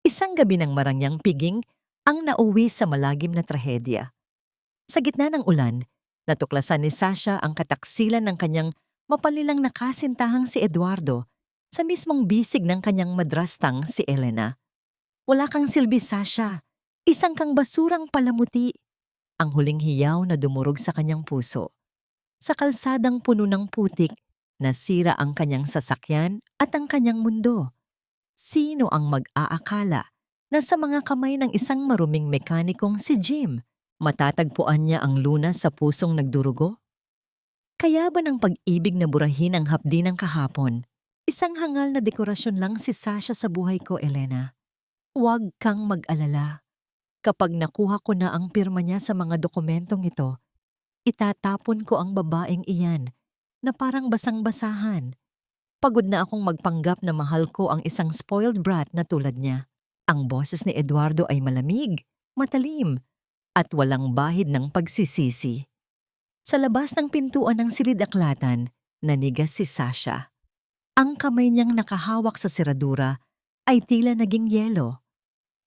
Isang gabi ng marangyang piging ang nauwi sa malagim na trahedya. Sa gitna ng ulan, natuklasan ni Sasha ang kataksilan ng kanyang mapalilang nakasintahang si Eduardo sa mismong bisig ng kanyang madrastang si Elena. Wala kang silbi, Sasha. Isang kang basurang palamuti. Ang huling hiyaw na dumurog sa kanyang puso. Sa kalsadang puno ng putik, nasira ang kanyang sasakyan at ang kanyang mundo. Sino ang mag-aakala na sa mga kamay ng isang maruming mekanikong si Jim, matatagpuan niya ang lunas sa pusong nagdurugo? Kaya ba ng pag-ibig na burahin ang hapdi ng kahapon? Isang hangal na dekorasyon lang si Sasha sa buhay ko, Elena. Huwag kang mag-alala. Kapag nakuha ko na ang pirma niya sa mga dokumentong ito, itatapon ko ang babaeng iyan na parang basang-basahan. Pagod na akong magpanggap na mahal ko ang isang spoiled brat na tulad niya. Ang boses ni Eduardo ay malamig, matalim, at walang bahid ng pagsisisi. Sa labas ng pintuan ng silid-aklatan, nanigas si Sasha. Ang kamay niyang nakahawak sa seradura ay tila naging yelo.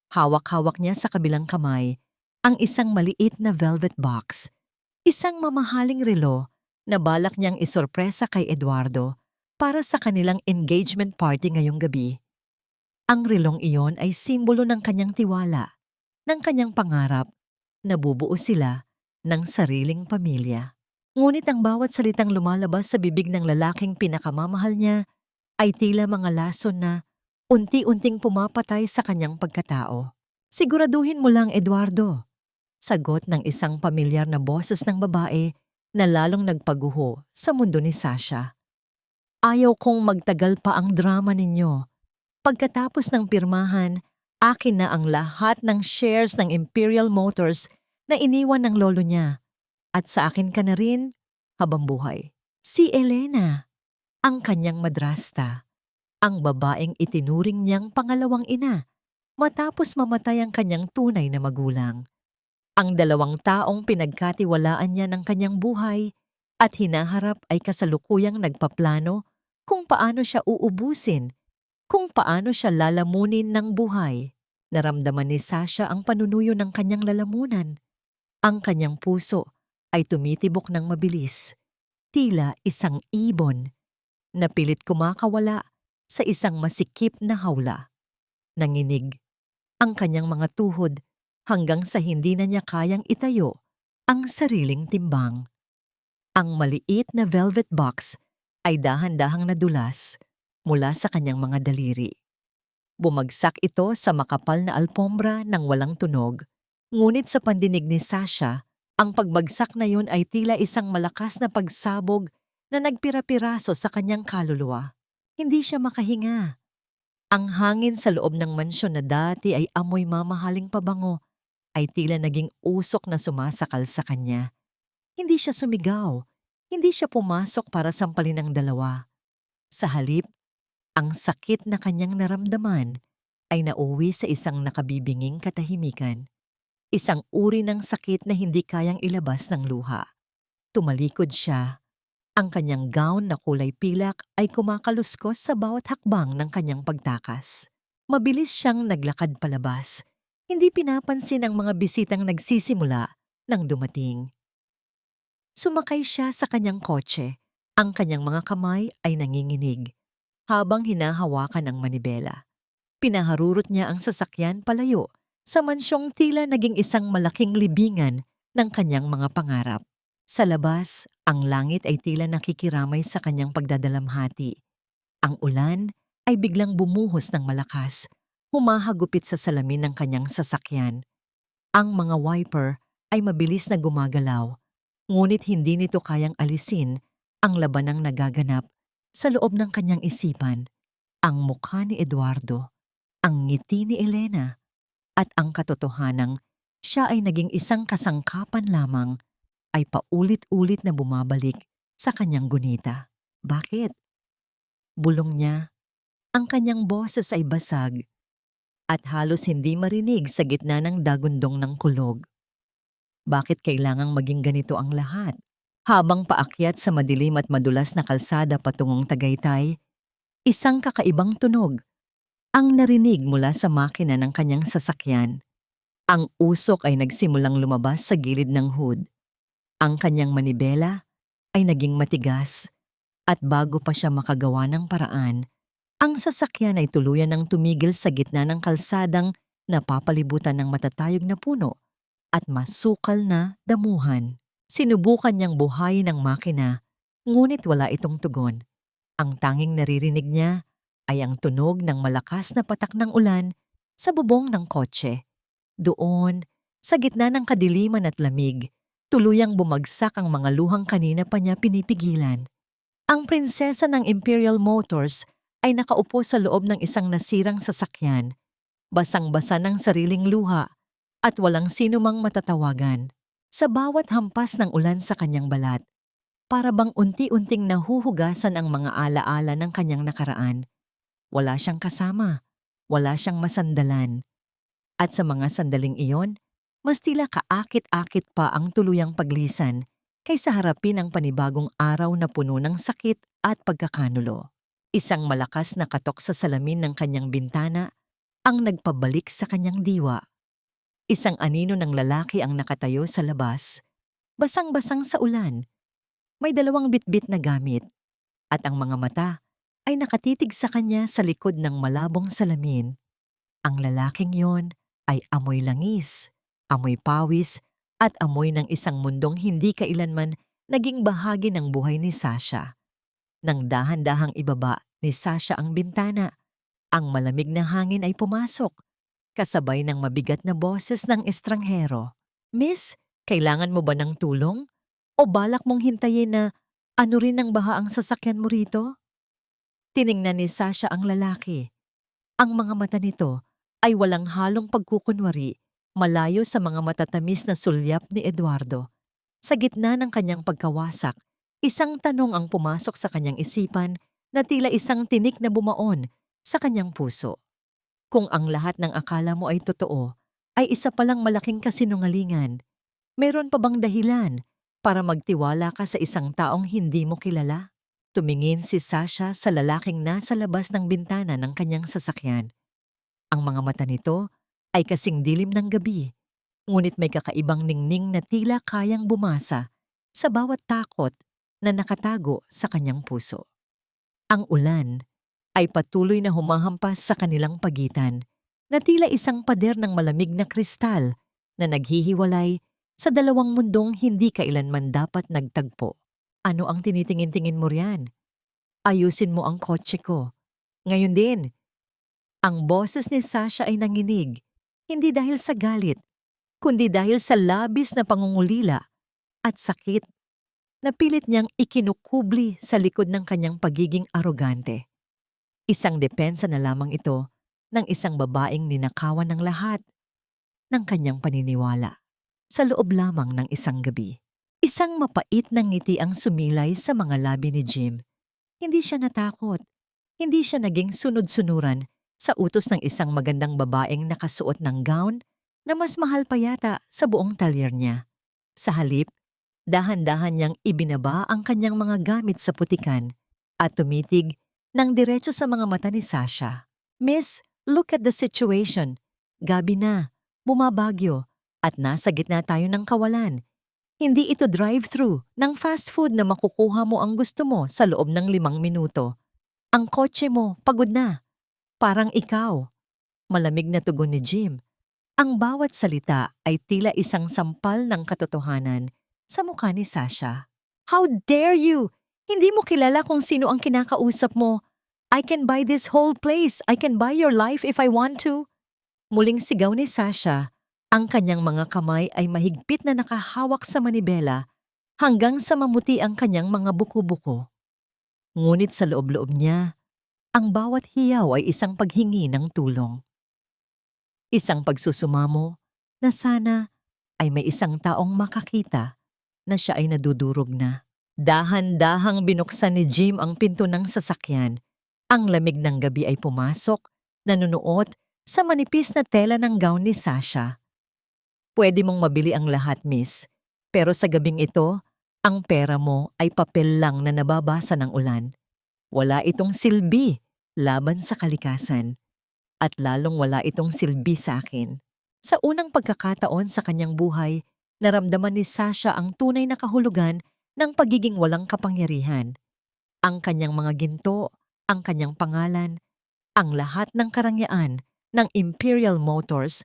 Hawak-hawak niya sa kabilang kamay ang isang maliit na velvet box, isang mamahaling relo na balak niyang isorpresa kay Eduardo para sa kanilang engagement party ngayong gabi. Ang relong iyon ay simbolo ng kanyang tiwala, ng kanyang pangarap na bubuo sila ng sariling pamilya. Ngunit ang bawat salitang lumalabas sa bibig ng lalaking pinakamamahal niya ay tila mga lason na unti-unting pumapatay sa kanyang pagkatao. Siguraduhin mo lang, Eduardo. Sagot ng isang pamilyar na boses ng babae na lalong nagpaguho sa mundo ni Sasha. Ayaw kong magtagal pa ang drama ninyo. Pagkatapos ng pirmahan, akin na ang lahat ng shares ng Imperial Motors na iniwan ng lolo niya. At sa akin ka na rin habang buhay. Si Elena, ang kanyang madrasta. Ang babaeng itinuring niyang pangalawang ina matapos mamatay ang kanyang tunay na magulang. Ang dalawang taong pinagkatiwalaan niya ng kanyang buhay at hinaharap ay kasalukuyang nagpaplano kung paano siya uubusin, kung paano siya lalamunin ng buhay. Naramdaman ni Sasha ang panunuyo ng kanyang lalamunan. Ang kanyang puso ay tumitibok ng mabilis, tila isang ibon na pilit kumakawala sa isang masikip na hawla. Nanginig ang kanyang mga tuhod hanggang sa hindi na niya kayang itayo ang sariling timbang. Ang maliit na velvet box ay dahan-dahang nadulas mula sa kanyang mga daliri. Bumagsak ito sa makapal na alpombra ng walang tunog, ngunit sa pandinig ni Sasha, ang pagbagsak na yun ay tila isang malakas na pagsabog na nagpira-piraso sa kanyang kaluluwa. Hindi siya makahinga. Ang hangin sa loob ng mansyon na dati ay amoy mamahaling pabango ay tila naging usok na sumasakal sa kanya. Hindi siya sumigaw. Hindi siya pumasok para sampalin ang dalawa. Sa halip, ang sakit na kanyang naramdaman ay nauwi sa isang nakabibinging katahimikan. Isang uri ng sakit na hindi kayang ilabas ng luha. Tumalikod siya. Ang kanyang gown na kulay pilak ay kumakaluskos sa bawat hakbang ng kanyang pagtakas. Mabilis siyang naglakad palabas. Hindi pinapansin ang mga bisitang nagsisimula nang dumating. Sumakay siya sa kanyang kotse. Ang kanyang mga kamay ay nanginginig habang hinahawakan ang manibela. Pinaharurot niya ang sasakyan palayo sa mansyong tila naging isang malaking libingan ng kanyang mga pangarap. Sa labas, ang langit ay tila nakikiramay sa kanyang pagdadalamhati. Ang ulan ay biglang bumuhos ng malakas, humahagupit sa salamin ng kanyang sasakyan. Ang mga wiper ay mabilis na gumagalaw, ngunit hindi nito kayang alisin ang labanang nagaganap sa loob ng kanyang isipan. Ang mukha ni Eduardo, ang ngiti ni Elena, at ang katotohanang siya ay naging isang kasangkapan lamang ay paulit-ulit na bumabalik sa kanyang gunita. Bakit? Bulong niya. Ang kanyang boses ay basag at halos hindi marinig sa gitna ng dagundong ng kulog. Bakit kailangang maging ganito ang lahat? Habang paakyat sa madilim at madulas na kalsada patungong Tagaytay, isang kakaibang tunog ang narinig mula sa makina ng kanyang sasakyan. Ang usok ay nagsimulang lumabas sa gilid ng hood. Ang kanyang manibela ay naging matigas at bago pa siya makagawa ng paraan, ang sasakyan ay tuluyan ng tumigil sa gitna ng kalsadang napapalibutan ng matatayog na puno at masukal na damuhan. Sinubukan niyang buhayin ang makina, ngunit wala itong tugon. Ang tanging naririnig niya ay ang tunog ng malakas na patak ng ulan sa bubong ng kotse. Doon, sa gitna ng kadiliman at lamig, tuluyang bumagsak ang mga luhang kanina pa niya pinipigilan. Ang prinsesa ng Imperial Motors ay nakaupo sa loob ng isang nasirang sasakyan, basang-basa ng sariling luha at walang sinumang matatawagan. Sa bawat hampas ng ulan sa kanyang balat, para bang unti-unting nahuhugasan ang mga alaala ng kanyang nakaraan. Wala siyang kasama, wala siyang masandalan. At sa mga sandaling iyon, mas tila kaakit-akit pa ang tuluyang paglisan kaysa harapin ang panibagong araw na puno ng sakit at pagkakanulo. Isang malakas na katok sa salamin ng kanyang bintana ang nagpabalik sa kanyang diwa. Isang anino ng lalaki ang nakatayo sa labas, basang-basang sa ulan. May 2 bitbit na gamit, at ang mga mata ay nakatitig sa kanya sa likod ng malabong salamin. Ang lalaking yon ay amoy langis, amoy pawis, at amoy ng isang mundong hindi kailanman naging bahagi ng buhay ni Sasha. Nang dahan-dahang ibaba ni Sasha ang bintana, ang malamig na hangin ay pumasok, kasabay ng mabigat na boses ng estranghero. "Miss, kailangan mo ba ng tulong? O balak mong hintayin na ano rin ng baha ang sasakyan mo rito?" Tiningnan ni Sasha ang lalaki. Ang mga mata nito ay walang halong pagkukunwari, malayo sa mga matatamis na sulyap ni Eduardo. Sa gitna ng kanyang pagkawasak, isang tanong ang pumasok sa kanyang isipan na tila isang tinik na bumaon sa kanyang puso. Kung ang lahat ng akala mo ay totoo, ay isa palang malaking kasinungalingan. Meron pa bang dahilan para magtiwala ka sa isang taong hindi mo kilala? Tumingin si Sasha sa lalaking nasa labas ng bintana ng kanyang sasakyan. Ang mga mata nito ay kasing dilim ng gabi, ngunit may kakaibang ningning na tila kayang bumasa sa bawat takot na nakatago sa kanyang puso. Ang ulan ay patuloy na humahampas sa kanilang pagitan na tila isang pader ng malamig na kristal na naghihiwalay sa 2 mundong hindi kailanman dapat nagtagpo. "Ano ang tinitingin-tingin mo riyan? Ayusin mo ang kotse ko. Ngayon din." Ang boses ni Sasha ay nanginig, hindi dahil sa galit, kundi dahil sa labis na pangungulila at sakit na pilit niyang ikinukubli sa likod ng kanyang pagiging arogante. Isang depensa na lamang ito ng isang babaeng ninakawan ng lahat ng kanyang paniniwala sa loob lamang ng isang gabi. Isang mapait na ngiti ang sumilay sa mga labi ni Jim. Hindi siya natakot. Hindi siya naging sunod-sunuran sa utos ng isang magandang babaeng nakasuot ng gown na mas mahal pa yata sa buong talyer niya. Sa halip, dahan-dahan niyang ibinaba ang kanyang mga gamit sa putikan at tumitig ng diretso sa mga mata ni Sasha. "Miss, look at the situation. Gabi na, bumabagyo, at nasa gitna tayo ng kawalan. Hindi ito drive-thru ng fast food na makukuha mo ang gusto mo sa loob ng 5 minuto. Ang kotse mo, pagod na. Parang ikaw." Malamig na tugon ni Jim. Ang bawat salita ay tila isang sampal ng katotohanan sa mukha ni Sasha. "How dare you! Hindi mo kilala kung sino ang kinakausap mo. I can buy this whole place. I can buy your life if I want to." Muling sigaw ni Sasha. Ang kanyang mga kamay ay mahigpit na nakahawak sa manibela hanggang sa mamuti ang kanyang mga buko-buko. Ngunit sa loob-loob niya, ang bawat hiyaw ay isang paghingi ng tulong. Isang pagsusumamo na sana ay may isang taong makakita na siya ay nadudurog na. Dahan-dahang binuksan ni Jim ang pinto ng sasakyan. Ang lamig ng gabi ay pumasok, nanunuot sa manipis na tela ng gown ni Sasha. "Pwede mong mabili ang lahat, miss. Pero sa gabing ito, ang pera mo ay papel lang na nababasa ng ulan. Wala itong silbi laban sa kalikasan. At lalong wala itong silbi sa akin. Sa unang pagkakataon sa kanyang buhay, naramdaman ni Sasha ang tunay na kahulugan ng pagiging walang kapangyarihan. Ang kanyang mga ginto, ang kanyang pangalan, ang lahat ng karangyaan ng Imperial Motors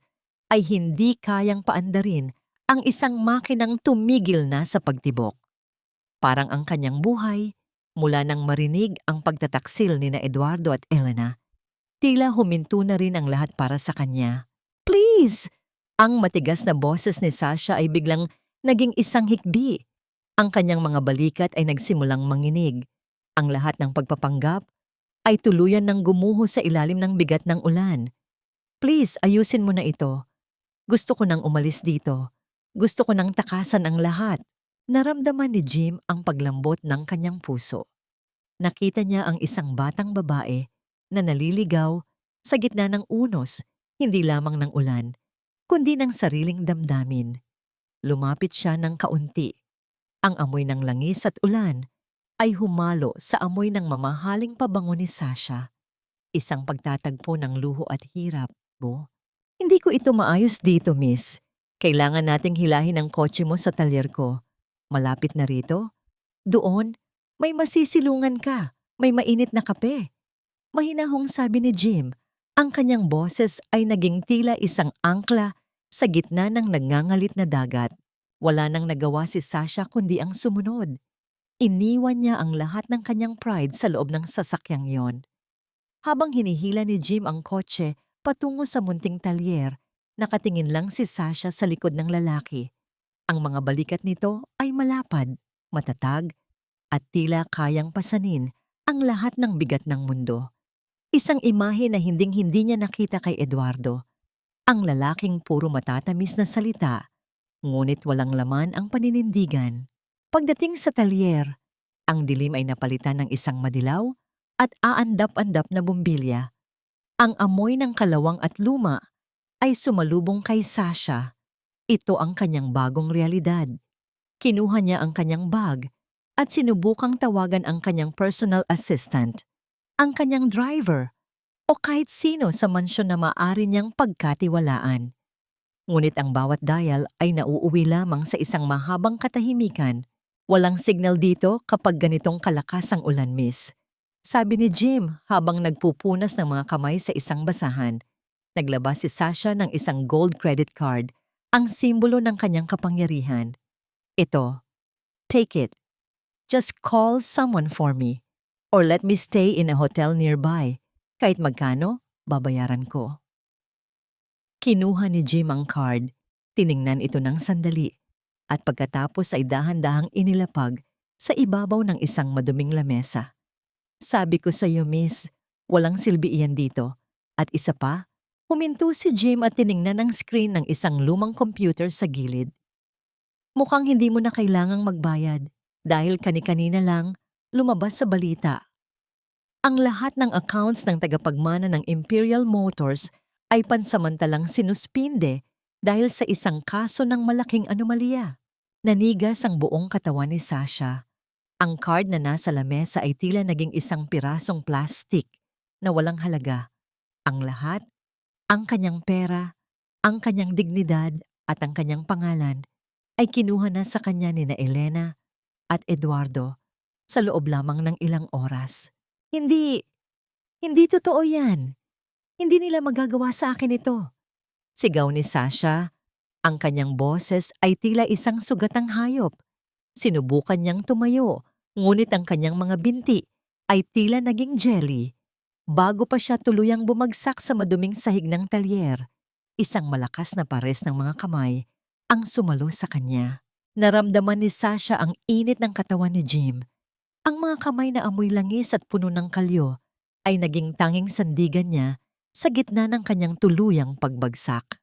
ay hindi kayang paandarin ang isang makinang tumigil na sa pagtibok. Parang ang kanyang buhay, mula nang marinig ang pagtataksil ni na Eduardo at Elena, tila huminto na rin ang lahat para sa kanya. Please! Ang matigas na boses ni Sasha ay biglang naging isang hikbi. Ang kanyang mga balikat ay nagsimulang manginig. Ang lahat ng pagpapanggap ay tuluyan ng gumuho sa ilalim ng bigat ng ulan. Please, ayusin mo na ito. Gusto ko nang umalis dito. Gusto ko nang takasan ang lahat. Naramdaman ni Jim ang paglambot ng kanyang puso. Nakita niya ang isang batang babae na naliligaw sa gitna ng unos, hindi lamang ng ulan, kundi ng sariling damdamin. Lumapit siya ng kaunti. Ang amoy ng langis at ulan ay humalo sa amoy ng mamahaling pabango ni Sasha. Isang pagtatagpo ng luho at hirap, Bo. Hindi ko ito maayos dito, miss. Kailangan nating hilahin ang kotse mo sa talyer ko. Malapit na rito? Doon, may masisilungan ka. May mainit na kape. Mahinahong sabi ni Jim. Ang kanyang boses ay naging tila isang angkla sa gitna ng nagngangalit na dagat. Wala nang nagawa si Sasha kundi ang sumunod. Iniwan niya ang lahat ng kanyang pride sa loob ng sasakyang yon. Habang hinihila ni Jim ang kotse patungo sa munting talyer, nakatingin lang si Sasha sa likod ng lalaki. Ang mga balikat nito ay malapad, matatag, at tila kayang pasanin ang lahat ng bigat ng mundo. Isang imahe na hinding-hindi niya nakita kay Eduardo. Ang lalaking puro matatamis na salita, ngunit walang laman ang paninindigan. Pagdating sa talyer, ang dilim ay napalitan ng isang madilaw at aandap-andap na bumbilya. Ang amoy ng kalawang at luma ay sumalubong kay Sasha. Ito ang kanyang bagong realidad. Kinuha niya ang kanyang bag at sinubukang tawagan ang kanyang personal assistant, ang kanyang driver, o kahit sino sa mansyon na maaari niyang pagkatiwalaan. Ngunit ang bawat dial ay nauuwi lamang sa isang mahabang katahimikan. Walang signal dito kapag ganitong kalakas ang ulan, miss. Sabi ni Jim habang nagpupunas ng mga kamay sa isang basahan. Naglabas si Sasha ng isang gold credit card, ang simbolo ng kanyang kapangyarihan. Ito, take it. Just call someone for me. Or let me stay in a hotel nearby. Kahit magkano, babayaran ko. Kinuha ni Jim ang card, tiningnan ito ng sandali, at pagkatapos ay dahan-dahang inilapag sa ibabaw ng isang maduming lamesa. Sabi ko sa iyo, miss, walang silbi iyan dito. At isa pa, huminto si Jim at tiningnan ang screen ng isang lumang computer sa gilid. Mukhang hindi mo na kailangang magbayad dahil kani-kanina lang lumabas sa balita. Ang lahat ng accounts ng tagapagmana ng Imperial Motors ay pansamantalang sinuspinde dahil sa isang kaso ng malaking anomalya. Nanigas ang buong katawan ni Sasha. Ang card na nasa lamesa ay tila naging isang pirasong plastik na walang halaga. Ang lahat, ang kanyang pera, ang kanyang dignidad at ang kanyang pangalan ay kinuha na sa kanya ni na Elena at Eduardo sa loob lamang ng ilang oras. Hindi totoo yan. Hindi nila magagawa sa akin ito. Sigaw ni Sasha. Ang kanyang boses ay tila isang sugatang hayop. Sinubukan niyang tumayo, ngunit ang kanyang mga binti ay tila naging jelly. Bago pa siya tuluyang bumagsak sa maduming sahig ng talyer, isang malakas na pares ng mga kamay ang sumalo sa kanya. Naramdaman ni Sasha ang init ng katawan ni Jim. Ang mga kamay na amoy langis at puno ng kalyo ay naging tanging sandigan niya sa gitna ng kanyang tuluyang pagbagsak.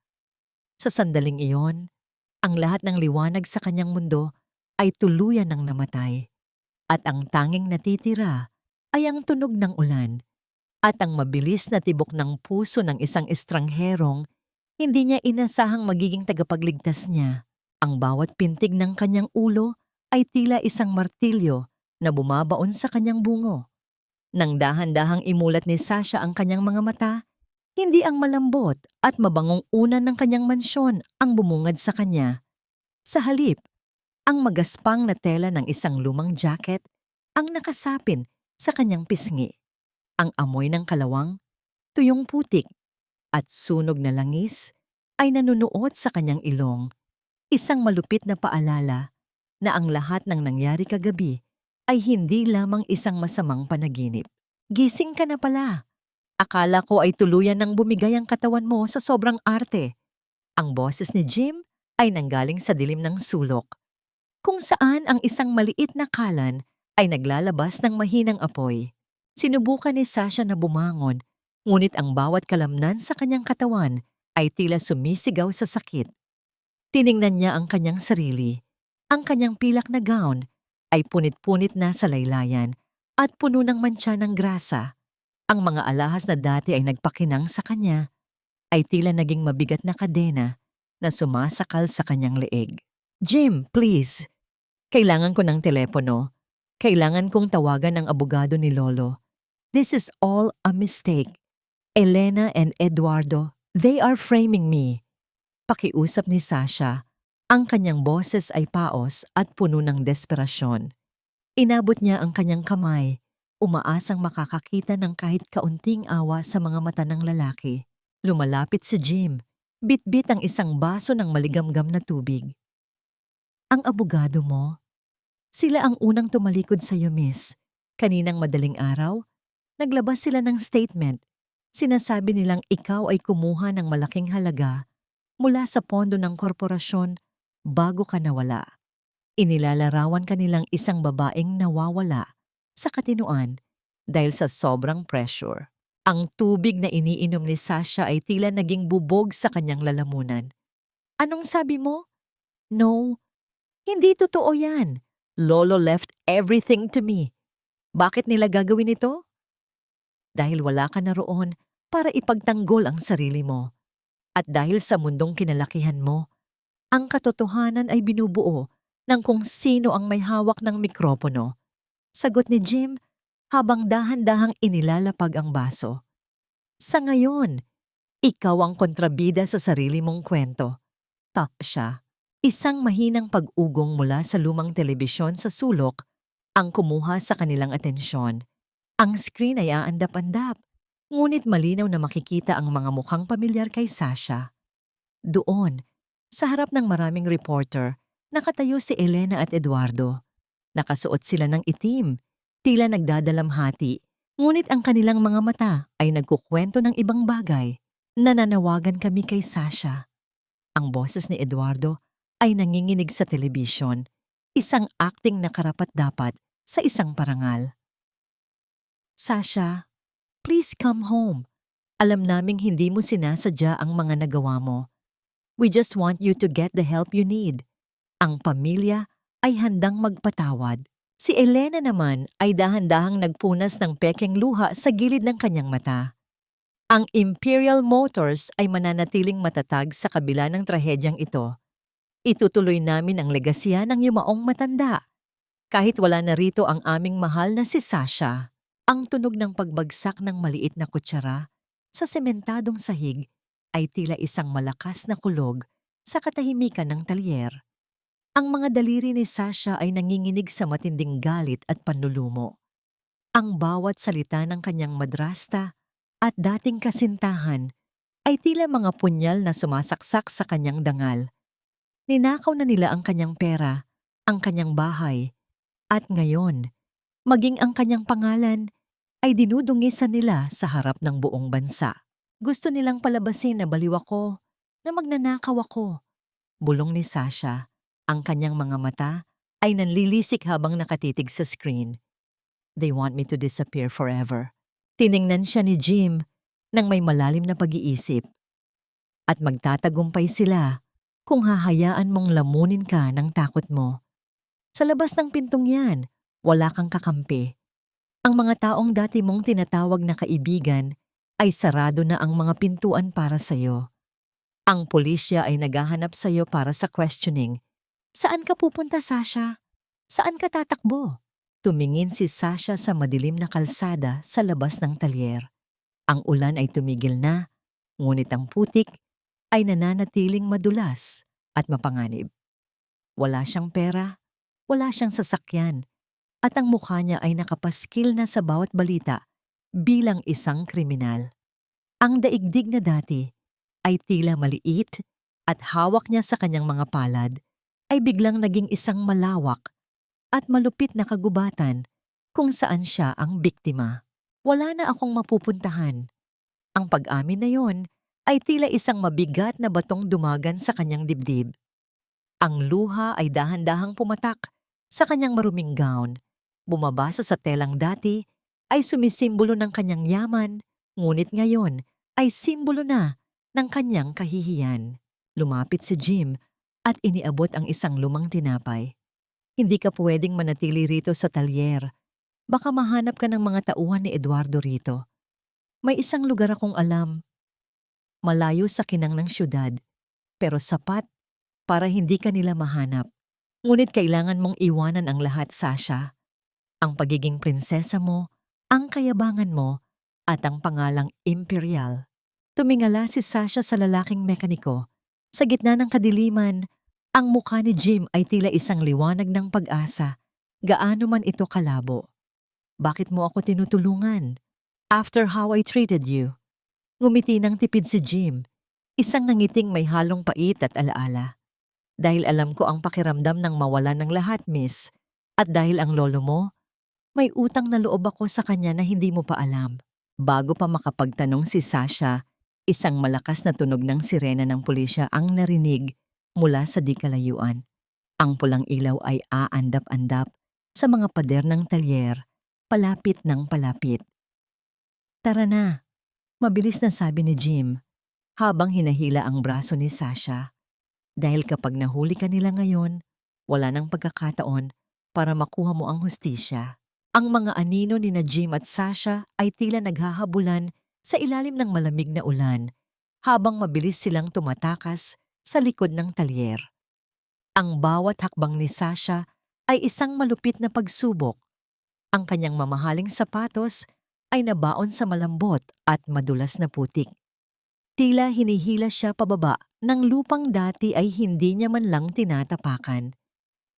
Sa sandaling iyon, ang lahat ng liwanag sa kanyang mundo ay tuluyan ng namatay. At ang tanging natitira ay ang tunog ng ulan at ang mabilis na tibok ng puso ng isang estrangherong hindi niya inasahang magiging tagapagligtas niya. Ang bawat pintig ng kanyang ulo ay tila isang martilyo na bumabaon sa kanyang bungo. Nang dahan-dahang imulat ni Sasha ang kanyang mga mata, Hindi ang malambot at mabangong unan ng kanyang mansyon ang bumungad sa kanya. Sa halip, ang magaspang na tela ng isang lumang jacket ang nakasapin sa kanyang pisngi. Ang amoy ng kalawang, tuyong putik, at sunog na langis ay nanunuot sa kanyang ilong. Isang malupit na paalala na ang lahat ng nangyari kagabi ay hindi lamang isang masamang panaginip. Gising ka na pala. Akala ko ay tuluyan ng bumigay ang katawan mo sa sobrang arte. Ang boses ni Jim ay nanggaling sa dilim ng sulok, kung saan ang isang maliit na kalan ay naglalabas ng mahinang apoy. Sinubukan ni Sasha na bumangon, ngunit ang bawat kalamnan sa kanyang katawan ay tila sumisigaw sa sakit. Tiningnan niya ang kanyang sarili. Ang kanyang pilak na gown ay punit-punit na sa laylayan at puno ng mantsa ng grasa. Ang mga alahas na dati ay nagpakinang sa kanya ay tila naging mabigat na kadena na sumasakal sa kanyang leeg. Jim, please. Kailangan ko ng telepono. Kailangan kong tawagan ang abogado ni Lolo. This is all a mistake. Elena and Eduardo, they are framing me. Pakiusap ni Sasha. Ang kanyang boses ay paos at puno ng desperasyon. Inabot niya ang kanyang kamay, umaasang makakakita ng kahit kaunting awa sa mga mata ng lalaki. Lumalapit si Jim, bitbit ang isang baso ng maligamgam na tubig. Ang abogado mo? Sila ang unang tumalikod sa iyo, miss. Kaninang madaling araw, naglabas sila ng statement. Sinasabi nilang ikaw ay kumuha ng malaking halaga mula sa pondo ng korporasyon bago ka nawala. Inilalarawan ka nilang isang babaeng nawawala sa katinuan dahil sa sobrang pressure. Ang tubig na iniinom ni Sasha ay tila naging bubog sa kanyang lalamunan. Anong sabi mo? No, hindi totoo yan. Lolo left everything to me. Bakit nila gagawin ito? Dahil wala ka na roon para ipagtanggol ang sarili mo. At dahil sa mundong kinalakihan mo, ang katotohanan ay binubuo ng kung sino ang may hawak ng mikropono. Sagot ni Jim habang dahan-dahang inilalapag ang baso. Sa ngayon, ikaw ang kontrabida sa sarili mong kwento. Tak siya. Isang mahinang pag-ugong mula sa lumang telebisyon sa sulok ang kumuha sa kanilang atensyon. Ang screen ay aandap-andap, ngunit malinaw na makikita ang mga mukhang pamilyar kay Sasha. Doon, sa harap ng maraming reporter, nakatayo si Elena at Eduardo. Nakasuot sila ng itim, tila nagdadalamhati, ngunit ang kanilang mga mata ay nagkukwento ng ibang bagay. Nananawagan kami kay Sasha. Ang boses ni Eduardo ay nanginginig sa telebisyon, isang acting na karapat-dapat sa isang parangal. Sasha, please come home. Alam naming hindi mo sinasadya ang mga nagawa mo. We just want you to get the help you need. Ang pamilya ay handang magpatawad. Si Elena naman ay dahan-dahang nagpunas ng pekeng luha sa gilid ng kanyang mata. Ang Imperial Motors ay mananatiling matatag sa kabila ng trahedyang ito. Itutuloy namin ang legasya ng yumaong matanda. Kahit wala na rito ang aming mahal na si Sasha. Ang tunog ng pagbagsak ng maliit na kutsara sa sementadong sahig ay tila isang malakas na kulog sa katahimikan ng talyer. Ang mga daliri ni Sasha ay nanginginig sa matinding galit at panlulumo. Ang bawat salita ng kanyang madrasta at dating kasintahan ay tila mga punyal na sumasaksak sa kanyang dangal. Ninakaw na nila ang kanyang pera, ang kanyang bahay, at ngayon, maging ang kanyang pangalan ay dinudungisan nila sa harap ng buong bansa. Gusto nilang palabasin na baliw ako, na magnanakaw ako. Bulong ni Sasha, ang kanyang mga mata ay nanlilisik habang nakatitig sa screen. They want me to disappear forever. Tiningnan siya ni Jim nang may malalim na pag-iisip. At magtatagumpay sila kung hahayaan mong lamunin ka ng takot mo. Sa labas ng pintong yan, wala kang kakampi. Ang mga taong dati mong tinatawag na kaibigan ay sarado na ang mga pintuan para sa'yo. Ang pulisya ay naghahanap sa'yo para sa questioning. Saan ka pupunta, Sasha? Saan ka tatakbo? Tumingin si Sasha sa madilim na kalsada sa labas ng talyer. Ang ulan ay tumigil na ngunit ang putik ay nananatiling madulas at mapanganib. Wala siyang pera, wala siyang sasakyan, at ang mukha niya ay nakapaskil na sa bawat balita bilang isang kriminal. Ang daigdig na dati ay tila maliit at hawak niya sa kanyang mga palad ay biglang naging isang malawak at malupit na kagubatan kung saan siya ang biktima. Wala na akong mapupuntahan. Ang pag-amin na yon ay tila isang mabigat na batong dumagan sa kanyang dibdib. Ang luha ay dahan-dahang pumatak sa kanyang maruming gown. Bumabasa sa telang dati ay sumisimbolo ng kanyang yaman, ngunit ngayon ay simbolo na ng kanyang kahihiyan. Lumapit si Jim at iniabot ang isang lumang tinapay. Hindi ka pwedeng manatili rito sa talyer. Baka mahanap ka ng mga tauhan ni Eduardo rito. May isang lugar akong alam. Malayo sa kinang ng syudad, pero sapat para hindi ka nila mahanap. Ngunit kailangan mong iwanan ang lahat, Sasha. Ang pagiging prinsesa mo, ang kayabangan mo, at ang pangalang imperial. Tumingala si Sasha sa lalaking mekaniko. Sa gitna ng kadiliman, ang mukha ni Jim ay tila isang liwanag ng pag-asa, gaano man ito kalabo. Bakit mo ako tinutulungan? After how I treated you. Ngumiti ng tipid si Jim, isang nangiting may halong pait at alaala. Dahil alam ko ang pakiramdam ng mawalan ng lahat, miss. At dahil ang lolo mo, may utang na loob ako sa kanya na hindi mo pa alam. Bago pa makapagtanong si Sasha, isang malakas na tunog ng sirena ng pulisya ang narinig mula sa di kalayuan. Ang pulang ilaw ay aandap-andap sa mga pader ng talyer, palapit ng palapit. Tara na, mabilis na sabi ni Jim, habang hinahila ang braso ni Sasha. Dahil kapag nahuli ka nila ngayon, wala nang pagkakataon para makuha mo ang hustisya. Ang mga anino ni na Jim at Sasha ay tila naghahabulan sa ilalim ng malamig na ulan, habang mabilis silang tumatakas sa likod ng talyer. Ang bawat hakbang ni Sasha ay isang malupit na pagsubok. Ang kanyang mamahaling sapatos ay nabaon sa malambot at madulas na putik. Tila hinihila siya pababa ng lupang dati ay hindi niya man lang tinatapakan.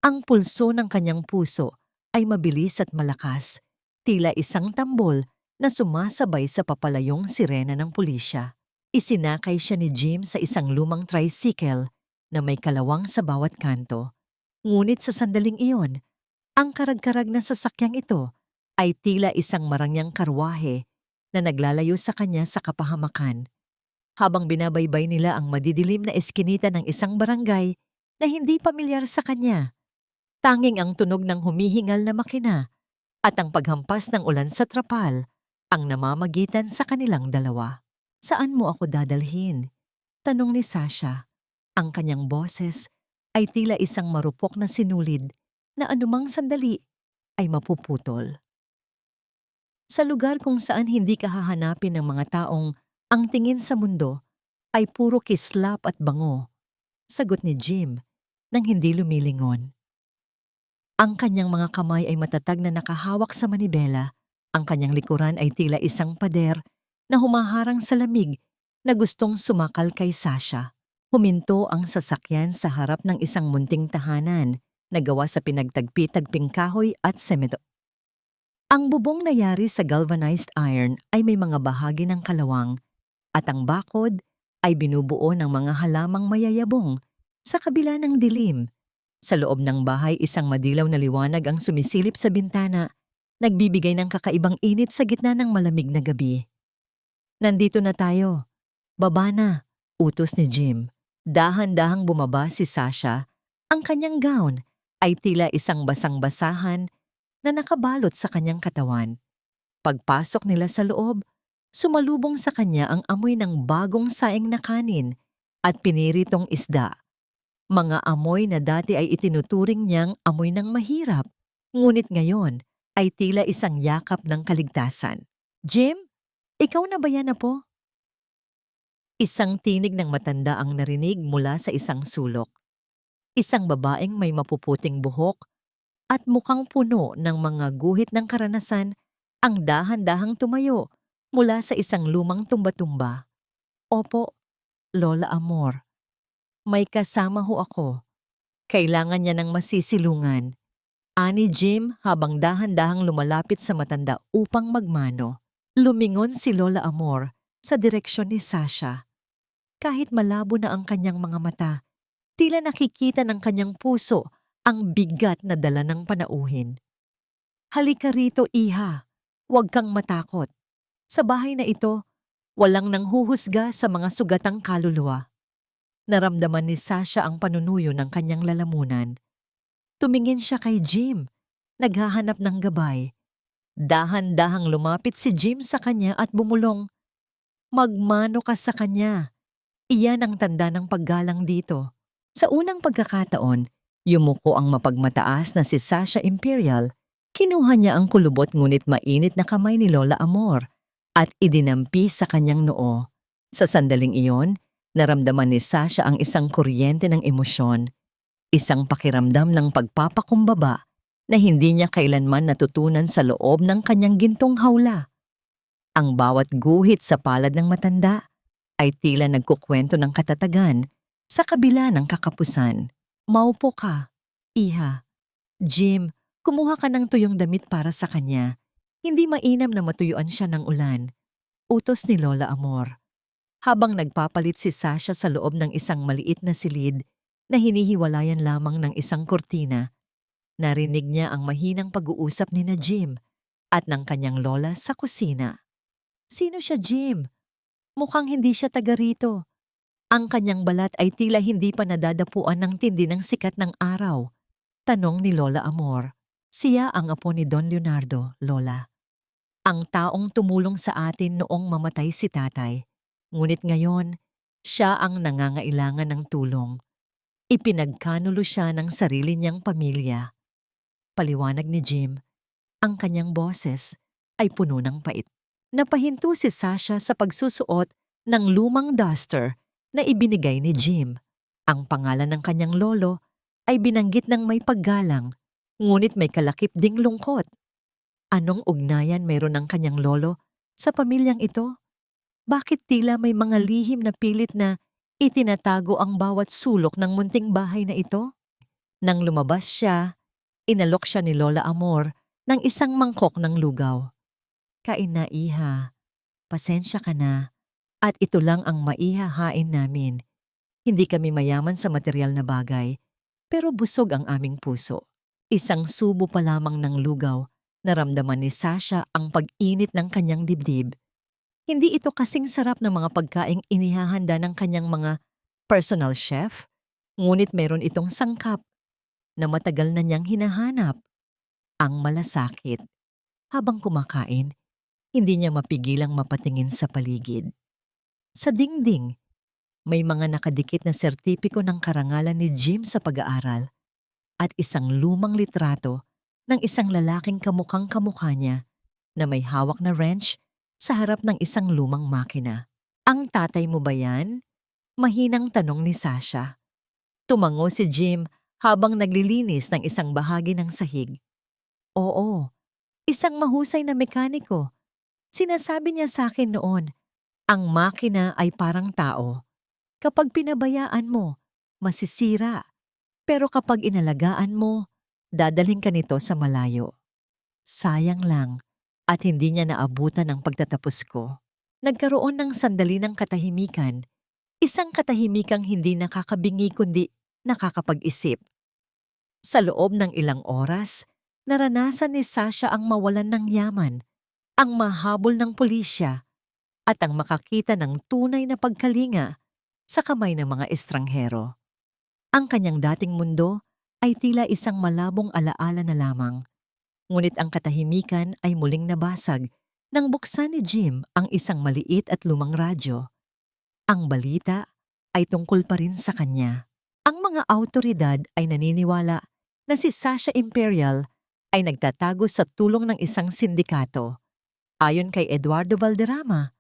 Ang pulso ng kanyang puso ay mabilis at malakas, tila isang tambol na sumasabay sa papalayong sirena ng pulisya. Isinakay siya ni Jim sa isang lumang tricycle na may kalawang sa bawat kanto. Ngunit sa sandaling iyon, ang karag-karag na sasakyang ito ay tila isang marangyang karwahe na naglalayo sa kanya sa kapahamakan. Habang binabaybay nila ang madidilim na eskinita ng isang barangay na hindi pamilyar sa kanya, tanging ang tunog ng humihingal na makina at ang paghampas ng ulan sa trapal ang namamagitan sa kanilang dalawa. Saan mo ako dadalhin? Tanong ni Sasha. Ang kanyang boses ay tila isang marupok na sinulid na anumang sandali ay mapuputol. Sa lugar kung saan hindi ka hahanapin ng mga taong ang tingin sa mundo ay puro kislap at bango, sagot ni Jim nang hindi lumilingon. Ang kanyang mga kamay ay matatag na nakahawak sa manibela, ang kanyang likuran ay tila isang pader na humaharang sa lamig na gustong sumakal kay Sasha. Huminto ang sasakyan sa harap ng isang munting tahanan na gawa sa pinagtagpi-tagping kahoy at semento. Ang bubong na yari sa galvanized iron ay may mga bahagi ng kalawang at ang bakod ay binubuo ng mga halamang mayayabong sa kabila ng dilim. Sa loob ng bahay, isang madilaw na liwanag ang sumisilip sa bintana, nagbibigay ng kakaibang init sa gitna ng malamig na gabi. Nandito na tayo. Baba na, utos ni Jim. Dahan-dahang bumaba si Sasha. Ang kanyang gown ay tila isang basang-basahan na nakabalot sa kanyang katawan. Pagpasok nila sa loob, sumalubong sa kanya ang amoy ng bagong saing na kanin at piniritong isda. Mga amoy na dati ay itinuturing niyang amoy ng mahirap, ngunit ngayon ay tila isang yakap ng kaligtasan. Jim, ikaw na ba yan na po? Isang tinig ng matanda ang narinig mula sa isang sulok. Isang babaeng may mapuputing buhok at mukhang puno ng mga guhit ng karanasan ang dahan-dahang tumayo mula sa isang lumang tumba-tumba. Opo, Lola Amor. May kasama ho ako. Kailangan niya ng masisilungan. Ani Jim habang dahan-dahang lumalapit sa matanda upang magmano. Lumingon si Lola Amor sa direksyon ni Sasha. Kahit malabo na ang kanyang mga mata, tila nakikita ng kanyang puso ang bigat na dala ng panauhin. Halika rito, iha. Huwag kang matakot. Sa bahay na ito, walang nanghuhusga sa mga sugatang kaluluwa. Naramdaman ni Sasha ang panunuyo ng kanyang lalamunan. Tumingin siya kay Jim, naghahanap ng gabay. Dahan-dahang lumapit si Jim sa kanya at bumulong. Magmano ka sa kanya. Iyan ang tanda ng paggalang dito. Sa unang pagkakataon, yumuko ang mapagmataas na si Sasha Imperial. Kinuha niya ang kulubot ngunit mainit na kamay ni Lola Amor at idinampi sa kanyang noo. Sa sandaling iyon, naramdaman ni Sasha ang isang kuryente ng emosyon, isang pakiramdam ng pagpapakumbaba na hindi niya kailanman natutunan sa loob ng kanyang gintong hawla. Ang bawat guhit sa palad ng matanda ay tila nagkukwento ng katatagan sa kabila ng kakapusan. Maupo ka, iha. Jim, kumuha ka ng tuyong damit para sa kanya. Hindi mainam na matuyuan siya ng ulan. Utos ni Lola Amor. Habang nagpapalit si Sasha sa loob ng isang maliit na silid na hinihiwalayan lamang ng isang kortina, narinig niya ang mahinang pag-uusap ni na Jim at ng kanyang lola sa kusina. Sino siya, Jim? Mukhang hindi siya taga rito. Ang kanyang balat ay tila hindi pa nadadapuan ng tindi ng sikat ng araw. Tanong ni Lola Amor. Siya ang apo ni Don Leonardo, Lola. Ang taong tumulong sa atin noong mamatay si tatay. Ngunit ngayon, siya ang nangangailangan ng tulong. Ipinagkanulo siya ng sarili niyang pamilya. Paliwanag ni Jim, ang kanyang boses ay puno ng pait. Napahinto si Sasha sa pagsusuot ng lumang duster na ibinigay ni Jim. Ang pangalan ng kanyang lolo ay binanggit ng may paggalang, ngunit may kalakip ding lungkot. Anong ugnayan mayroon ng kanyang lolo sa pamilyang ito? Bakit tila may mga lihim na pilit na itinatago ang bawat sulok ng munting bahay na ito? Nang lumabas siya, inalok siya ni Lola Amor ng isang mangkok ng lugaw. Kain na, iha. Pasensya ka na. At ito lang ang maihahain namin. Hindi kami mayaman sa material na bagay, pero busog ang aming puso. Isang subo pa lamang ng lugaw, naramdaman ni Sasha ang pag-init ng kanyang dibdib. Hindi ito kasing sarap ng mga pagkaing inihahanda ng kanyang mga personal chef, ngunit meron itong sangkap na matagal na niyang hinahanap, ang malasakit. Habang kumakain, hindi niya mapigilang mapatingin sa paligid. Sa dingding, may mga nakadikit na sertipiko ng karangalan ni Jim sa pag-aaral at isang lumang litrato ng isang lalaking kamukhang kamukha niya na may hawak na wrench sa harap ng isang lumang makina. Ang tatay mo ba yan? Mahinang tanong ni Sasha. Tumango si Jim habang naglilinis ng isang bahagi ng sahig. Oo, isang mahusay na mekaniko. Sinasabi niya sa akin noon, ang makina ay parang tao. Kapag pinabayaan mo, masisira. Pero kapag inalagaan mo, dadalhin ka nito sa malayo. Sayang lang. At hindi niya naabutan ang pagtatapos ko. Nagkaroon ng sandali ng katahimikan, isang katahimikang hindi nakakabingi kundi nakakapag-isip. Sa loob ng ilang oras, naranasan ni Sasha ang mawalan ng yaman, ang mahabol ng pulisya, at ang makakita ng tunay na pagkalinga sa kamay ng mga estranghero. Ang kanyang dating mundo ay tila isang malabong alaala na lamang. Ngunit ang katahimikan ay muling nabasag nang buksan ni Jim ang isang maliit at lumang radyo. Ang balita ay tungkol pa rin sa kanya. Ang mga awtoridad ay naniniwala na si Sasha Imperial ay nagtatago sa tulong ng isang sindikato. Ayon kay Eduardo Valderrama,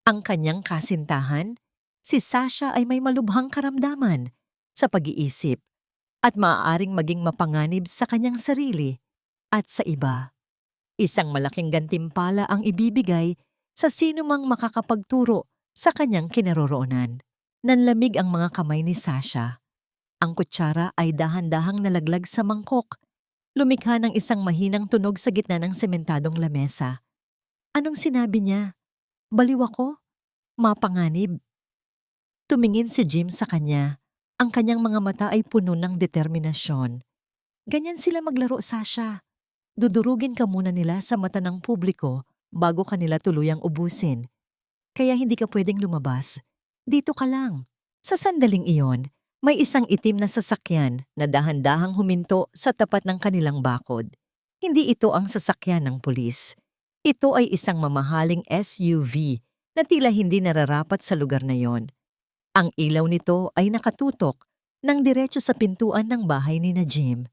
ang kanyang kasintahan, si Sasha ay may malubhang karamdaman sa pag-iisip at maaaring maging mapanganib sa kanyang sarili at sa iba. Isang malaking gantimpala ang ibibigay sa sino mang makakapagturo sa kanyang kinaroroonan. Nanlamig ang mga kamay ni Sasha. Ang kutsara ay dahan-dahang nalaglag sa mangkok. Lumikha ng isang mahinang tunog sa gitna ng sementadong lamesa. Anong sinabi niya? Baliw ako? Mapanganib? Tumingin si Jim sa kanya. Ang kanyang mga mata ay puno ng determinasyon. Ganyan sila maglaro, Sasha. Dudurugin ka muna nila sa mata ng publiko bago kanila tuluyang ubusin. Kaya hindi ka pwedeng lumabas. Dito ka lang. Sa sandaling iyon, may isang itim na sasakyan na dahan-dahang huminto sa tapat ng kanilang bakod. Hindi ito ang sasakyan ng pulis. Ito ay isang mamahaling SUV na tila hindi nararapat sa lugar na yon. Ang ilaw nito ay nakatutok ng diretso sa pintuan ng bahay ni na Jim.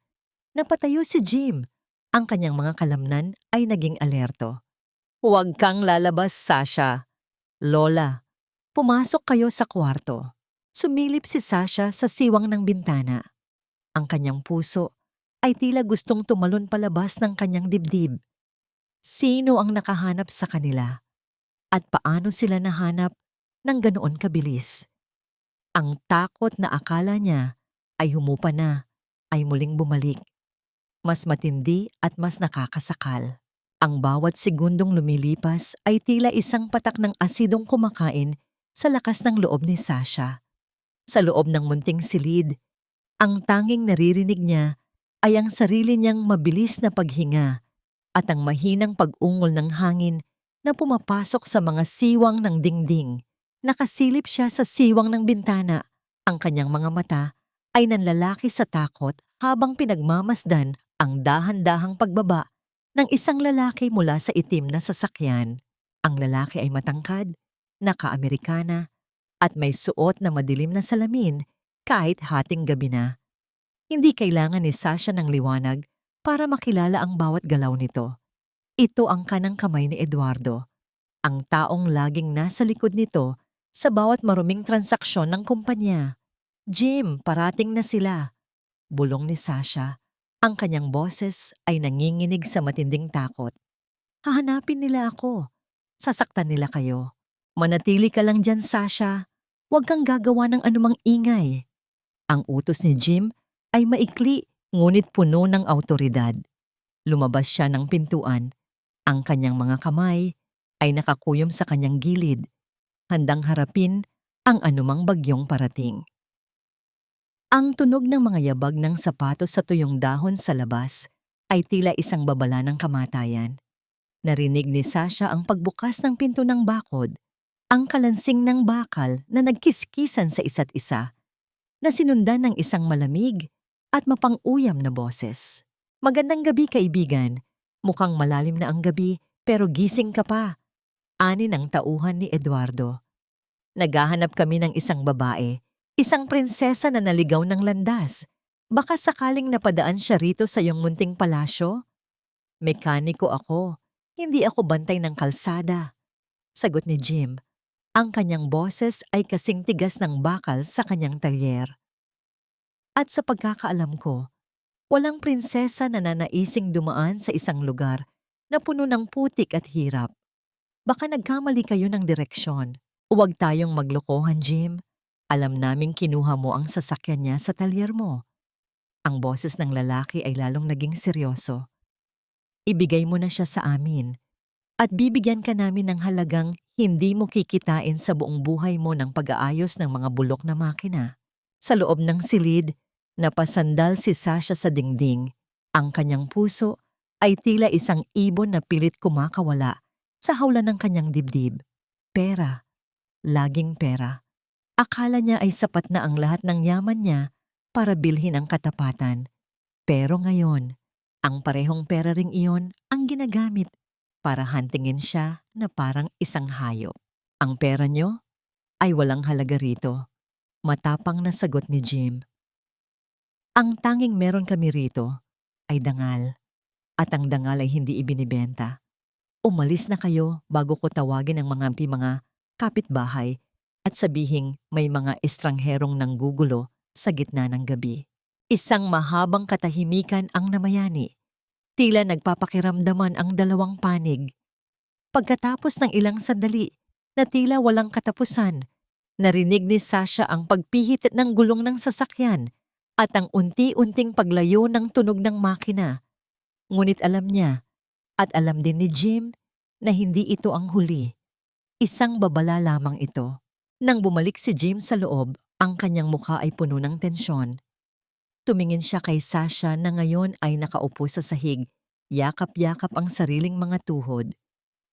Napatayo si Jim. Ang kanyang mga kalamnan ay naging alerto. Huwag kang lalabas, Sasha. Lola, pumasok kayo sa kwarto. Sumilip si Sasha sa siwang ng bintana. Ang kanyang puso ay tila gustong tumalon palabas ng kanyang dibdib. Sino ang nakahanap sa kanila? At paano sila nahanap ng ganoon kabilis? Ang takot na akala niya ay humupa na, ay muling bumalik. Mas matindi at mas nakakasakal. Ang bawat segundong lumilipas ay tila isang patak ng asidong kumakain sa lakas ng loob ni Sasha. Sa loob ng munting silid, ang tanging naririnig niya ay ang sarili niyang mabilis na paghinga at ang mahinang pag-ungol ng hangin na pumapasok sa mga siwang ng dingding. Nakasilip siya sa siwang ng bintana. Ang kanyang mga mata ay nanlalaki sa takot habang pinagmamasdan ang dahan-dahang pagbaba ng isang lalaki mula sa itim na sasakyan. Ang lalaki ay matangkad, naka-Amerikana, at may suot na madilim na salamin kahit hating gabi na. Hindi kailangan ni Sasha ng liwanag para makilala ang bawat galaw nito. Ito ang kanang kamay ni Eduardo, ang taong laging nasa likod nito sa bawat maruming transaksyon ng kumpanya. Jim, parating na sila. Bulong ni Sasha. Ang kanyang boses ay nanginginig sa matinding takot. Hahanapin nila ako. Sasaktan nila kayo. Manatili ka lang dyan, Sasha. Huwag kang gagawa ng anumang ingay. Ang utos ni Jim ay maikli ngunit puno ng awtoridad. Lumabas siya ng pintuan. Ang kanyang mga kamay ay nakakuyom sa kanyang gilid, handang harapin ang anumang bagyong parating. Ang tunog ng mga yabag ng sapatos sa tuyong dahon sa labas ay tila isang babala ng kamatayan. Narinig ni Sasha ang pagbukas ng pinto ng bakod, ang kalansing ng bakal na nagkiskisan sa isa't isa, na sinundan ng isang malamig at mapang-uyam na boses. Magandang gabi, kaibigan. Mukhang malalim na ang gabi pero gising ka pa. Ani ng tauhan ni Eduardo. Naghahanap kami ng isang babae. Isang prinsesa na naligaw ng landas. Baka sakaling napadaan siya rito sa iyong munting palasyo? Mekaniko ako. Hindi ako bantay ng kalsada. Sagot ni Jim. Ang kanyang boses ay kasing tigas ng bakal sa kanyang talyer. At sa pagkakaalam ko, walang prinsesa na nanaising dumaan sa isang lugar na puno ng putik at hirap. Baka nagkamali kayo ng direksyon. Huwag tayong maglokohan, Jim. Alam naming kinuha mo ang sasakyan niya sa talyer mo. Ang boses ng lalaki ay lalong naging seryoso. Ibigay mo na siya sa amin at bibigyan ka namin ng halagang hindi mo kikitain sa buong buhay mo ng pag-aayos ng mga bulok na makina. Sa loob ng silid, napasandal si Sasha sa dingding. Ang kanyang puso ay tila isang ibon na pilit kumakawala sa hawlan ng kanyang dibdib. Pera. Laging pera. Akala niya ay sapat na ang lahat ng yaman niya para bilhin ang katapatan. Pero ngayon, ang parehong pera ring iyon ang ginagamit para hantingin siya na parang isang hayop. Ang pera niyo ay walang halaga rito. Matapang na sagot ni Jim. Ang tanging meron kami rito ay dangal. At ang dangal ay hindi ibinibenta. Umalis na kayo bago ko tawagin ang mga kapitbahay at sabihing may mga estrangherong nanggugulo sa gitna ng gabi. Isang mahabang katahimikan ang namayani. Tila nagpapakiramdaman ang dalawang panig. Pagkatapos ng ilang sandali, na tila walang katapusan. Narinig ni Sasha ang pagpihit ng gulong ng sasakyan at ang unti-unting paglayo ng tunog ng makina. Ngunit alam niya at alam din ni Jim na hindi ito ang huli. Isang babala lamang ito. Nang bumalik si Jim sa loob, ang kanyang mukha ay puno ng tensyon. Tumingin siya kay Sasha na ngayon ay nakaupo sa sahig, yakap-yakap ang sariling mga tuhod.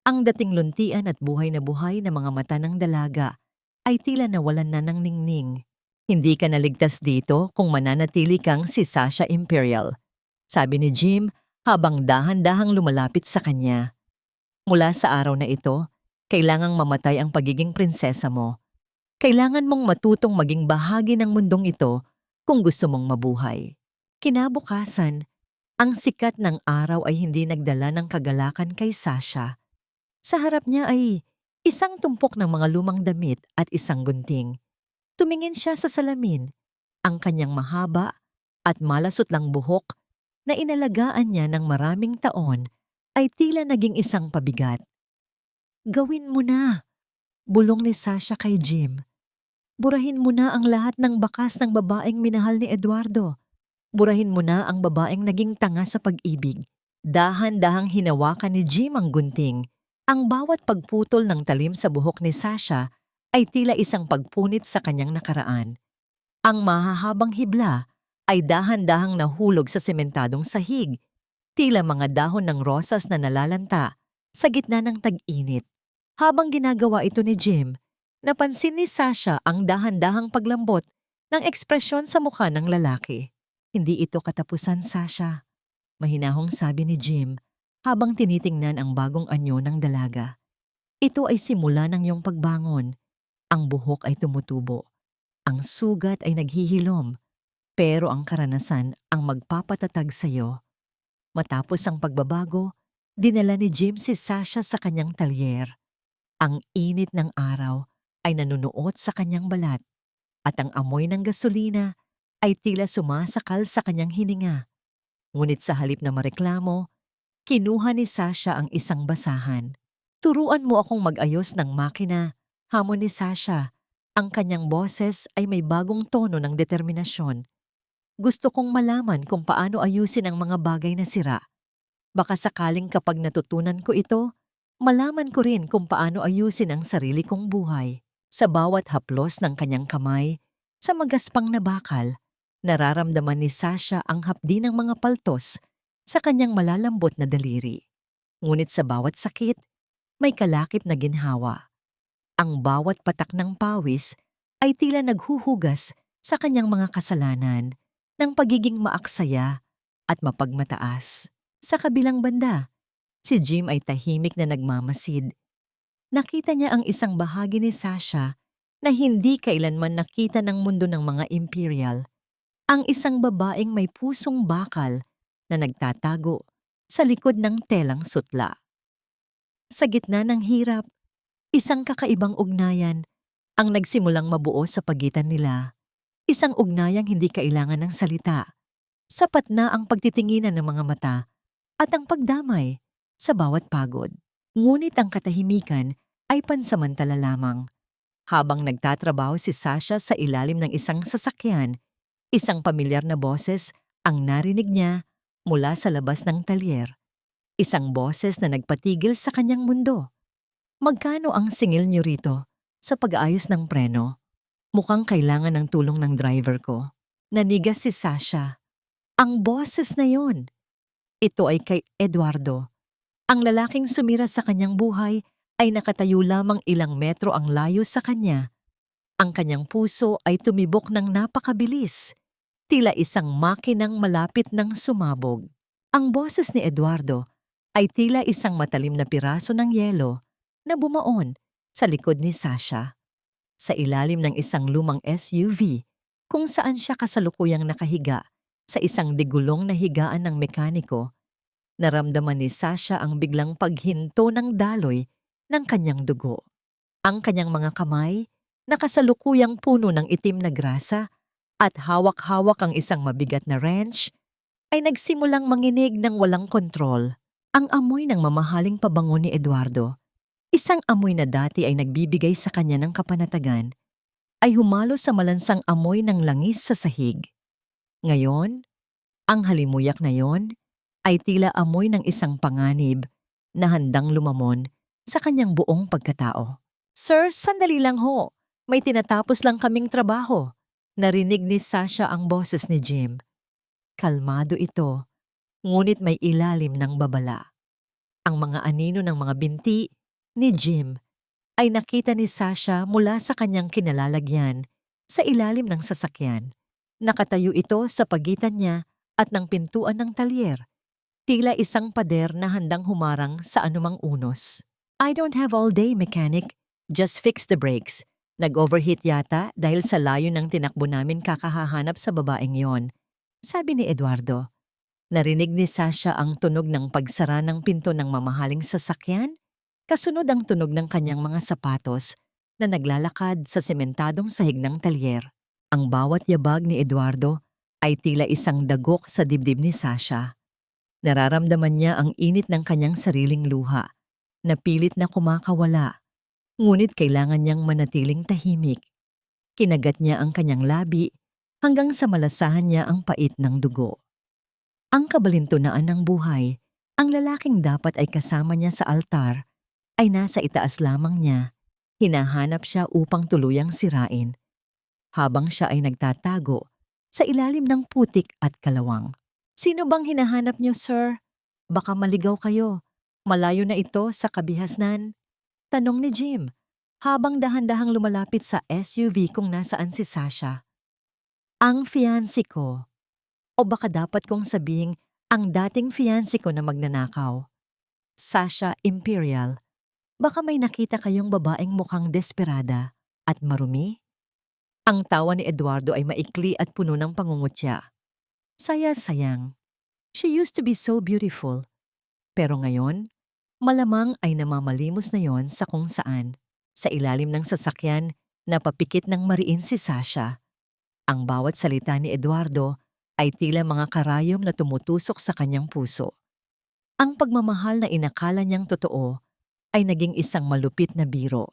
Ang dating luntian at buhay na mga mata ng dalaga ay tila nawalan na ng ningning. Hindi ka naligtas dito kung mananatili kang si Sasha Imperial, sabi ni Jim habang dahan-dahang lumalapit sa kanya. Mula sa araw na ito, kailangang mamatay ang pagiging prinsesa mo. Kailangan mong matutong maging bahagi ng mundong ito kung gusto mong mabuhay. Kinabukasan, ang sikat ng araw ay hindi nagdala ng kagalakan kay Sasha. Sa harap niya ay isang tumpok ng mga lumang damit at isang gunting. Tumingin siya sa salamin. Ang kanyang mahaba at malasotlang buhok na inalagaan niya ng maraming taon ay tila naging isang pabigat. Gawin mo na, bulong ni Sasha kay Jim. Burahin mo na ang lahat ng bakas ng babaeng minahal ni Eduardo. Burahin mo na ang babaeng naging tanga sa pag-ibig. Dahan-dahang hinawakan ni Jim ang gunting. Ang bawat pagputol ng talim sa buhok ni Sasha ay tila isang pagpunit sa kanyang nakaraan. Ang mahahabang hibla ay dahan-dahang nahulog sa sementadong sahig, tila mga dahon ng rosas na nalalanta sa gitna ng tag-init. Habang ginagawa ito ni Jim, napansin ni Sasha ang dahan-dahang paglambot ng ekspresyon sa mukha ng lalaki. Hindi ito katapusan, Sasha, mahinahong sabi ni Jim habang tinitingnan ang bagong anyo ng dalaga. Ito ay simula ng iyong pagbangon. Ang buhok ay tumutubo. Ang sugat ay naghihilom. Pero ang karanasan ang magpapatatag sa iyo. Matapos ang pagbabago, dinala ni Jim si Sasha sa kanyang talyer. Ang init ng araw ay nanunuot sa kanyang balat at ang amoy ng gasolina ay tila sumasakal sa kanyang hininga. Ngunit sa halip na mareklamo, kinuha ni Sasha ang isang basahan. Turuan mo akong mag-ayos ng makina, hamon ni Sasha. Ang kanyang boses ay may bagong tono ng determinasyon. Gusto kong malaman kung paano ayusin ang mga bagay na sira. Baka sakaling kapag natutunan ko ito, malaman ko rin kung paano ayusin ang sarili kong buhay. Sa bawat haplos ng kanyang kamay, sa magaspang na bakal, nararamdaman ni Sasha ang hapdi ng mga paltos sa kanyang malalambot na daliri. Ngunit sa bawat sakit, may kalakip na ginhawa. Ang bawat patak ng pawis ay tila naghuhugas sa kanyang mga kasalanan ng pagiging maaksaya at mapagmataas. Sa kabilang banda, si Jim ay tahimik na nagmamasid. Nakita niya ang isang bahagi ni Sasha na hindi kailanman nakita ng mundo ng mga imperial. Ang isang babaeng may pusong bakal na nagtatago sa likod ng telang sutla. Sa gitna ng hirap, isang kakaibang ugnayan ang nagsimulang mabuo sa pagitan nila. Isang ugnayang hindi kailangan ng salita. Sapat na ang pagtitinginan ng mga mata at ang pagdamay sa bawat pagod. Ngunit ang katahimikan ay pansamantala lamang. Habang nagtatrabaho si Sasha sa ilalim ng isang sasakyan, isang pamilyar na boses ang narinig niya mula sa labas ng talyer. Isang boses na nagpatigil sa kanyang mundo. Magkano ang singil niyo rito sa pag-aayos ng preno? Mukhang kailangan ng tulong ng driver ko. Nanigas si Sasha. Ang boses na yon. Ito ay kay Eduardo. Ang lalaking sumira sa kanyang buhay ay nakatayo lamang ilang metro ang layo sa kanya. Ang kanyang puso ay tumibok ng napakabilis, tila isang makinang malapit ng sumabog. Ang boses ni Eduardo ay tila isang matalim na piraso ng yelo na bumaon sa likod ni Sasha. Sa ilalim ng isang lumang SUV, kung saan siya kasalukuyang nakahiga sa isang digulong na higaan ng mekaniko, naramdaman ni Sasha ang biglang paghinto ng daloy ng kanyang dugo. Ang kanyang mga kamay, nakasalukuyang puno ng itim na grasa at hawak-hawak ang isang mabigat na wrench, ay nagsimulang manginig ng walang kontrol. Ang amoy ng mamahaling pabango ni Eduardo, Isang amoy na dati ay nagbibigay sa kanya ng kapanatagan ay humalo sa malansang amoy ng langis sa sahig. Ngayon, ang halimuyak na yon ay tila amoy ng isang panganib na handang lumamon sa kanyang buong pagkatao. Sir, sandali lang ho. May tinatapos lang kaming trabaho. Narinig ni Sasha ang boses ni Jim. Kalmado ito, ngunit may ilalim ng babala. Ang mga anino ng mga binti ni Jim ay nakita ni Sasha mula sa kanyang kinalalagyan sa ilalim ng sasakyan. Nakatayo ito sa pagitan niya at ng pintuan ng talyer, tila isang pader na handang humarang sa anumang unos. I don't have all day, mechanic. Just fix the brakes. Nag-overheat yata dahil sa layo ng tinakbo namin kakahahanap sa babaeng yon, sabi ni Eduardo. Narinig ni Sasha ang tunog ng pagsara ng pinto ng mamahaling sasakyan, kasunod ang tunog ng kanyang mga sapatos na naglalakad sa sementadong sahig ng talyer. Ang bawat yabag ni Eduardo ay tila isang dagok sa dibdib ni Sasha. Nararamdaman niya ang init ng kanyang sariling luha, na pilit na kumakawala, ngunit kailangan niyang manatiling tahimik. Kinagat niya ang kanyang labi hanggang sa malasahan niya ang pait ng dugo. Ang kabalintunaan ng buhay, ang lalaking dapat ay kasama niya sa altar, ay nasa itaas lamang niya. Hinahanap siya upang tuluyang sirain, habang siya ay nagtatago sa ilalim ng putik at kalawang. Sino bang hinahanap niyo, sir? Baka maligaw kayo. Malayo na ito sa kabihasnan. Tanong ni Jim, habang dahan-dahang lumalapit sa SUV kung nasaan si Sasha. Ang fiancé ko. O baka dapat kong sabihing ang dating fiancé ko na magnanakaw. Sasha Imperial, baka may nakita kayong babaeng mukhang desperada at marumi? Ang tawa ni Eduardo ay maikli at puno ng pangungutya. Sayang. She used to be so beautiful. Pero ngayon, malamang ay namamalimos na yon sa kung saan. Sa ilalim ng sasakyan, napapikit ng mariin si Sasha. Ang bawat salita ni Eduardo ay tila mga karayom na tumutusok sa kanyang puso. Ang pagmamahal na inakala niyang totoo ay naging isang malupit na biro.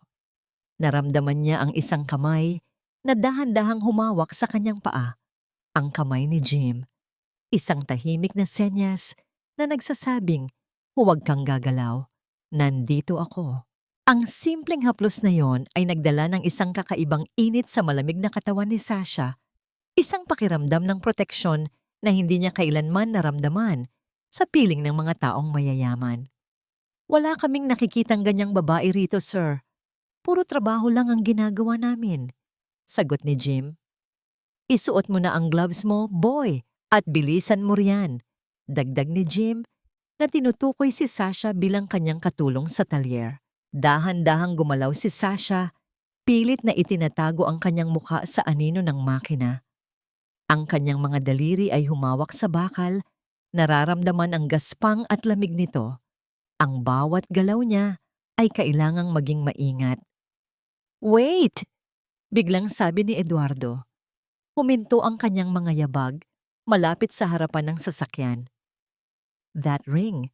Naramdaman niya ang isang kamay na dahan-dahang humawak sa kanyang paa. Ang kamay ni Jim. Isang tahimik na senyas na nagsasabing, huwag kang gagalaw. Nandito ako. Ang simpleng haplos na yon ay nagdala ng isang kakaibang init sa malamig na katawan ni Sasha. Isang pakiramdam ng proteksyon na hindi niya kailanman naramdaman sa piling ng mga taong mayayaman. Wala kaming nakikitang ganyang babae rito, sir. Puro trabaho lang ang ginagawa namin, sagot ni Jim. Isuot mo na ang gloves mo, boy, at bilisan mo riyan, dagdag ni Jim na tinutukoy si Sasha bilang kanyang katulong sa talyer. Dahan-dahang gumalaw si Sasha, pilit na itinatago ang kanyang mukha sa anino ng makina. Ang kanyang mga daliri ay humawak sa bakal, nararamdaman ang gaspang at lamig nito. Ang bawat galaw niya ay kailangang maging maingat. Wait! Biglang sabi ni Eduardo. Huminto ang kanyang mga yabag malapit sa harapan ng sasakyan. That ring.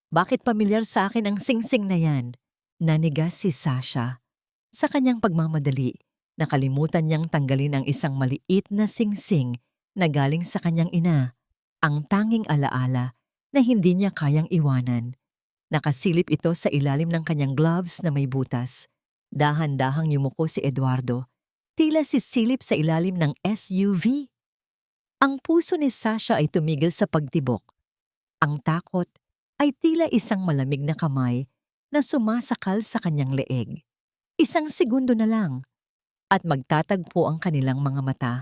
Bakit pamilyar sa akin ang singsing na yan? Nanigas si Sasha. Sa kanyang pagmamadali, nakalimutan niyang tanggalin ang isang maliit na singsing na galing sa kanyang ina, ang tanging alaala na hindi niya kayang iwanan. Nakasilip ito sa ilalim ng kanyang gloves na may butas. Dahan-dahang yumuko si Eduardo, tila sisilip sa ilalim ng SUV. Ang puso ni Sasha ay tumigil sa pagtibok. Ang takot ay tila isang malamig na kamay na sumasakal sa kanyang leeg. Isang segundo na lang at magtatagpo ang kanilang mga mata.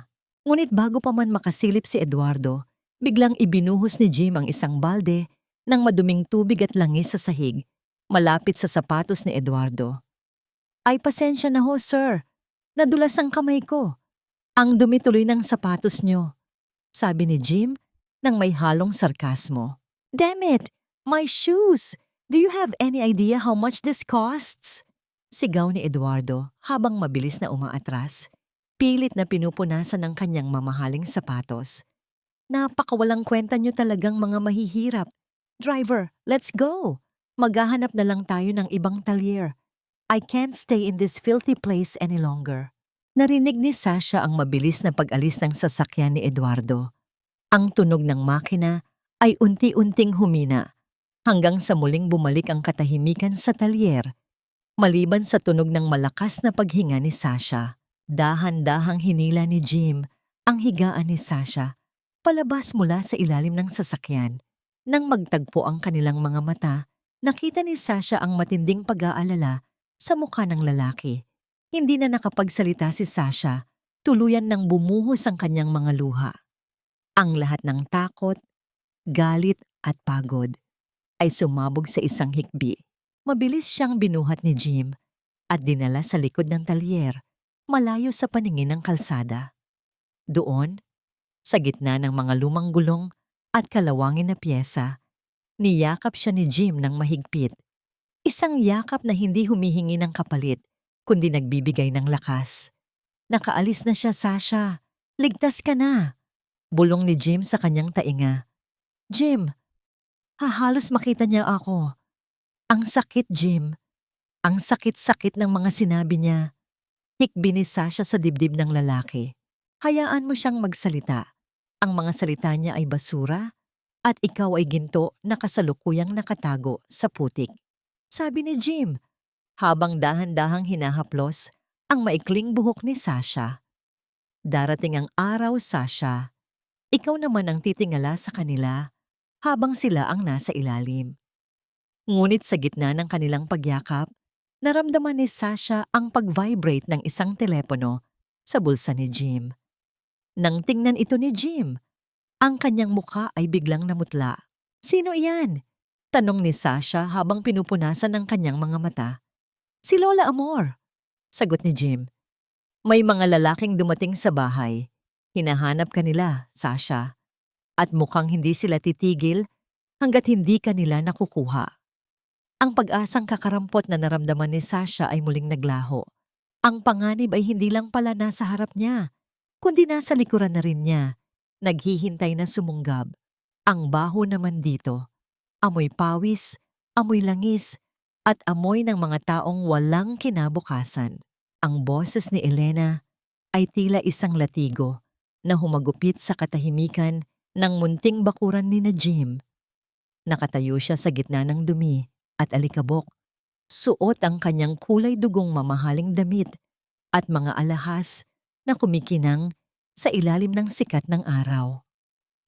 Ngunit bago pa man makasilip si Eduardo, biglang ibinuhos ni Jim ang isang balde ng maduming tubig at langis sa sahig, malapit sa sapatos ni Eduardo. Ay pasensya na ho, sir. Nadulas ang kamay ko. Ang dumi tuloy ng sapatos niyo, sabi ni Jim nang may halong sarkasmo. Damn it! My shoes! Do you have any idea how much this costs? Sigaw ni Eduardo habang mabilis na umaatras. Pilit na pinupunasan ng kanyang mamahaling sapatos. Napakawalang kwenta niyo talagang mga mahihirap. Driver, let's go! Maghahanap na lang tayo ng ibang talyer. I can't stay in this filthy place any longer. Narinig ni Sasha ang mabilis na pag-alis ng sasakyan ni Eduardo. Ang tunog ng makina ay unti-unting humina hanggang sa muling bumalik ang katahimikan sa talyer. Maliban sa tunog ng malakas na paghinga ni Sasha, dahan-dahang hinila ni Jim ang higaan ni Sasha palabas mula sa ilalim ng sasakyan. Nang magtagpo ang kanilang mga mata, nakita ni Sasha ang matinding pag-aalala sa mukha ng lalaki. Hindi na nakapagsalita si Sasha, tuluyan nang bumuhos ang kanyang mga luha. Ang lahat ng takot, galit at pagod ay sumabog sa isang hikbi. Mabilis siyang binuhat ni Jim at dinala sa likod ng talyer, malayo sa paningin ng kalsada. Doon, sa gitna ng mga lumang gulong at kalawangin na piyesa, niyakap siya ni Jim ng mahigpit. Isang yakap na hindi humihingi ng kapalit, kundi nagbibigay ng lakas. Nakaalis na siya, Sasha. Ligtas ka na. Bulong ni Jim sa kanyang tainga. Jim, halos makita niya ako. Ang sakit, Jim. Ang sakit-sakit ng mga sinabi niya. Hikbi ni Sasha sa dibdib ng lalaki. Hayaan mo siyang magsalita. Ang mga salita niya ay basura at ikaw ay ginto na kasalukuyang nakatago sa putik. Sabi ni Jim, habang dahan-dahang hinahaplos ang maikling buhok ni Sasha. Darating ang araw, Sasha. Ikaw naman ang titingala sa kanila habang sila ang nasa ilalim. Ngunit sa gitna ng kanilang pagyakap, naramdaman ni Sasha ang pag-vibrate ng isang telepono sa bulsa ni Jim. Nang tingnan ito ni Jim, ang kanyang mukha ay biglang namutla. Sino iyan? Tanong ni Sasha habang pinupunasan ng kanyang mga mata. Si Lola Amor, sagot ni Jim. May mga lalaking dumating sa bahay. Hinahanap ka nila, Sasha. At mukhang hindi sila titigil hanggat hindi ka nila nakukuha. Ang pag-asang kakarampot na naramdaman ni Sasha ay muling naglaho. Ang panganib ay hindi lang pala nasa harap niya, kundi nasa likuran na rin niya. Naghihintay na sumunggab. Ang baho naman dito. Amoy pawis, amoy langis, at amoy ng mga taong walang kinabukasan. Ang boses ni Elena ay tila isang latigo na humagupit sa katahimikan ng munting bakuran ni na Jim. Nakatayo siya sa gitna ng dumi at alikabok. Suot ang kanyang kulay dugong mamahaling damit at mga alahas na kumikinang sa ilalim ng sikat ng araw.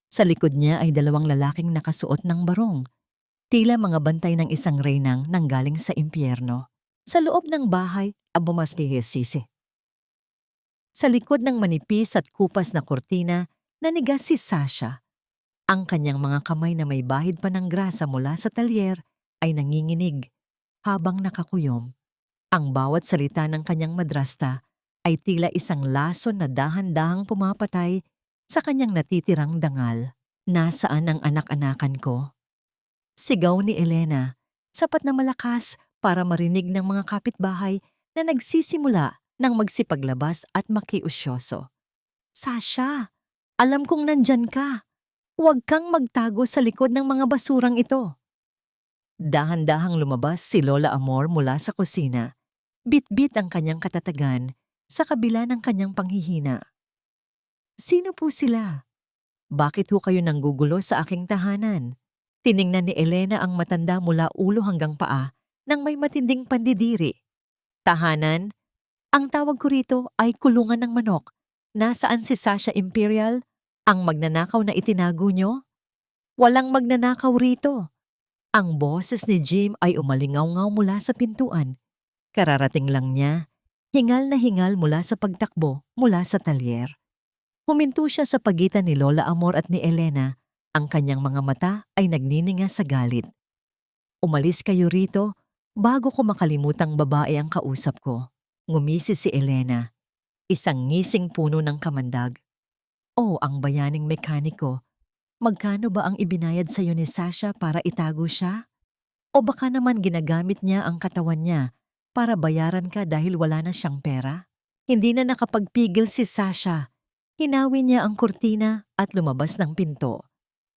Sa likod niya ay dalawang lalaking nakasuot ng barong, tila mga bantay ng isang reynang nanggaling sa impyerno. Sa loob ng bahay, abumaski Sisi. Sa likod ng manipis at kupas na kurtina, nanigas si Sasha. Ang kanyang mga kamay na may bahid pa ng grasa mula sa talyer ay nanginginig habang nakakuyom. Ang bawat salita ng kanyang madrasta ay tila isang lason na dahan-dahang pumapatay sa kanyang natitirang dangal. Nasaan ang anak-anakan ko? Sigaw ni Elena, sapat na malakas para marinig ng mga kapitbahay na nagsisimula ng magsipaglabas at makiusyoso. Sasha, alam kong nandyan ka. Huwag kang magtago sa likod ng mga basurang ito. Dahan-dahang lumabas si Lola Amor mula sa kusina. Bit-bit ang kanyang katatagan sa kabila ng kanyang panghihina. Sino po sila? Bakit ho kayo nanggugulo sa aking tahanan? Tiningnan ni Elena ang matanda mula ulo hanggang paa nang may matinding pandidiri. Tahanan? Ang tawag ko rito ay kulungan ng manok. Nasaan si Sasha Imperial? Ang magnanakaw na itinago nyo? Walang magnanakaw rito. Ang boses ni Jim ay umalingaw-ngaw mula sa pintuan. Kararating lang niya, hingal na hingal mula sa pagtakbo mula sa talyer. Huminto siya sa pagitan ni Lola Amor at ni Elena. Ang kanyang mga mata ay nagnininga sa galit. Umalis kayo rito bago ko makalimutang babae ang kausap ko. Ngumisi si Elena, isang ngising puno ng kamandag. Oh, ang bayaning mekaniko. Magkano ba ang ibinayad sa iyo ni Sasha para itago siya? O baka naman ginagamit niya ang katawan niya para bayaran ka dahil wala na siyang pera? Hindi na nakapagpigil si Sasha. Hinawi niya ang kurtina at lumabas ng pinto.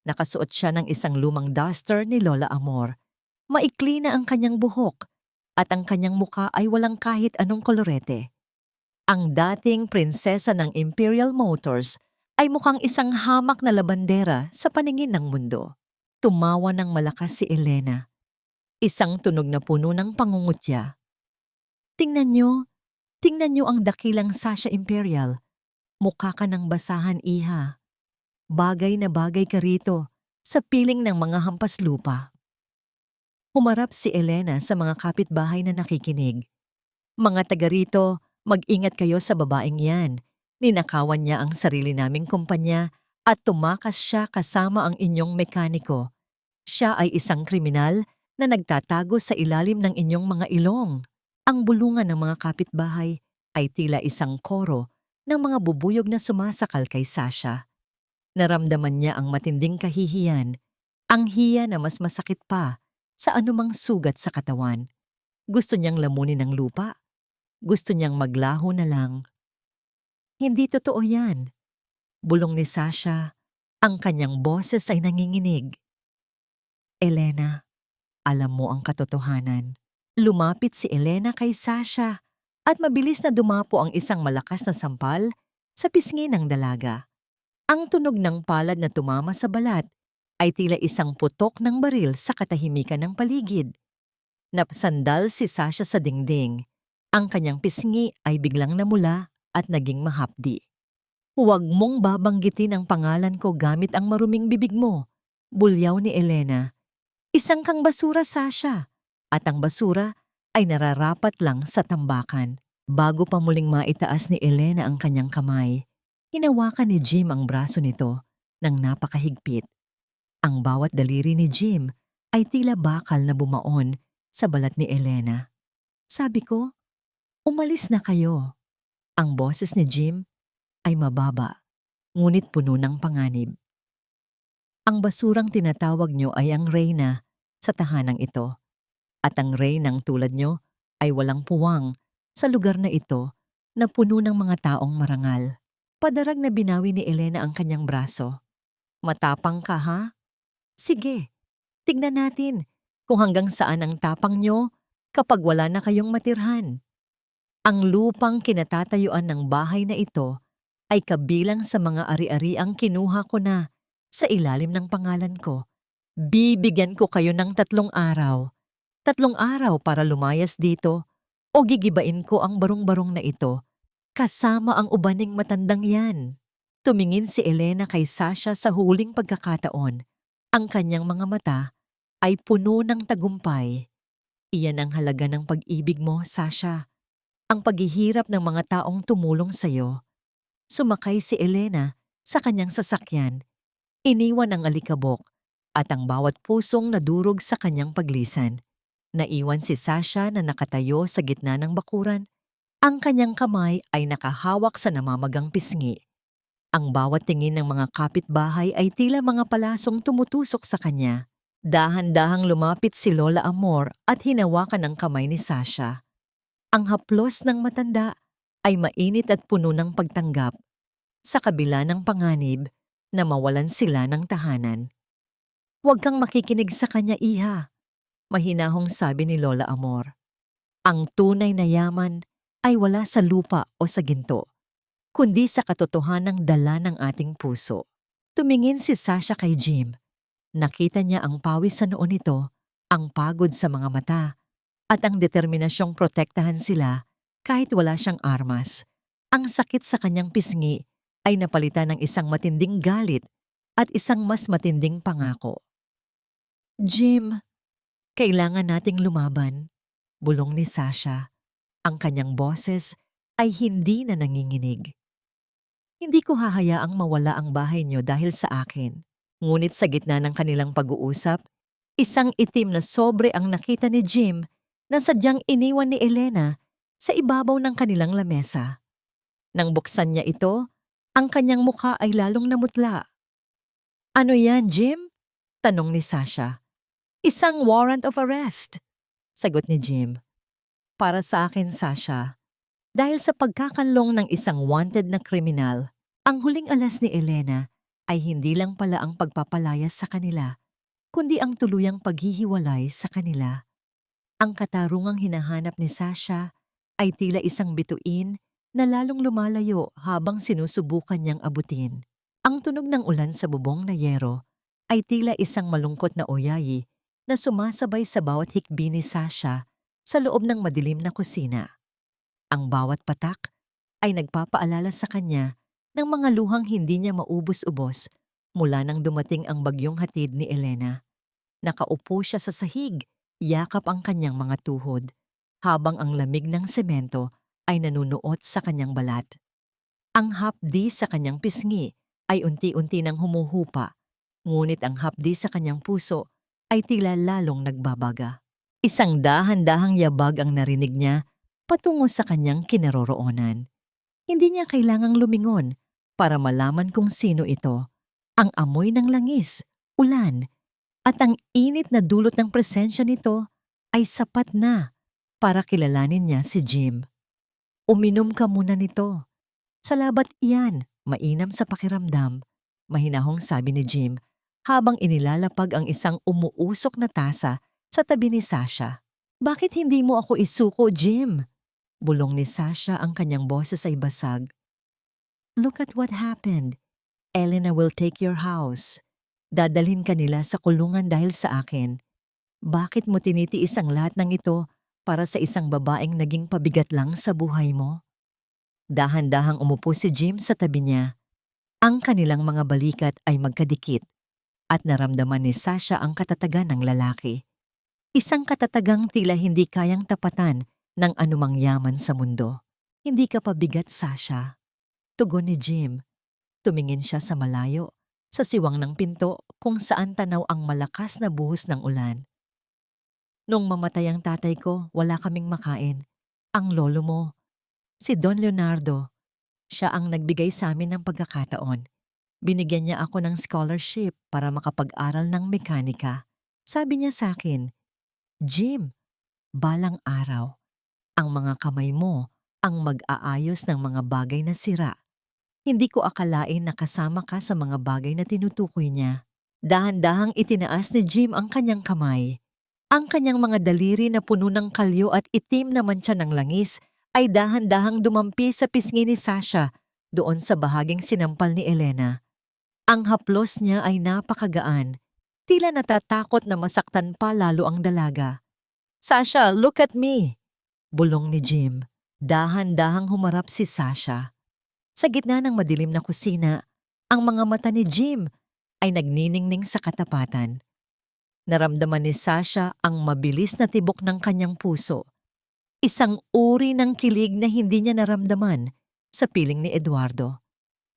Nakasuot siya ng isang lumang duster ni Lola Amor. Maikli na ang kanyang buhok at ang kanyang muka ay walang kahit anong kolorete. Ang dating prinsesa ng Imperial Motors ay mukhang isang hamak na labandera sa paningin ng mundo. Tumawa ng malakas si Elena, isang tunog na puno ng pangungutya. Tingnan niyo ang dakilang Sasha Imperial. Mukha ka ng basahan, iha. Bagay na bagay ka rito sa piling ng mga hampas lupa. Humarap si Elena sa mga kapitbahay na nakikinig. Mga taga rito, mag-ingat kayo sa babaeng yan. Ninakawan niya ang sarili naming kumpanya at tumakas siya kasama ang inyong mekaniko. Siya ay isang kriminal na nagtatago sa ilalim ng inyong mga ilong. Ang bulungan ng mga kapitbahay ay tila isang koro ng mga bubuyog na sumasakal kay Sasha. Naramdaman niya ang matinding kahihiyan, ang hiya na mas masakit pa sa anumang sugat sa katawan. Gusto niyang lamunin ng lupa. Gusto niyang maglaho na lang. Hindi totoo yan. Bulong ni Sasha, ang kanyang boses ay nanginginig. Elena, alam mo ang katotohanan. Lumapit si Elena kay Sasha at mabilis na dumapo ang isang malakas na sampal sa pisngi ng dalaga. Ang tunog ng palad na tumama sa balat ay tila isang putok ng baril sa katahimikan ng paligid. Napsandal si Sasha sa dingding. Ang kanyang pisngi ay biglang namula at naging mahapdi. Huwag mong babanggitin ang pangalan ko gamit ang maruming bibig mo, bulyaw ni Elena. Isang kang basura, Sasha, at ang basura ay nararapat lang sa tambakan. Bago pa muling maitaas ni Elena ang kanyang kamay, hinawakan ni Jim ang braso nito ng napakahigpit. Ang bawat daliri ni Jim ay tila bakal na bumaon sa balat ni Elena. Sabi ko, umalis na kayo. Ang boses ni Jim ay mababa, ngunit puno ng panganib. Ang basurang tinatawag nyo ay ang reyna sa tahanang ito. At ang reynang tulad nyo ay walang puwang sa lugar na ito na puno ng mga taong marangal. Padarag na binawi ni Elena ang kanyang braso. Matapang ka, ha? Sige, tignan natin kung hanggang saan ang tapang nyo kapag wala na kayong matirhan. Ang lupang kinatatayuan ng bahay na ito ay kabilang sa mga ari-ariang kinuha ko na sa ilalim ng pangalan ko. Bibigyan ko kayo ng 3 araw. 3 araw para lumayas dito o gigibain ko ang barong-barong na ito kasama ang ubaning matandang yan. Tumingin si Elena kay Sasha sa huling pagkakataon. Ang kanyang mga mata ay puno ng tagumpay. Iyan ang halaga ng pag-ibig mo, Sasha. Ang paghihirap ng mga taong tumulong sa'yo. Sumakay si Elena sa kanyang sasakyan. Iniwan ang alikabok at ang bawat pusong nadurog sa kanyang paglisan. Naiwan si Sasha na nakatayo sa gitna ng bakuran. Ang kanyang kamay ay nakahawak sa namamagang pisngi. Ang bawat tingin ng mga kapitbahay ay tila mga palasong tumutusok sa kanya. Dahan-dahang lumapit si Lola Amor at hinawakan ang kamay ni Sasha. Ang haplos ng matanda ay mainit at puno ng pagtanggap sa kabila ng panganib na mawalan sila ng tahanan. Huwag kang makikinig sa kanya, iha, mahinahong sabi ni Lola Amor. Ang tunay na yaman ay wala sa lupa o sa ginto, kundi sa katotohanang dala ng ating puso. Tumingin si Sasha kay Jim. Nakita niya ang pawis sa noo nito, ang pagod sa mga mata, at ang determinasyong protektahan sila kahit wala siyang armas. Ang sakit sa kanyang pisngi ay napalitan ng isang matinding galit at isang mas matinding pangako. Jim, kailangan nating lumaban, bulong ni Sasha. Ang kanyang boses ay hindi na nanginginig. Hindi ko hahayaang mawala ang bahay niyo dahil sa akin. Ngunit sa gitna ng kanilang pag-uusap, isang itim na sobre ang nakita ni Jim na sadyang iniwan ni Elena sa ibabaw ng kanilang lamesa. Nang buksan niya ito, ang kanyang mukha ay lalong namutla. Ano yan, Jim? Tanong ni Sasha. Isang warrant of arrest, sagot ni Jim. Para sa akin, Sasha, dahil sa pagkakanlong ng isang wanted na kriminal, ang huling alas ni Elena ay hindi lang pala ang pagpapalayas sa kanila, kundi ang tuluyang paghihiwalay sa kanila. Ang katarungang hinahanap ni Sasha ay tila isang bituin na lalong lumalayo habang sinusubukan niyang abutin. Ang tunog ng ulan sa bubong na yero ay tila isang malungkot na oyayi na sumasabay sa bawat hikbi ni Sasha sa loob ng madilim na kusina. Ang bawat patak ay nagpapaalala sa kanya ng mga luhang hindi niya maubos-ubos mula nang dumating ang bagyong hatid ni Elena. Nakaupo siya sa sahig, yakap ang kanyang mga tuhod, habang ang lamig ng semento ay nanunuot sa kanyang balat. Ang hapdi sa kanyang pisngi ay unti-unti nang humuhupa, ngunit ang hapdi sa kanyang puso ay tila lalong nagbabaga. Isang dahan-dahang yabag ang narinig niya patungo sa kanyang kinaroroonan. Hindi niya kailangang lumingon para malaman kung sino ito. Ang amoy ng langis, ulan, at ang init na dulot ng presensya nito ay sapat na para kilalanin niya si Jim. Uminom ka muna nito. Salabat iyan, mainam sa pakiramdam, mahinahong sabi ni Jim habang inilalapag ang isang umuusok na tasa sa tabi ni Sasha. Bakit hindi mo ako isuko, Jim? Bulong ni Sasha, ang kanyang boses ay basag. Look at what happened. Elena will take your house. Dadalhin ka nila sa kulungan dahil sa akin. Bakit mo tinitiis ang lahat ng ito para sa isang babaeng naging pabigat lang sa buhay mo? Dahan-dahang umupo si Jim sa tabi niya. Ang kanilang mga balikat ay magkadikit at naramdaman ni Sasha ang katatagan ng lalaki. Isang katatagang tila hindi kayang tapatan ng anumang yaman sa mundo. Hindi ka pabigat, Sasha. Tugon ni Jim. Tumingin siya sa malayo, sa siwang ng pinto kung saan tanaw ang malakas na buhos ng ulan. Nung mamatay ang tatay ko, wala kaming makain. Ang lolo mo, si Don Leonardo, siya ang nagbigay sa amin ng pagkakataon. Binigyan niya ako ng scholarship para makapag-aral ng mekanika. Sabi niya sa akin, Jim, balang araw, ang mga kamay mo ang mag-aayos ng mga bagay na sira. Hindi ko akalain na kasama ka sa mga bagay na tinutukoy niya. Dahan-dahang itinaas ni Jim ang kanyang kamay. Ang kanyang mga daliri na puno ng kalyo at itim na mantsa ng langis ay dahan-dahang dumampi sa pisngi ni Sasha doon sa bahaging sinampal ni Elena. Ang haplos niya ay napakagaan. Tila natatakot na masaktan pa lalo ang dalaga. Sasha, look at me! Bulong ni Jim. Dahan-dahang humarap si Sasha. Sa gitna ng madilim na kusina, ang mga mata ni Jim ay nagniningning sa katapatan. Naramdaman ni Sasha ang mabilis na tibok ng kanyang puso. Isang uri ng kilig na hindi niya naramdaman sa piling ni Eduardo.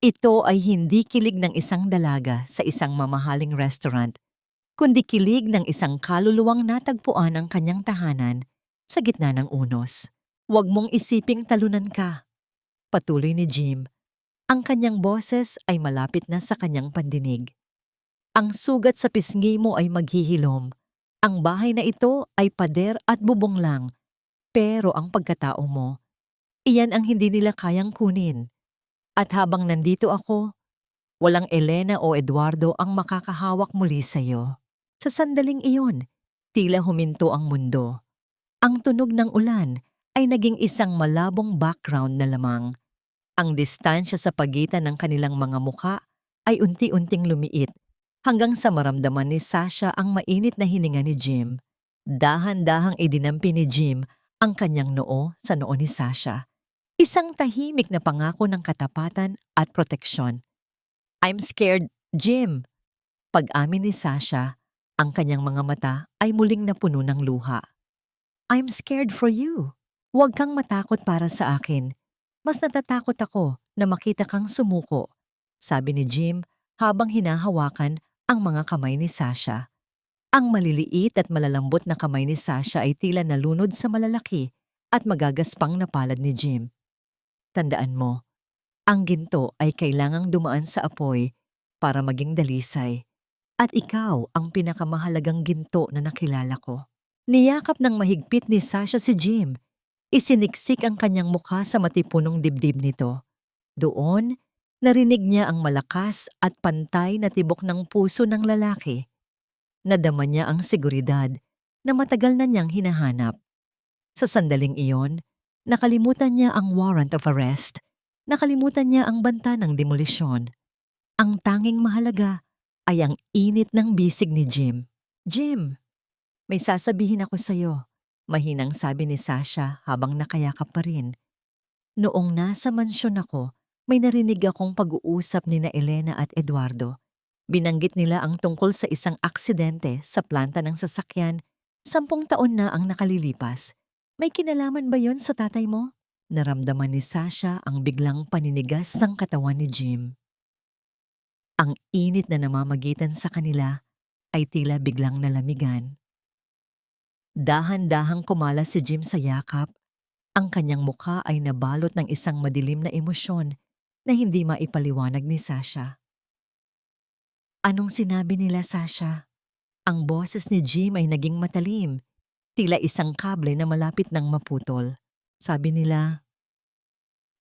Ito ay hindi kilig ng isang dalaga sa isang mamahaling restaurant, kundi kilig ng isang kaluluwang natagpuan ang kanyang tahanan sa gitna ng unos. Huwag mong isiping talunan ka. Patuloy ni Jim. Ang kanyang boses ay malapit na sa kanyang pandinig. Ang sugat sa pisngi mo ay maghihilom. Ang bahay na ito ay pader at bubong lang. Pero ang pagkatao mo, iyan ang hindi nila kayang kunin. At habang nandito ako, walang Elena o Eduardo ang makakahawak muli sa iyo. Sa sandaling iyon, tila huminto ang mundo. Ang tunog ng ulan ay naging isang malabong background na lamang. Ang distansya sa pagitan ng kanilang mga mukha ay unti-unting lumiit hanggang sa maramdaman ni Sasha ang mainit na hininga ni Jim. Dahan-dahang idinampi ni Jim ang kanyang noo sa noo ni Sasha. Isang tahimik na pangako ng katapatan at proteksyon. I'm scared, Jim. Pag-amin ni Sasha, ang kanyang mga mata ay muling napuno ng luha. I'm scared for you. Huwag kang matakot para sa akin. Mas natatakot ako na makita kang sumuko, sabi ni Jim habang hinahawakan ang mga kamay ni Sasha. Ang maliliit at malalambot na kamay ni Sasha ay tila nalunod sa malalaki at magagaspang na palad ni Jim. Tandaan mo, ang ginto ay kailangang dumaan sa apoy para maging dalisay. At ikaw ang pinakamahalagang ginto na nakilala ko. Niyakap ng mahigpit ni Sasha si Jim. Isiniksik ang kanyang mukha sa matipunong dibdib nito. Doon, narinig niya ang malakas at pantay na tibok ng puso ng lalaki. Nadama niya ang seguridad na matagal na niyang hinahanap. Sa sandaling iyon, nakalimutan niya ang warrant of arrest, nakalimutan niya ang banta ng demolisyon. Ang tanging mahalaga ay ang init ng bisig ni Jim. "Jim, may sasabihin ako sa'yo," mahinang sabi ni Sasha habang nakayakap pa rin. "Noong nasa mansyon ako, may narinig akong pag-uusap ni na Elena at Eduardo. Binanggit nila ang tungkol sa isang aksidente sa planta ng sasakyan. 10 taon na ang nakalilipas. May kinalaman ba yon sa tatay mo?" Naramdaman ni Sasha ang biglang paninigas ng katawan ni Jim. Ang init na namamagitan sa kanila ay tila biglang nalamigan. Dahan-dahang kumalas si Jim sa yakap. Ang kanyang mukha ay nabalot ng isang madilim na emosyon na hindi maipaliwanag ni Sasha. "Anong sinabi nila, Sasha?" Ang boses ni Jim ay naging matalim, tila isang kable na malapit ng maputol. Sabi nila,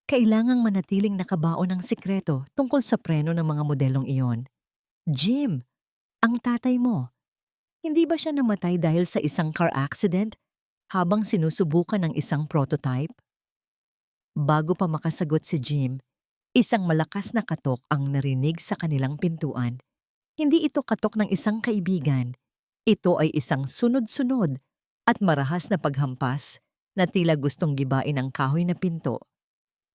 kailangang manatiling nakabaon ng sikreto tungkol sa preno ng mga modelong iyon. "Jim, ang tatay mo, hindi ba siya namatay dahil sa isang car accident habang sinusubukan ng isang prototype?" Bago pa makasagot si Jim, isang malakas na katok ang narinig sa kanilang pintuan. Hindi ito katok ng isang kaibigan. Ito ay isang sunod-sunod at marahas na paghampas na tila gustong gibain ang kahoy na pinto.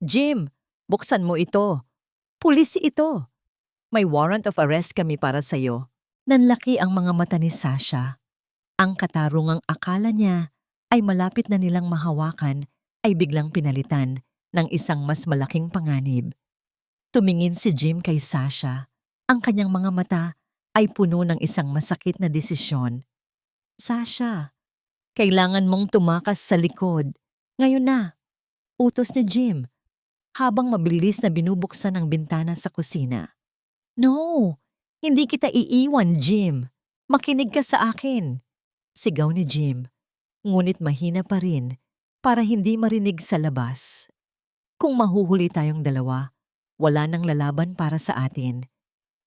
"Jim, buksan mo ito. Pulis ito. May warrant of arrest kami para sa'yo." Nanlaki ang mga mata ni Sasha. Ang katarungang akala niya ay malapit na nilang mahawakan ay biglang pinalitan ng isang mas malaking panganib. Tumingin si Jim kay Sasha. Ang kanyang mga mata ay puno ng isang masakit na desisyon. "Sasha, kailangan mong tumakas sa likod. Ngayon na," utos ni Jim, habang mabilis na binubuksan ang bintana sa kusina. "No, hindi kita iiwan, Jim. Makinig ka sa akin," sigaw ni Jim, ngunit mahina pa rin para hindi marinig sa labas. "Kung mahuhuli tayong dalawa, wala nang lalaban para sa atin.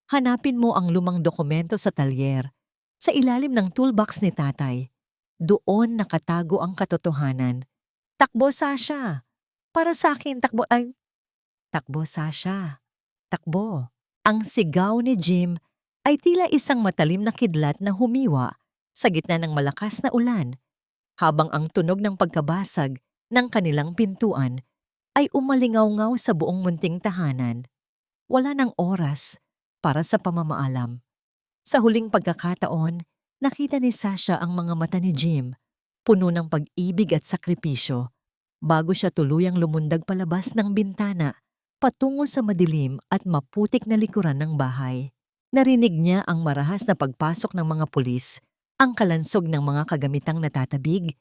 Hanapin mo ang lumang dokumento sa talyer, sa ilalim ng toolbox ni tatay. Doon nakatago ang katotohanan. Takbo, Sasha! Para sa akin, takbo ay... Takbo, Sasha! Takbo!" Ang sigaw ni Jim ay tila isang matalim na kidlat na humiwa sa gitna ng malakas na ulan, habang ang tunog ng pagkabasag ng kanilang pintuan ay umalingaw-ngaw sa buong munting tahanan. Wala nang oras para sa pamamaalam. Sa huling pagkakataon, nakita ni Sasha ang mga mata ni Jim, puno ng pag-ibig at sakripisyo, bago siya tuluyang lumundag palabas ng bintana patungo sa madilim at maputik na likuran ng bahay. Narinig niya ang marahas na pagpasok ng mga pulis, ang kalansog ng mga kagamitang natatabig,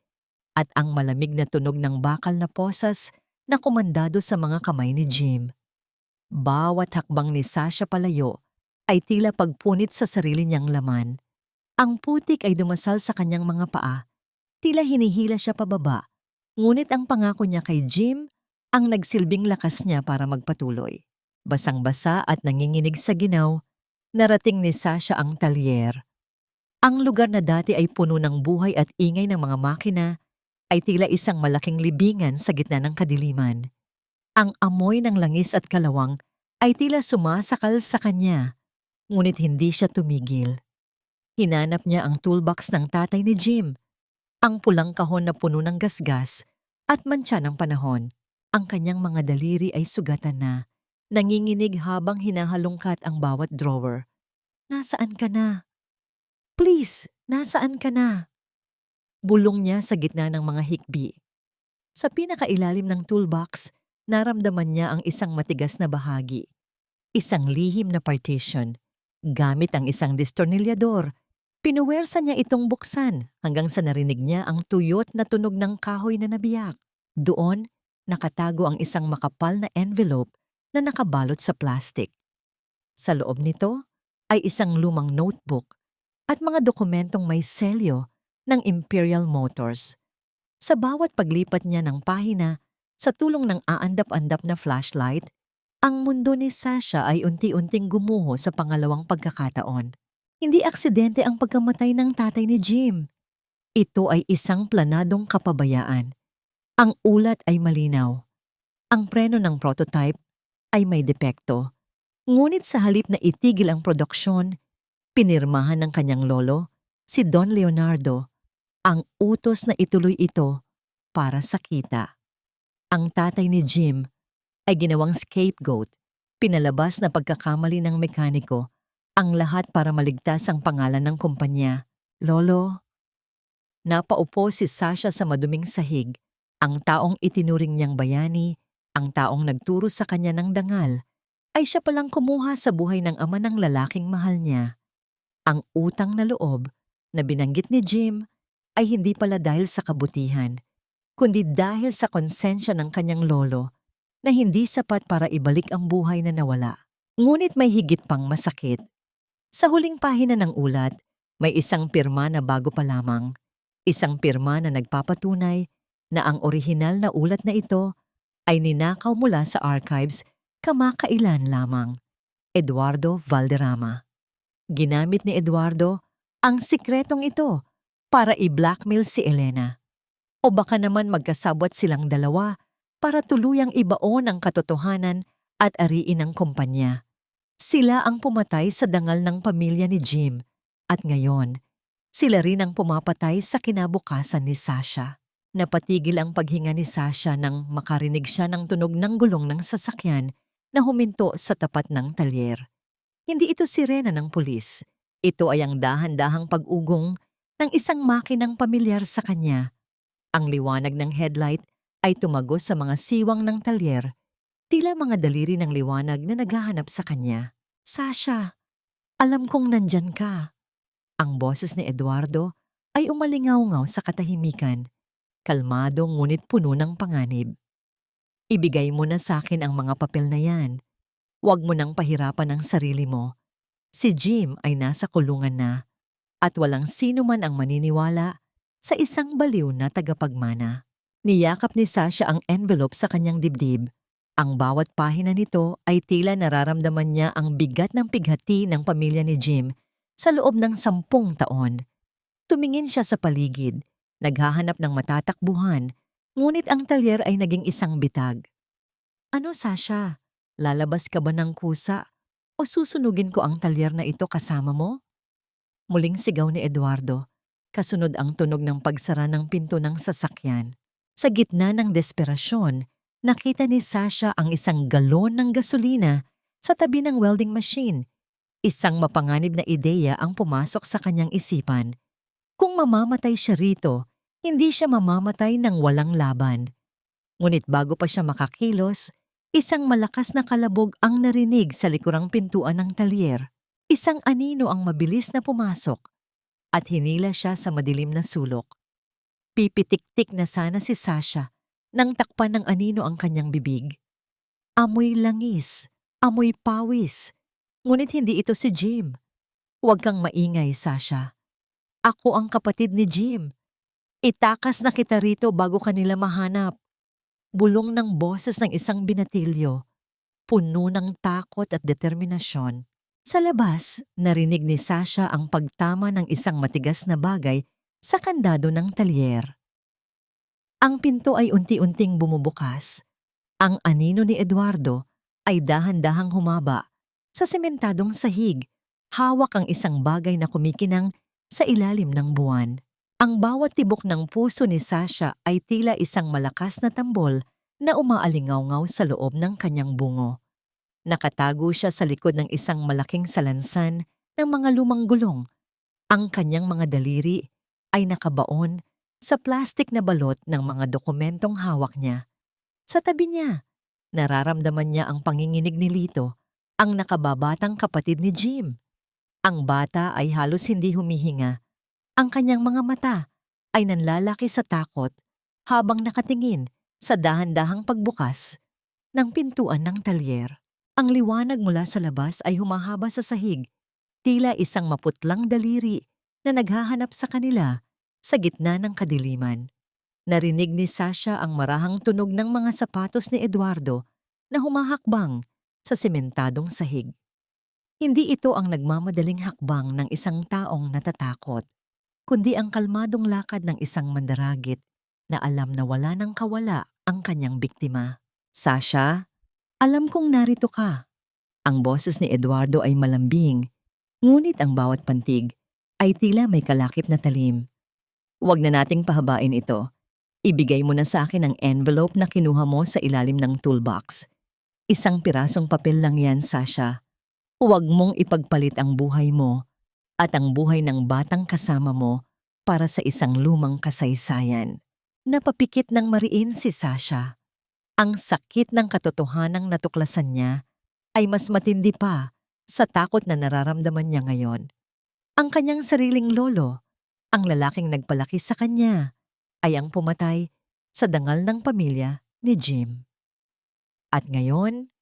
at ang malamig na tunog ng bakal na posas na komandado sa mga kamay ni Jim. Bawat hakbang ni Sasha palayo ay tila pagpunit sa sarili niyang laman. Ang putik ay dumasal sa kanyang mga paa, tila hinihila siya pababa, ngunit ang pangako niya kay Jim ang nagsilbing lakas niya para magpatuloy. Basang-basa at nanginginig sa ginaw, narating ni Sasha ang talyer. Ang lugar na dati ay puno ng buhay at ingay ng mga makina ay tila isang malaking libingan sa gitna ng kadiliman. Ang amoy ng langis at kalawang ay tila sumasakal sa kanya, ngunit hindi siya tumigil. Hinanap niya ang toolbox ng tatay ni Jim, ang pulang kahon na puno ng gasgas at mantsa ng panahon. Ang kanyang mga daliri ay sugatan na, nanginginig habang hinahalungkat ang bawat drawer. "Nasaan ka na? Please, nasaan ka na?" Bulong niya sa gitna ng mga hikbi. Sa pinakailalim ng toolbox, naramdaman niya ang isang matigas na bahagi. Isang lihim na partition. Gamit ang isang distornilyador, pinuwersa niya itong buksan hanggang sa narinig niya ang tuyot na tunog ng kahoy na nabiyak. Doon, nakatago ang isang makapal na envelope na nakabalot sa plastic. Sa loob nito ay isang lumang notebook at mga dokumentong may selyo ng Imperial Motors. Sa bawat paglipat niya ng pahina, sa tulong ng aandap-andap na flashlight, ang mundo ni Sasha ay unti-unting gumuho sa pangalawang pagkakataon. Hindi aksidente ang pagkamatay ng tatay ni Jim. Ito ay isang planadong kapabayaan. Ang ulat ay malinaw. Ang preno ng prototype ay may depekto. Ngunit sa halip na itigil ang produksyon, pinirmahan ng kanyang lolo, si Don Leonardo, ang utos na ituloy ito para sa kita. Ang tatay ni Jim ay ginawang scapegoat, pinalabas na pagkakamali ng mekaniko, ang lahat para maligtas ang pangalan ng kumpanya. Lolo, napaupo si Sasha sa maduming sahig, ang taong itinuring niyang bayani, ang taong nagturo sa kanya ng dangal, ay siya palang kumuha sa buhay ng ama ng lalaking mahal niya. Ang utang na loob na binanggit ni Jim ay hindi pala dahil sa kabutihan, kundi dahil sa konsensya ng kanyang lolo na hindi sapat para ibalik ang buhay na nawala. Ngunit may higit pang masakit. Sa huling pahina ng ulat, may isang pirma na bago pa lamang. Isang pirma na nagpapatunay na ang orihinal na ulat na ito ay ninakaw mula sa archives kamakailan lamang. Eduardo Valderrama. Ginamit ni Eduardo ang sikretong ito para i-blackmail si Elena. O baka naman magkasabwat silang dalawa para tuluyang ibaon ang katotohanan at ariin ang kumpanya. Sila ang pumatay sa dangal ng pamilya ni Jim at ngayon, sila rin ang pumapatay sa kinabukasan ni Sasha. Napatigil ang paghinga ni Sasha nang makarinig siya ng tunog ng gulong ng sasakyan na huminto sa tapat ng talyer. Hindi ito sirena ng pulis. Ito ay ang dahan-dahang pag-ugong ng isang makinang pamilyar sa kanya. Ang liwanag ng headlight ay tumagos sa mga siwang ng talyer, tila mga daliri ng liwanag na naghahanap sa kanya. Sasha, alam kong nandyan ka. Ang boses ni Eduardo ay umalingaw-ngaw sa katahimikan, kalmado ngunit puno ng panganib. Ibigay mo na sa akin ang mga papel na yan. Huwag mo nang pahirapan ang sarili mo. Si Jim ay nasa kulungan na at walang sino man ang maniniwala sa isang baliw na tagapagmana. Niyakap ni Sasha ang envelope sa kanyang dibdib. Ang bawat pahina nito ay tila nararamdaman niya ang bigat ng pighati ng pamilya ni Jim sa loob ng 10 taon. Tumingin siya sa paligid, naghahanap ng matatakbuhan, ngunit ang talyer ay naging isang bitag. Ano, Sasha? Lalabas ka ba ng kusa o susunugin ko ang talyer na ito kasama mo? Muling sigaw ni Eduardo, kasunod ang tunog ng pagsara ng pinto ng sasakyan. Sa gitna ng desperasyon, nakita ni Sasha ang isang galon ng gasolina sa tabi ng welding machine. Isang mapanganib na ideya ang pumasok sa kanyang isipan. Kung mamamatay siya rito, hindi siya mamamatay ng walang laban. Ngunit bago pa siya makakilos, isang malakas na kalabog ang narinig sa likurang pintuan ng talyer. Isang anino ang mabilis na pumasok at hinila siya sa madilim na sulok. Pipitik-tik na sana si Sasha nang takpan ng anino ang kanyang bibig. Amoy langis, amoy pawis. Ngunit hindi ito si Jim. Huwag kang maingay, Sasha. Ako ang kapatid ni Jim. Itakas na kita rito bago kanila mahanap. Bulong ng boses ng isang binatilyo, puno ng takot at determinasyon. Sa labas, narinig ni Sasha ang pagtama ng isang matigas na bagay sa kandado ng talyer. Ang pinto ay unti-unting bumubukas. Ang anino ni Eduardo ay dahan-dahang humaba. Sa sementadong sahig, hawak ang isang bagay na kumikinang sa ilalim ng buwan. Ang bawat tibok ng puso ni Sasha ay tila isang malakas na tambol na umaalingaw-ngaw sa loob ng kanyang bungo. Nakatago siya sa likod ng isang malaking salansan ng mga lumang gulong. Ang kanyang mga daliri ay nakabaon sa plastik na balot ng mga dokumentong hawak niya. Sa tabi niya, nararamdaman niya ang panginginig ni Lito, ang nakababatang kapatid ni Jim. Ang bata ay halos hindi humihinga. Ang kanyang mga mata ay nanlalaki sa takot habang nakatingin sa dahan-dahang pagbukas ng pintuan ng talyer. Ang liwanag mula sa labas ay humahaba sa sahig, tila isang maputlang daliri na naghahanap sa kanila sa gitna ng kadiliman. Narinig ni Sasha ang marahang tunog ng mga sapatos ni Eduardo na humahakbang sa sementadong sahig. Hindi ito ang nagmamadaling hakbang ng isang taong natatakot. kundi ang kalmadong lakad ng isang mandaragit na alam na wala nang kawala ang kanyang biktima. Sasha, alam kong narito ka. Ang boses ni Eduardo ay malambing, ngunit ang bawat pantig ay tila may kalakip na talim. Huwag na nating pahabain ito. Ibigay mo na sa akin ang envelope na kinuha mo sa ilalim ng toolbox. Isang pirasong papel lang yan, Sasha. Huwag mong ipagpalit ang buhay mo at ang buhay ng batang kasama mo para sa isang lumang kasaysayan. Napapikit ng mariin si Sasha. Ang sakit ng katotohanang natuklasan niya ay mas matindi pa sa takot na nararamdaman niya ngayon. Ang kanyang sariling lolo, ang lalaking nagpalaki sa kanya, ay ang pumatay sa dangal ng pamilya ni Jim. At ngayon,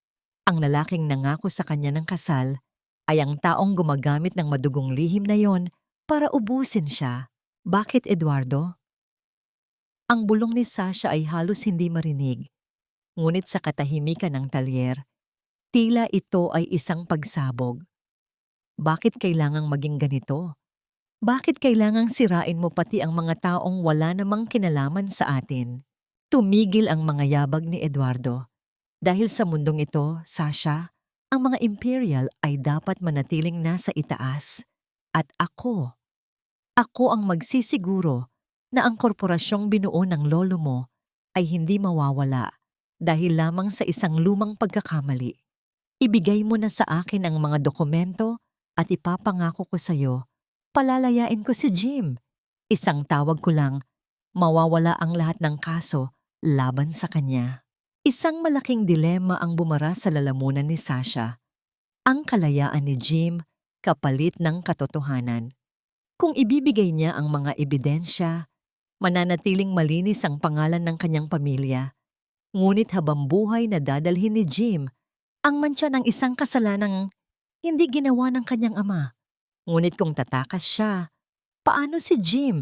ang lalaking nangako sa kanya ng kasal ay ang taong gumagamit ng madugong lihim na yon para ubusin siya. Bakit, Eduardo? Ang bulong ni Sasha ay halos hindi marinig, ngunit sa katahimikan ng talyer, tila ito ay isang pagsabog. Bakit kailangang maging ganito? Bakit kailangang sirain mo pati ang mga taong wala namang kinalaman sa atin? Tumigil ang mga yabag ni Eduardo. Dahil sa mundong ito, Sasha, ang mga imperial ay dapat manatiling nasa itaas. At ako ang magsisiguro na ang korporasyong binuo ng lolo mo ay hindi mawawala dahil lamang sa isang lumang pagkakamali. Ibigay mo na sa akin ang mga dokumento at ipapangako ko sa iyo, palalayain ko si Jim. Isang tawag ko lang, mawawala ang lahat ng kaso laban sa kanya. Isang malaking dilema ang bumara sa lalamunan ni Sasha. Ang kalayaan ni Jim kapalit ng katotohanan. Kung ibibigay niya ang mga ebidensya, mananatiling malinis ang pangalan ng kanyang pamilya. Ngunit habang buhay na dadalhin ni Jim ang mantsa ng isang kasalanang hindi ginawa ng kanyang ama. Ngunit kung tatakas siya, paano si Jim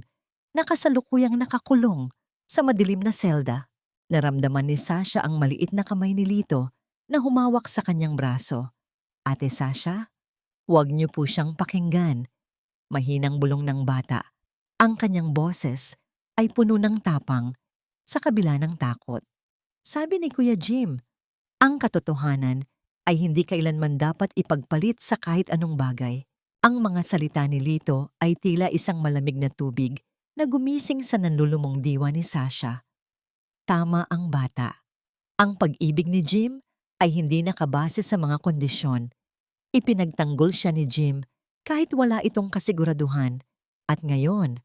na kasalukuyang nakakulong sa madilim na selda? Naramdaman ni Sasha ang maliit na kamay ni Lito na humawak sa kanyang braso. Ate Sasha, huwag niyo po siyang pakinggan. Mahinang bulong ng bata. Ang kanyang boses ay puno ng tapang sa kabila ng takot. Sabi ni Kuya Jim, ang katotohanan ay hindi kailanman dapat ipagpalit sa kahit anong bagay. Ang mga salita ni Lito ay tila isang malamig na tubig na gumising sa nanlulumong diwa ni Sasha. Tama ang bata. Ang pag-ibig ni Jim ay hindi nakabase sa mga kondisyon. Ipinagtanggol siya ni Jim kahit wala itong kasiguraduhan. At ngayon,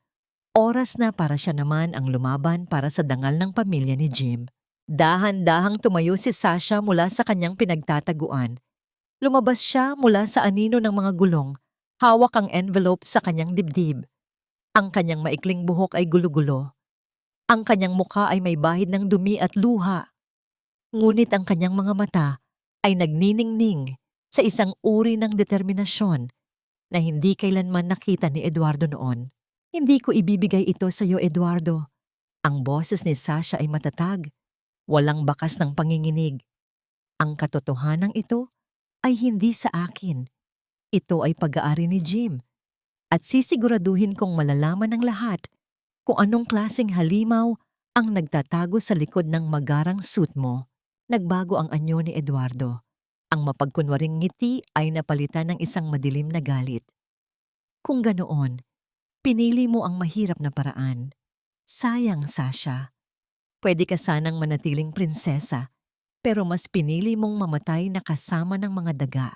oras na para siya naman ang lumaban para sa dangal ng pamilya ni Jim. Dahan-dahang tumayo si Sasha mula sa kanyang pinagtataguan. Lumabas siya mula sa anino ng mga gulong, hawak ang envelope sa kanyang dibdib. Ang kanyang maikling buhok ay gulo-gulo. Ang kanyang mukha ay may bahid ng dumi at luha. Ngunit ang kanyang mga mata ay nagniningning sa isang uri ng determinasyon na hindi kailanman nakita ni Eduardo noon. Hindi ko ibibigay ito sa iyo, Eduardo. Ang boses ni Sasha ay matatag. Walang bakas ng panginginig. Ang katotohanan ito ay hindi sa akin. Ito ay pag-aari ni Jim. At sisiguraduhin kong malalaman ng lahat kung anong klaseng halimaw ang nagtatago sa likod ng magarang suit mo. Nagbago ang anyo ni Eduardo. Ang mapagkunwaring ngiti ay napalitan ng isang madilim na galit. Kung ganoon, pinili mo ang mahirap na paraan. Sayang, Sasha. Pwede ka sanang manatiling prinsesa, pero mas pinili mong mamatay na kasama ng mga daga.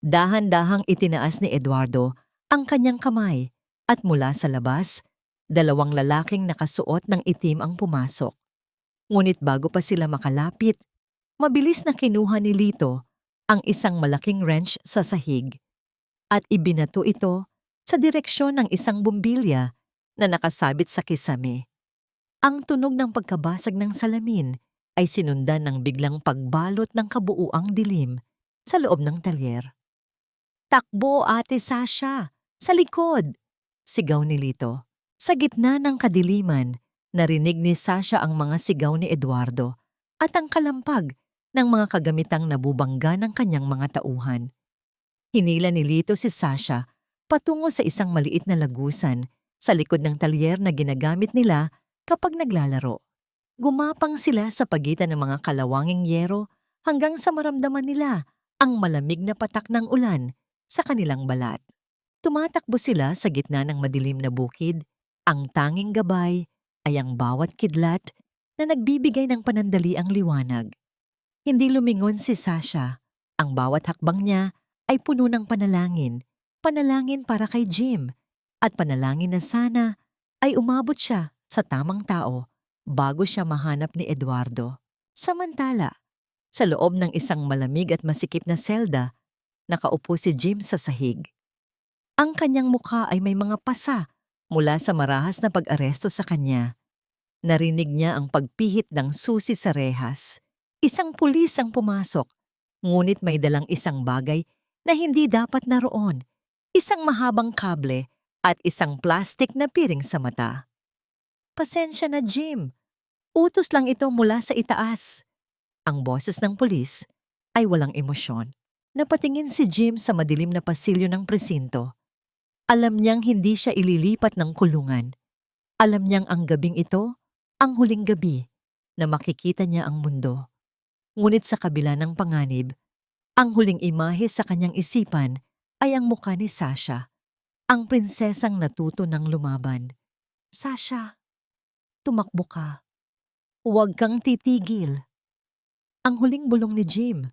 Dahan-dahang itinaas ni Eduardo ang kanyang kamay at mula sa labas, dalawang lalaking nakasuot ng itim ang pumasok. Ngunit bago pa sila makalapit, mabilis na kinuha ni Lito ang isang malaking wrench sa sahig at ibinato ito sa direksyon ng isang bumbilya na nakasabit sa kisame. Ang tunog ng pagkabasag ng salamin ay sinundan ng biglang pagbalot ng kabuuang dilim sa loob ng talyer. "Takbo, Ate Sasha! Sa likod!" sigaw ni Lito. Sa gitna ng kadiliman, narinig ni Sasha ang mga sigaw ni Eduardo at ang kalampag ng mga kagamitang nabubangga ng kanyang mga tauhan. Hinila ni Lito si Sasha patungo sa isang maliit na lagusan sa likod ng talyer na ginagamit nila kapag naglalaro. Gumapang sila sa pagitan ng mga kalawanging yero hanggang sa maramdaman nila ang malamig na patak ng ulan sa kanilang balat. Tumatakbo sila sa gitna ng madilim na bukid. Ang tanging gabay ay ang bawat kidlat na nagbibigay ng panandaliang liwanag. Hindi lumingon si Sasha. Ang bawat hakbang niya ay puno ng panalangin. Panalangin para kay Jim. At panalangin na sana ay umabot siya sa tamang tao bago siya mahanap ni Eduardo. Samantala, sa loob ng isang malamig at masikip na selda, nakaupo si Jim sa sahig. Ang kanyang mukha ay may mga pasa mula sa marahas na pag-aresto sa kanya. Narinig niya ang pagpihit ng susi sa rehas. Isang pulis ang pumasok, ngunit may dalang isang bagay na hindi dapat naroon. Isang mahabang kable at isang plastik na piring sa mata. "Pasensya na, Jim. Utos lang ito mula sa itaas." Ang boses ng pulis ay walang emosyon. Napatingin si Jim sa madilim na pasilyo ng presinto. Alam niyang hindi siya ililipat ng kulungan. Alam niyang ang gabing ito, ang huling gabi, na makikita niya ang mundo. Ngunit sa kabila ng panganib, ang huling imahe sa kanyang isipan ay ang mukha ni Sasha, ang prinsesang natuto ng lumaban. "Sasha, tumakbo ka. Huwag kang titigil." Ang huling bulong ni Jim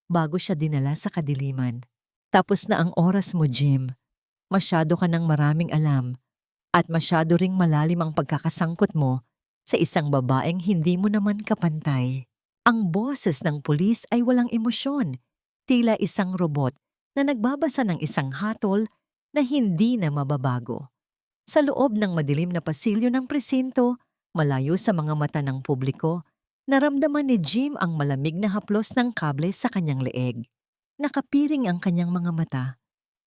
bago siya dinala sa kadiliman. "Tapos na ang oras mo, Jim. Masyado ka ng maraming alam at masyado ring malalim ang pagkakasangkot mo sa isang babaeng hindi mo naman kapantay." Ang boses ng pulis ay walang emosyon, tila isang robot na nagbabasa ng isang hatol na hindi na mababago. Sa loob ng madilim na pasilyo ng presinto, malayo sa mga mata ng publiko, naramdaman ni Jim ang malamig na haplos ng kable sa kanyang leeg. Nakapiring ang kanyang mga mata.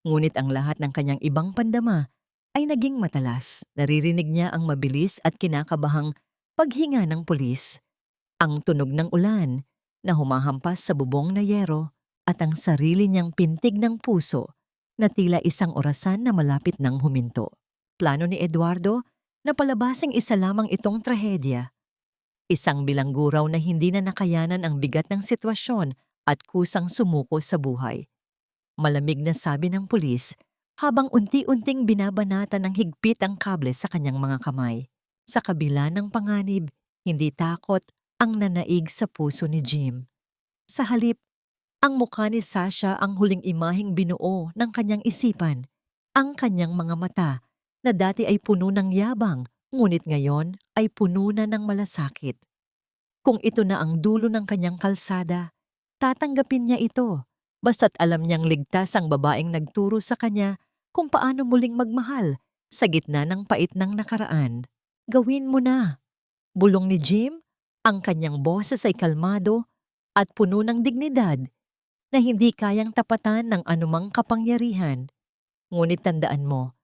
Ngunit ang lahat ng kanyang ibang pandama ay naging matalas. Naririnig niya ang mabilis at kinakabahang paghinga ng pulis, ang tunog ng ulan na humahampas sa bubong na yero at ang sarili niyang pintig ng puso na tila isang orasan na malapit ng huminto. Plano ni Eduardo na palabasing isa lamang itong trahedya. Isang bilanggo raw na hindi na nakayanan ang bigat ng sitwasyon at kusang sumuko sa buhay. Malamig na sabi ng pulis habang unti-unting binabanata ng higpit ang kable sa kanyang mga kamay. Sa kabila ng panganib, hindi takot ang nanaig sa puso ni Jim. Sa halip, ang mukha ni Sasha ang huling imaheng binuo ng kanyang isipan. Ang kanyang mga mata na dati ay puno ng yabang, ngunit ngayon ay puno na ng malasakit. Kung ito na ang dulo ng kanyang kalsada, tatanggapin niya ito. Basta't alam niyang ligtas ang babaeng nagturo sa kanya kung paano muling magmahal sa gitna ng pait ng nakaraan. "Gawin mo na." Bulong ni Jim, ang kanyang boses ay kalmado at puno ng dignidad na hindi kayang tapatan ng anumang kapangyarihan. Ngunit tandaan mo,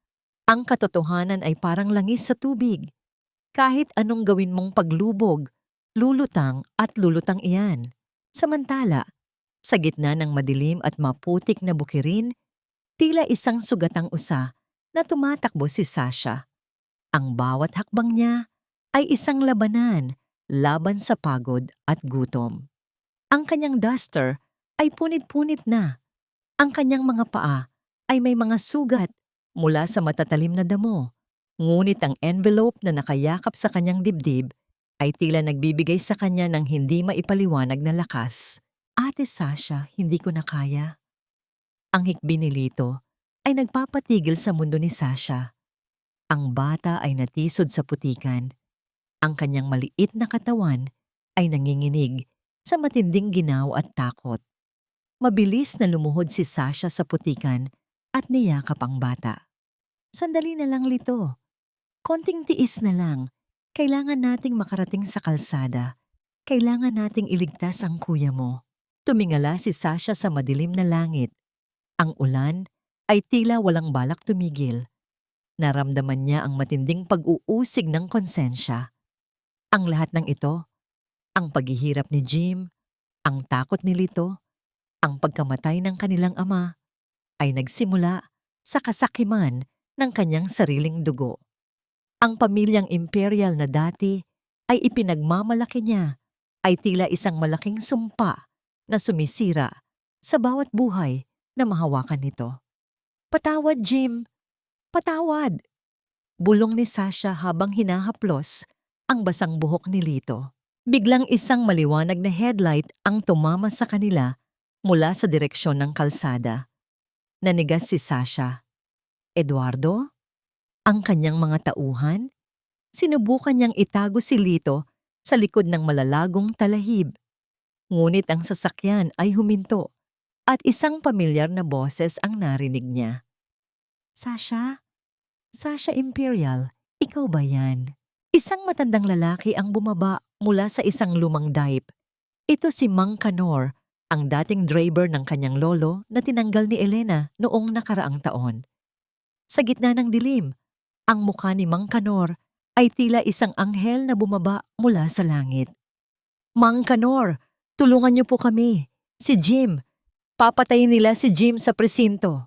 ang katotohanan ay parang langis sa tubig. Kahit anong gawin mong paglubog, lulutang at lulutang iyan. Samantala, sa gitna ng madilim at maputik na bukirin, tila isang sugatang usa na tumatakbo si Sasha. Ang bawat hakbang niya ay isang labanan laban sa pagod at gutom. Ang kanyang duster ay punit-punit na. Ang kanyang mga paa ay may mga sugat mula sa matatalim na damo. Ngunit ang envelope na nakayakap sa kanyang dibdib ay tila nagbibigay sa kanya ng hindi maipaliwanag na lakas. "Ate Sasha, hindi ko na kaya." Ang hikbi ni Lito ay nagpapatigil sa mundo ni Sasha. Ang bata ay natisod sa putikan. Ang kanyang maliit na katawan ay nanginginig sa matinding ginaw at takot. Mabilis na lumuhod si Sasha sa putikan at niyakap ang bata. "Sandali na lang, Lito. Konting tiis na lang. Kailangan nating makarating sa kalsada. Kailangan nating iligtas ang kuya mo." Tumingala si Sasha sa madilim na langit. Ang ulan ay tila walang balak tumigil. Naramdaman niya ang matinding pag-uusig ng konsensya. Ang lahat ng ito, ang paghihirap ni Jim, ang takot ni Lito, ang pagkamatay ng kanilang ama, ay nagsimula sa kasakiman ng kanyang sariling dugo. Ang pamilyang imperial na dati ay ipinagmamalaki niya ay tila isang malaking sumpa na sumisira sa bawat buhay na mahawakan nito. "Patawad, Jim! Patawad!" Bulong ni Sasha habang hinahaplos ang basang buhok ni Lito. Biglang isang maliwanag na headlight ang tumama sa kanila mula sa direksyon ng kalsada. Nanigas si Sasha. Eduardo? Ang kanyang mga tauhan? Sinubukan niyang itago si Lito sa likod ng malalagong talahib. Ngunit ang sasakyan ay huminto at isang pamilyar na boses ang narinig niya. "Sasha? Sasha Imperial, ikaw ba yan?" Isang matandang lalaki ang bumaba mula sa isang lumang daip. Ito si Mang Canor, ang dating driver ng kanyang lolo na tinanggal ni Elena noong nakaraang taon. Sa gitna ng dilim, ang mukha ni Mang Canor ay tila isang anghel na bumaba mula sa langit. "Mang Canor, tulungan niyo po kami. Si Jim. Papatayin nila si Jim sa presinto."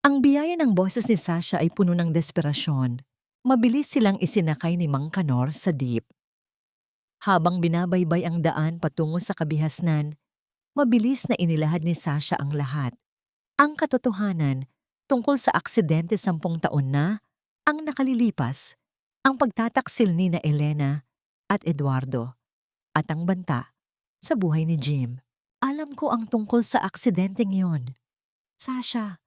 Ang biyaya ng boses ni Sasha ay puno ng desperasyon. Mabilis silang isinakay ni Mang Canor sa jeep. Habang binabaybay ang daan patungo sa kabihasnan, mabilis na inilahad ni Sasha ang lahat. Ang katotohanan tungkol sa aksidente 10 taon na ang nakalilipas, ang pagtataksil ni na Elena at Eduardo, at ang banta sa buhay ni Jim. "Alam ko ang tungkol sa aksidenteng yon, Sasha,"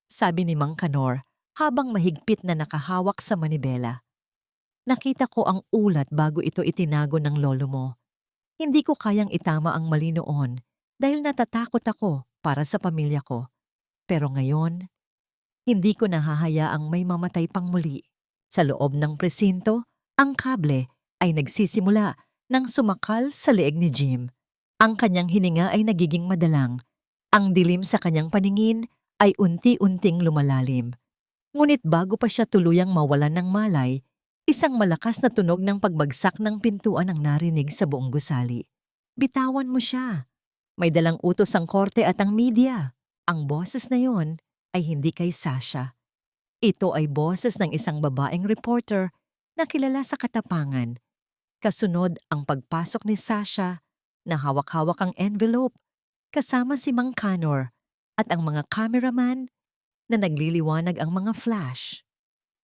sabi ni Mang Canor habang mahigpit na nakahawak sa manibela. "Nakita ko ang ulat bago ito itinago ng lolo mo. Hindi ko kayang itama ang mali noon dahil natatakot ako para sa pamilya ko. Pero ngayon, hindi ko nahahayaang may mamatay pang muli." Sa loob ng presinto, ang kable ay nagsisimula nang sumakal sa leeg ni Jim. Ang kanyang hininga ay nagiging madalang. Ang dilim sa kanyang paningin ay unti-unting lumalalim. Ngunit bago pa siya tuluyang mawalan ng malay, isang malakas na tunog ng pagbagsak ng pintuan ang narinig sa buong gusali. "Bitawan mo siya. May dalang utos ang korte at ang media." Ang boses na yon ay hindi kay Sasha. Ito ay boses ng isang babaeng reporter na kilala sa katapangan. Kasunod ang pagpasok ni Sasha na hawak-hawak ang envelope kasama si Mang Canor at ang mga cameraman na nagliliwanag ang mga flash.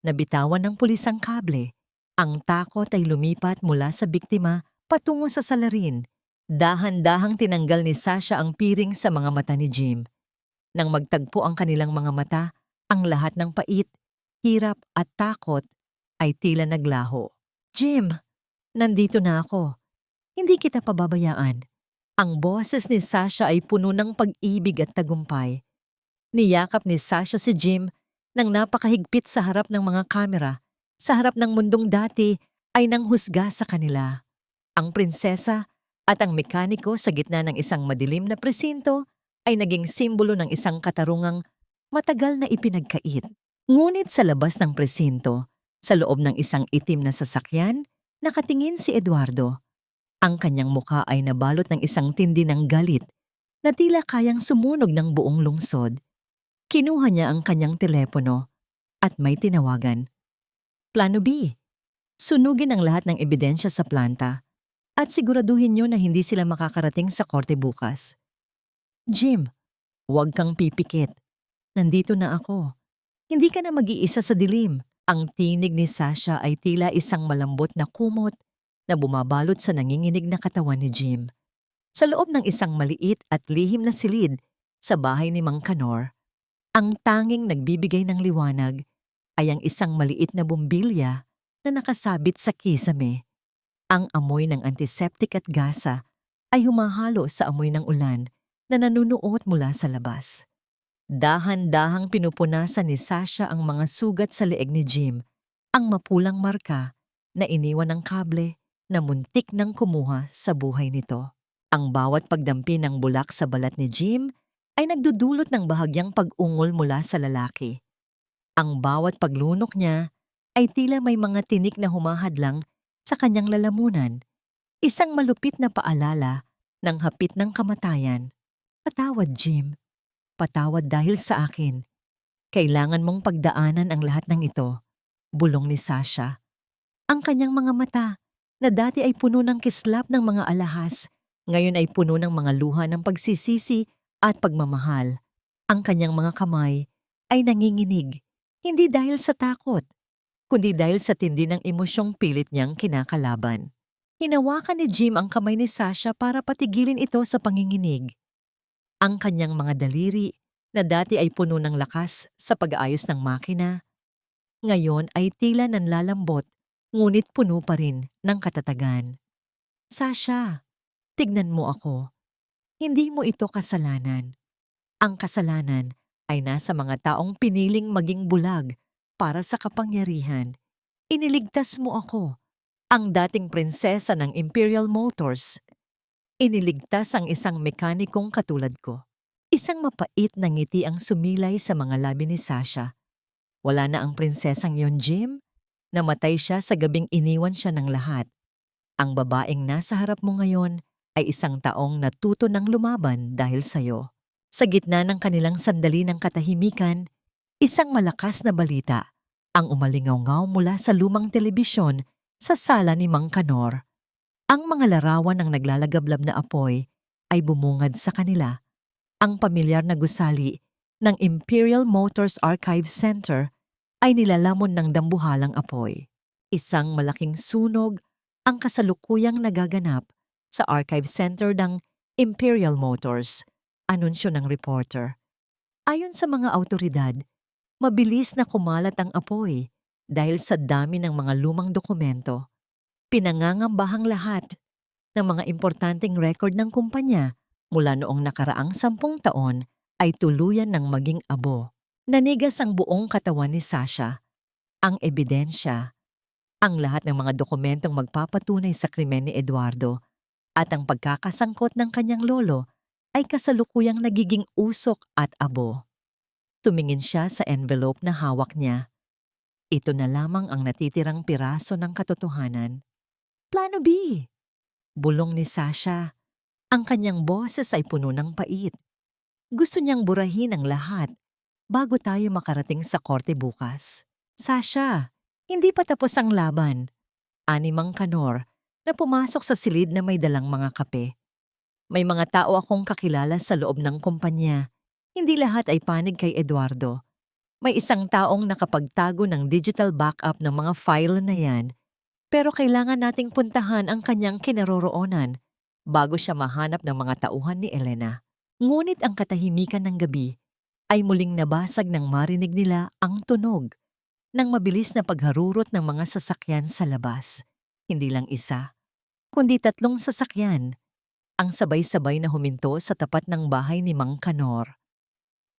Nabitawan ng pulis ang kable. Ang takot ay lumipat mula sa biktima patungo sa salarin. Dahan-dahang tinanggal ni Sasha ang piring sa mga mata ni Jim. Nang magtagpo ang kanilang mga mata, ang lahat ng pait, hirap at takot ay tila naglaho. "Jim, nandito na ako. Hindi kita pababayaan." Ang boses ni Sasha ay puno ng pag-ibig at tagumpay. Niyakap ni Sasha si Jim nang napakahigpit sa harap ng mga kamera. Sa harap ng mundong dati ay nanghusga sa kanila. Ang prinsesa at ang mekaniko sa gitna ng isang madilim na presinto ay naging simbolo ng isang katarungang matagal na ipinagkait. Ngunit sa labas ng presinto, sa loob ng isang itim na sasakyan, nakatingin si Eduardo. Ang kanyang mukha ay nabalot ng isang tindi ng galit na tila kayang sumunog ng buong lungsod. Kinuha niya ang kanyang telepono at may tinawagan. "Plano B. Sunugin ang lahat ng ebidensya sa planta at siguraduhin niyo na hindi sila makakarating sa korte bukas. Jim, huwag kang pipikit. Nandito na ako. Hindi ka na mag-iisa sa dilim." Ang tinig ni Sasha ay tila isang malambot na kumot na bumabalot sa nanginginig na katawan ni Jim. Sa loob ng isang maliit at lihim na silid sa bahay ni Mang Canor, ang tanging nagbibigay ng liwanag ay ang isang maliit na bumbilya na nakasabit sa kisame. Ang amoy ng antiseptic at gasa ay humahalo sa amoy ng ulan na nanunuot mula sa labas. Dahan-dahang pinupunasan ni Sasha ang mga sugat sa leeg ni Jim, ang mapulang marka na iniwan ng kable na muntik nang kumuha sa buhay nito. Ang bawat pagdampi ng bulak sa balat ni Jim ay nagdudulot ng bahagyang pag-ungol mula sa lalaki. Ang bawat paglunok niya ay tila may mga tinik na humahadlang sa kanyang lalamunan, isang malupit na paalala ng hapit ng kamatayan. "Patawad, Jim. Patawad dahil sa akin. Kailangan mong pagdaanan ang lahat ng ito. Bulong ni Sasha. Ang kanyang mga mata, na dati ay puno ng kislap ng mga alahas, ngayon ay puno ng mga luha ng pagsisisi at pagmamahal. Ang kanyang mga kamay ay nanginginig, hindi dahil sa takot, kundi dahil sa tindi ng emosyong pilit niyang kinakalaban. Hinawakan ni Jim ang kamay ni Sasha para patigilin ito sa panginginig. Ang kanyang mga daliri, na dati ay puno ng lakas sa pag-aayos ng makina, ngayon ay tila nanlalambot, ngunit puno pa rin ng katatagan. Sasha, tignan mo ako. Hindi mo ito kasalanan. Ang kasalanan ay nasa mga taong piniling maging bulag para sa kapangyarihan. Iniligtas mo ako, ang dating prinsesa ng Imperial Motors. Iniligtas ang isang mekanikong katulad ko. Isang mapait na ngiti ang sumilay sa mga labi ni Sasha. Wala na ang prinsesang yon, Jim. Namatay siya sa gabing iniwan siya ng lahat. Ang babaeng nasa harap mo ngayon ay isang taong natuto ng lumaban dahil sa'yo. Sa gitna ng kanilang sandali ng katahimikan, isang malakas na balita ang umalingaw-ngaw mula sa lumang telebisyon sa sala ni Mang Kanor. Ang mga larawan ng naglalagablab na apoy ay bumungad sa kanila. Ang pamilyar na gusali ng Imperial Motors Archive Center ay nilalamon ng dambuhalang apoy. Isang malaking sunog ang kasalukuyang nagaganap sa Archive Center ng Imperial Motors, anunsyo ng reporter. Ayon sa mga awtoridad, mabilis na kumalat ang apoy dahil sa dami ng mga lumang dokumento. Pinangangambahang lahat ng mga importanteng record ng kumpanya mula noong nakaraang 10 taon ay tuluyan ng maging abo. Nanigas ang buong katawan ni Sasha. Ang ebidensya, ang lahat ng mga dokumentong magpapatunay sa krimen ni Eduardo at ang pagkakasangkot ng kanyang lolo ay kasalukuyang nagiging usok at abo. Tumingin siya sa envelope na hawak niya. Ito na lamang ang natitirang piraso ng katotohanan. Plano B! Bulong ni Sasha. Ang kanyang boses ay puno ng pait. Gusto niyang burahin ang lahat bago tayo makarating sa korte bukas. Sasha, hindi pa tapos ang laban. Ani Mang Kanor na pumasok sa silid na may dalang mga kape. May mga tao akong kakilala sa loob ng kumpanya. Hindi lahat ay panig kay Eduardo. May isang taong nakapagtago ng digital backup ng mga file na yan, pero kailangan nating puntahan ang kanyang kinaroroonan bago siya mahanap ng mga tauhan ni Elena. Ngunit ang katahimikan ng gabi ay muling nabasag nang marinig nila ang tunog ng mabilis na pagharurot ng mga sasakyan sa labas. Hindi lang isa, kundi 3 sasakyan ang sabay-sabay na huminto sa tapat ng bahay ni Mang Kanor.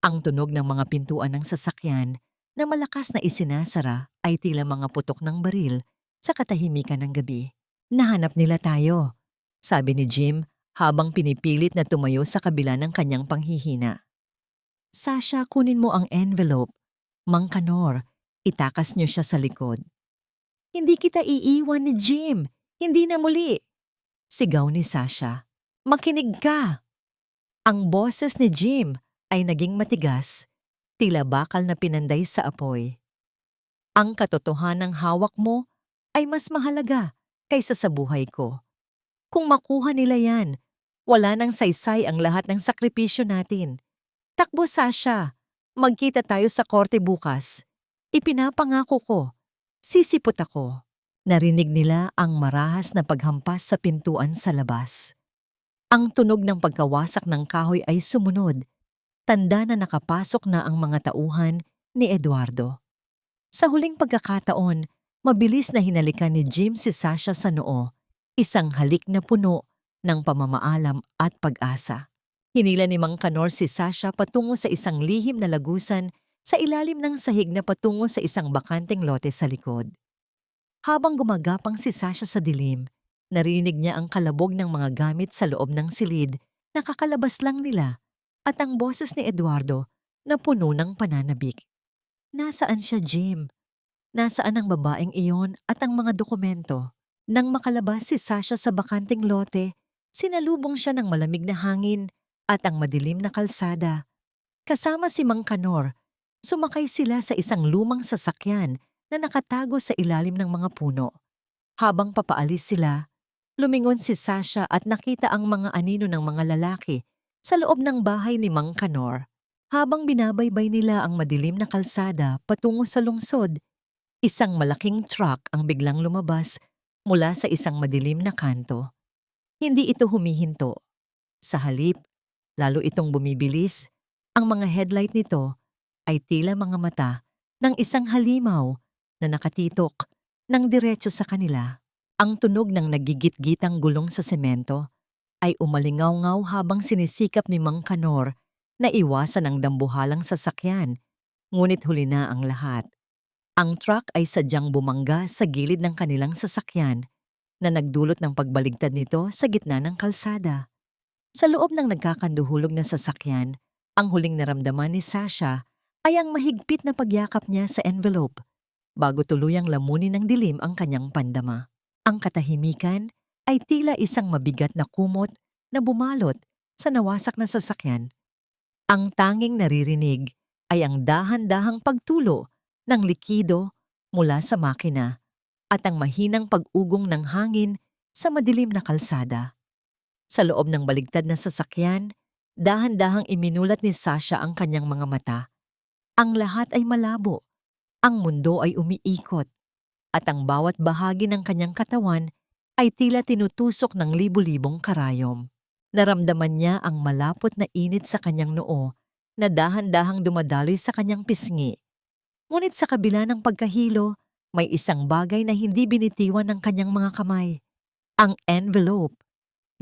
Ang tunog ng mga pintuan ng sasakyan na malakas na isinasara ay tila mga putok ng baril sa katahimikan ng gabi. Nahanap nila tayo, sabi ni Jim habang pinipilit na tumayo sa kabila ng kanyang panghihina. Sasha, kunin mo ang envelope. Mang Kanor, itakas niyo siya sa likod. Hindi kita iiwan ni Jim. Hindi na muli. Sigaw ni Sasha. Makinig ka! Ang boses ni Jim ay naging matigas, tila bakal na pinanday sa apoy. Ang katotohanang hawak mo ay mas mahalaga kaysa sa buhay ko. Kung makuha nila yan, wala nang saysay ang lahat ng sakripisyo natin. Takbo, Sasha. Magkita tayo sa korte bukas. Ipinapangako ko. Sisipot ako. Narinig nila ang marahas na paghampas sa pintuan sa labas. Ang tunog ng pagkawasak ng kahoy ay sumunod. Tanda na nakapasok na ang mga tauhan ni Eduardo. Sa huling pagkakataon, mabilis na hinalikan ni Jim si Sasha sa noo. Isang halik na puno ng pamamaalam at pag-asa. Hinila ni Mang Kanor si Sasha patungo sa isang lihim na lagusan sa ilalim ng sahig na patungo sa isang bakanteng lote sa likod. Habang gumagapang si Sasha sa dilim, narinig niya ang kalabog ng mga gamit sa loob ng silid na kakalabas lang nila at ang boses ni Eduardo na puno ng pananabik. Nasaan siya, Jim? Nasaan ang babaeng iyon at ang mga dokumento? Nang makalabas si Sasha sa bakanteng lote, sinalubong siya ng malamig na hangin at ang madilim na kalsada. Kasama si Mang Kanor, sumakay sila sa isang lumang sasakyan na nakatago sa ilalim ng mga puno. Habang papaalis sila, lumingon si Sasha at nakita ang mga anino ng mga lalaki sa loob ng bahay ni Mang Kanor. Habang binabaybay nila ang madilim na kalsada patungo sa lungsod, isang malaking truck ang biglang lumabas mula sa isang madilim na kanto. Hindi ito humihinto. Sa halip, lalo itong bumibilis. Ang mga headlight nito ay tila mga mata ng isang halimaw na nakatitok ng diretso sa kanila. Ang tunog ng nagigit-gitang gulong sa semento ay umalingaw-ngaw habang sinisikap ni Mang Kanor na iwasan ang dambuhalang sasakyan, ngunit huli na ang lahat. Ang truck ay sadyang bumangga sa gilid ng kanilang sasakyan na nagdulot ng pagbaligtad nito sa gitna ng kalsada. Sa loob ng nagkakanduhulog na sasakyan, ang huling naramdaman ni Sasha ay ang mahigpit na pagyakap niya sa envelope bago tuluyang lamunin ng dilim ang kanyang pandama. Ang katahimikan ay tila isang mabigat na kumot na bumalot sa nawasak na sasakyan. Ang tanging naririnig ay ang dahan-dahang pagtulo ng likido mula sa makina at ang mahinang pag-ugong ng hangin sa madilim na kalsada. Sa loob ng baligtad na sasakyan, dahan-dahang iminulat ni Sasha ang kanyang mga mata. Ang lahat ay malabo, ang mundo ay umiikot, at ang bawat bahagi ng kanyang katawan ay tila tinutusok ng libu-libong karayom. Naramdaman niya ang malapot na init sa kanyang noo na dahan-dahang dumadaloy sa kanyang pisngi. Ngunit sa kabila ng pagkahilo, may isang bagay na hindi binitiwan ng kanyang mga kamay. Ang envelope.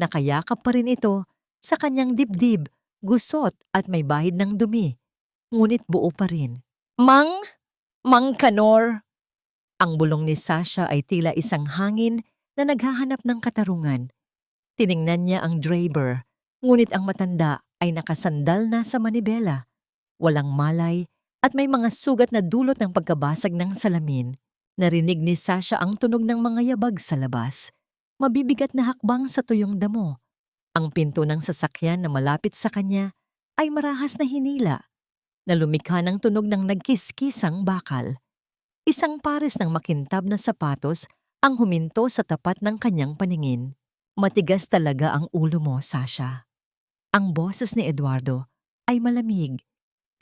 Nakayakap pa rin ito sa kanyang dibdib, gusot at may bahid ng dumi. Ngunit buo pa rin. Mang Kanor! Ang bulong ni Sasha ay tila isang hangin na naghahanap ng katarungan. Tiningnan niya ang driver, ngunit ang matanda ay nakasandal na sa manibela. Walang malay at may mga sugat na dulot ng pagkabasag ng salamin. Narinig ni Sasha ang tunog ng mga yabag sa labas. Mabibigat na hakbang sa tuyong damo. Ang pinto ng sasakyan na malapit sa kanya ay marahas na hinila, na lumikha ng tunog ng nagkiskisang bakal. Isang pares ng makintab na sapatos ang huminto sa tapat ng kanyang paningin. Matigas talaga ang ulo mo, Sasha. Ang boses ni Eduardo ay malamig,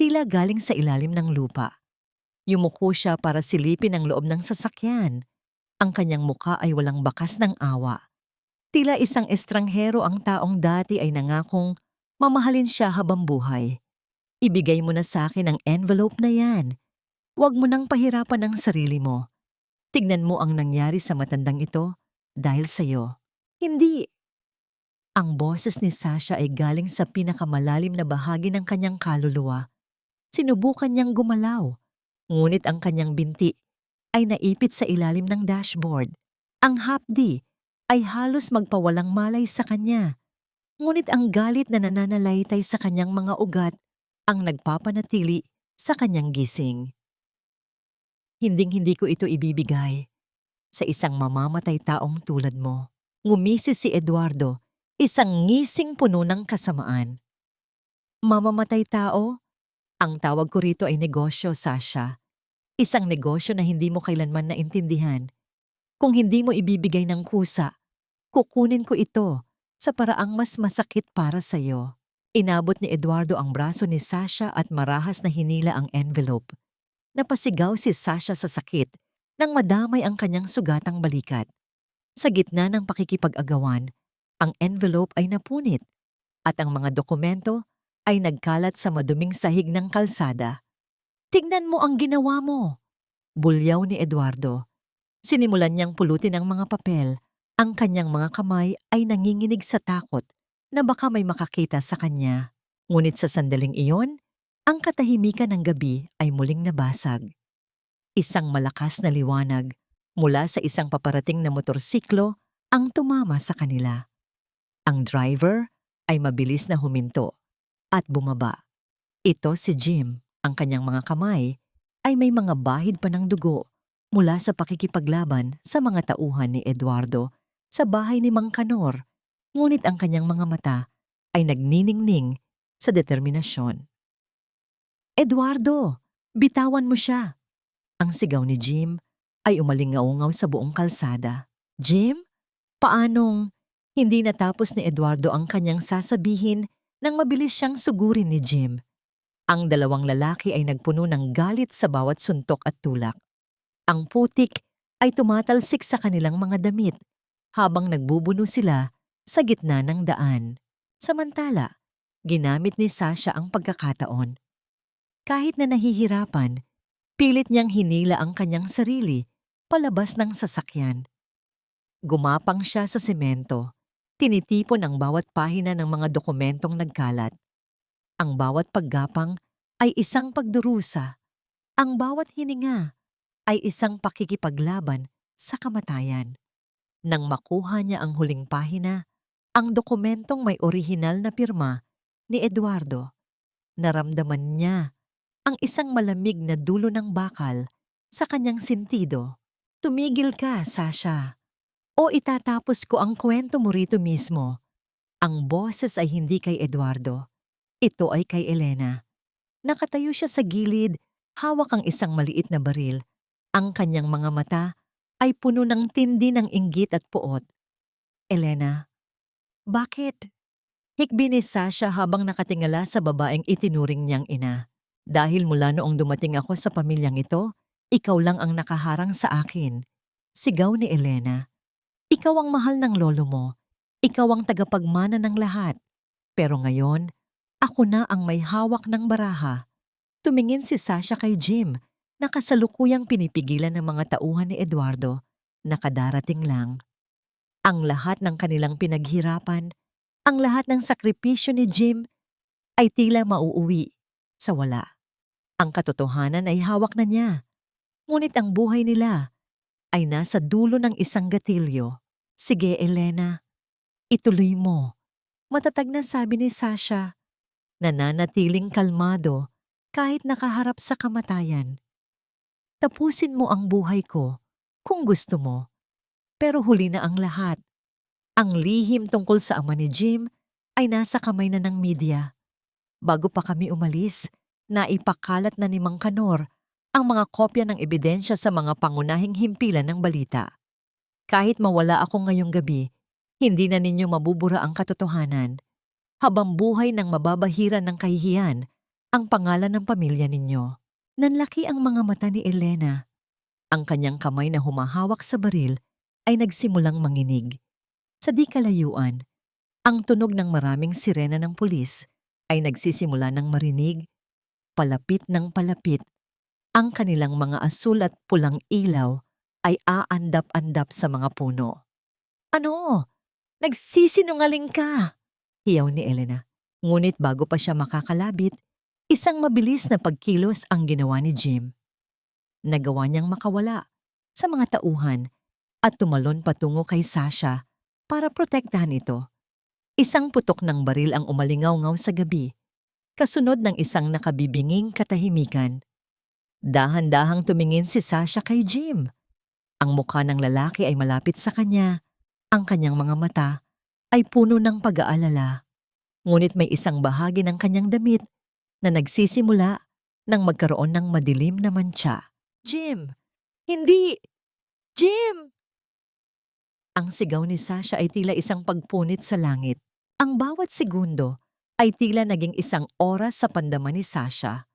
tila galing sa ilalim ng lupa. Yumuko siya para silipin ang loob ng sasakyan. Ang kanyang muka ay walang bakas ng awa. Tila isang estranghero ang taong dati ay nangakong mamahalin siya habang buhay. Ibigay mo na sa akin ang envelope na yan. Huwag mo nang pahirapan ang sarili mo. Tignan mo ang nangyari sa matandang ito dahil sa'yo. Hindi. Ang boses ni Sasha ay galing sa pinakamalalim na bahagi ng kanyang kaluluwa. Sinubukan niyang gumalaw, ngunit ang kanyang binti ay naipit sa ilalim ng dashboard. Ang hapdi ay halos magpawalang malay sa kanya. Ngunit ang galit na nananalaytay sa kanyang mga ugat ang nagpapanatili sa kanyang gising. Hinding-hindi ko ito ibibigay sa isang mamamatay taong tulad mo. Ngumisi si Eduardo, isang ngising puno ng kasamaan. Mamamatay tao? Ang tawag ko rito ay negosyo, Sasha. Isang negosyo na hindi mo kailanman naintindihan. Kung hindi mo ibibigay ng kusa, kukunin ko ito sa paraang mas masakit para sa'yo. Inabot ni Eduardo ang braso ni Sasha at marahas na hinila ang envelope. Napasigaw si Sasha sa sakit nang madamay ang kanyang sugatang balikat. Sa gitna ng pakikipag-agawan, ang envelope ay napunit at ang mga dokumento ay nagkalat sa maduming sahig ng kalsada. Tignan mo ang ginawa mo! Bulyaw ni Eduardo. Sinimulan niyang pulutin ang mga papel. Ang kanyang mga kamay ay nanginginig sa takot na baka may makakita sa kanya. Ngunit sa sandaling iyon, ang katahimikan ng gabi ay muling nabasag. Isang malakas na liwanag mula sa isang paparating na motorsiklo ang tumama sa kanila. Ang driver ay mabilis na huminto at bumaba. Ito si Jim. Ang kanyang mga kamay ay may mga bahid pa ng dugo mula sa pakikipaglaban sa mga tauhan ni Eduardo sa bahay ni Mang Kanor, ngunit ang kanyang mga mata ay nagniningning sa determinasyon. Eduardo, bitawan mo siya. Ang sigaw ni Jim ay umalingaw-ngaw sa buong kalsada. Jim? Paanong hindi natapos ni Eduardo ang kanyang sasabihin nang mabilis siyang sugurin ni Jim? Ang dalawang lalaki ay nagpuno ng galit sa bawat suntok at tulak. Ang putik ay tumatalsik sa kanilang mga damit habang nagbubuno sila sa gitna ng daan. Samantala, ginamit ni Sasha ang pagkakataon. Kahit na nahihirapan, pilit niyang hinila ang kanyang sarili palabas ng sasakyan. Gumapang siya sa semento, tinitipon ang bawat pahina ng mga dokumentong nagkalat. Ang bawat paggapang ay isang pagdurusa. Ang bawat hininga ay isang pakikipaglaban sa kamatayan. Nang makuha niya ang huling pahina, ang dokumentong may orihinal na pirma ni Eduardo, naramdaman niya ang isang malamig na dulo ng bakal sa kanyang sentido. Tumigil ka, Sasha, o itatapos ko ang kwento mo rito mismo. Ang boses ay hindi kay Eduardo. Ito ay kay Elena. Nakatayo siya sa gilid, hawak ang isang maliit na baril. Ang kanyang mga mata ay puno ng tindi ng inggit at puot. Elena, bakit? Hikbi ni Sasha habang nakatingala sa babaeng itinuring niyang ina. Dahil mula noong dumating ako sa pamilyang ito, ikaw lang ang nakaharang sa akin. Sigaw ni Elena. Ikaw ang mahal ng lolo mo. Ikaw ang tagapagmana ng lahat. Pero ngayon, ako na ang may hawak ng baraha. Tumingin si Sasha kay Jim na kasalukuyang pinipigilan ng mga tauhan ni Eduardo na kadarating lang. Ang lahat ng kanilang pinaghirapan, ang lahat ng sakripisyo ni Jim ay tila mauuwi sa wala. Ang katotohanan ay hawak na niya. Ngunit ang buhay nila ay nasa dulo ng isang gatilyo. Sige, Elena, ituloy mo. Matatag na sabi ni Sasha, nananatiling kalmado kahit nakaharap sa kamatayan. Tapusin mo ang buhay ko kung gusto mo. Pero huli na ang lahat. Ang lihim tungkol sa ama ni Jim ay nasa kamay na ng media. Bago pa kami umalis, naipakalat na ni Mang Kanor ang mga kopya ng ebidensya sa mga pangunahing himpilan ng balita. Kahit mawala ako ngayong gabi, hindi na ninyo mabubura ang katotohanan. Habang buhay ng mababahiran ng kahihiyan ang pangalan ng pamilya ninyo. Nanlaki ang mga mata ni Elena. Ang kanyang kamay na humahawak sa baril ay nagsimulang manginig. Sa di kalayuan, ang tunog ng maraming sirena ng pulis ay nagsisimula ng marinig, palapit ng palapit. Ang kanilang mga asul at pulang ilaw ay aandap-andap sa mga puno. Ano? Nagsisinungaling ka! Hiyaw ni Elena. Ngunit bago pa siya makakalabit, isang mabilis na pagkilos ang ginawa ni Jim. Nagawa niyang makawala sa mga tauhan at tumalon patungo kay Sasha para protektahan ito. Isang putok ng baril ang umalingaw-ngaw sa gabi, kasunod ng isang nakabibinging katahimikan. Dahan-dahang tumingin si Sasha kay Jim. Ang mukha ng lalaki ay malapit sa kanya. Ang kanyang mga mata ay puno ng pag-aalala. Ngunit may isang bahagi ng kanyang damit na nagsisimula nang magkaroon ng madilim na mantsa. Jim! Hindi! Jim! Ang sigaw ni Sasha ay tila isang pagpunit sa langit. Ang bawat segundo ay tila naging isang oras sa pandaman ni Sasha.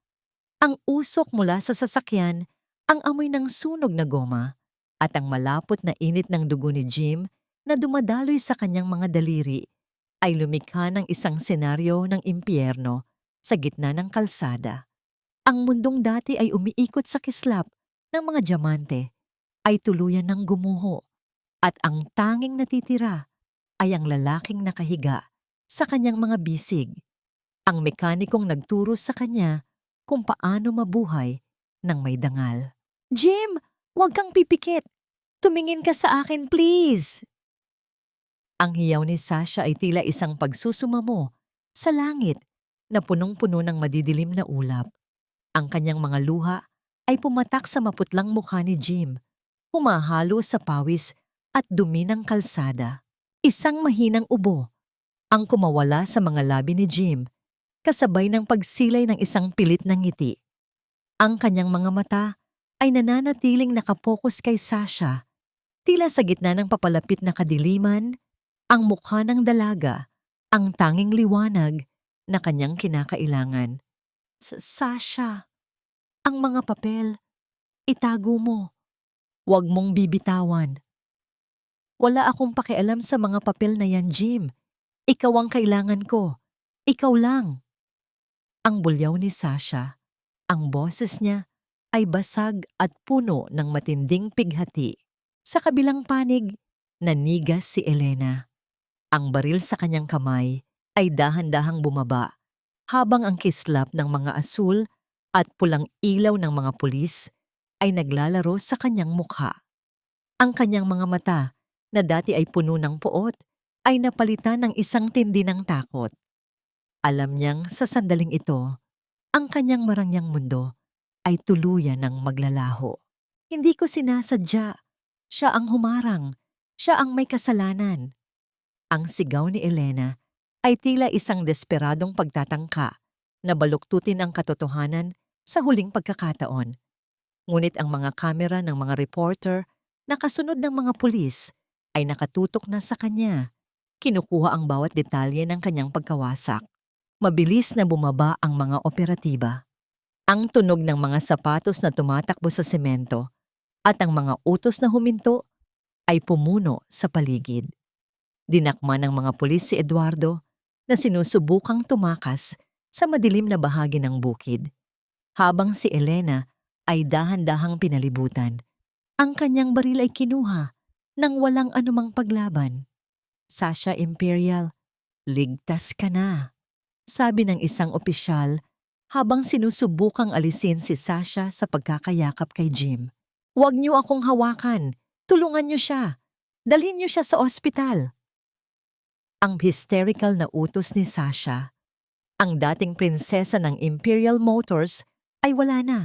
Ang usok mula sa sasakyan, ang amoy ng sunog na goma, at ang malapot na init ng dugo ni Jim na dumadaloy sa kanyang mga daliri ay lumikha ng isang senaryo ng impyerno sa gitna ng kalsada. Ang mundong dati ay umiikot sa kislap ng mga diamante ay tuluyan ng gumuho at ang tanging natitira ay ang lalaking nakahiga sa kanyang mga bisig. Ang mekanikong nagturo sa kanya kung paano mabuhay ng may dangal. Jim, huwag kang pipikit. Tumingin ka sa akin, please. Ang hiyaw ni Sasha ay tila isang pagsusumamo sa langit na punong-puno ng madidilim na ulap. Ang kanyang mga luha ay pumatak sa maputlang mukha ni Jim, humahalo sa pawis at dumi ng kalsada. Isang mahinang ubo ang kumawala sa mga labi ni Jim, kasabay ng pagsilay ng isang pilit na ngiti. Ang kanyang mga mata ay nananatiling nakapokus kay Sasha. Tila sa gitna ng papalapit na kadiliman, ang mukha ng dalaga, ang tanging liwanag na kanyang kinakailangan. Sasha, ang mga papel, itago mo. Huwag mong bibitawan. Wala akong pakialam sa mga papel na yan, Jim. Ikaw ang kailangan ko. Ikaw lang. Ang bulyaw ni Sasha, ang boses niya ay basag at puno ng matinding pighati. Sa kabilang panig, nanigas si Elena. Ang baril sa kanyang kamay ay dahan-dahang bumaba habang ang kislap ng mga asul at pulang ilaw ng mga pulis ay naglalaro sa kanyang mukha. Ang kanyang mga mata na dati ay puno ng puot ay napalitan ng isang tindi ng takot. Alam niyang sa sandaling ito, ang kanyang marangyang mundo ay tuluyan ng maglalaho. Hindi ko sinasadya. Siya ang humarang. Siya ang may kasalanan. Ang sigaw ni Elena ay tila isang desperadong pagtatangka na baluktutin ang katotohanan sa huling pagkakataon. Ngunit ang mga kamera ng mga reporter na kasunod ng mga pulis ay nakatutok na sa kanya. Kinukuha ang bawat detalye ng kanyang pagkawasak. Mabilis na bumaba ang mga operatiba. Ang tunog ng mga sapatos na tumatakbo sa semento at ang mga utos na huminto ay pumuno sa paligid. Dinakma ng mga pulis si Eduardo na sinusubukang tumakas sa madilim na bahagi ng bukid, habang si Elena ay dahan-dahang pinalibutan. Ang kanyang baril ay kinuha nang walang anumang paglaban. Sasha Imperial, ligtas ka na, sabi ng isang opisyal habang sinusubukang alisin si Sasha sa pagkakayakap kay Jim. Huwag niyo akong hawakan. Tulungan niyo siya. Dalhin niyo siya sa ospital. Ang hysterical na utos ni Sasha. Ang dating prinsesa ng Imperial Motors ay wala na.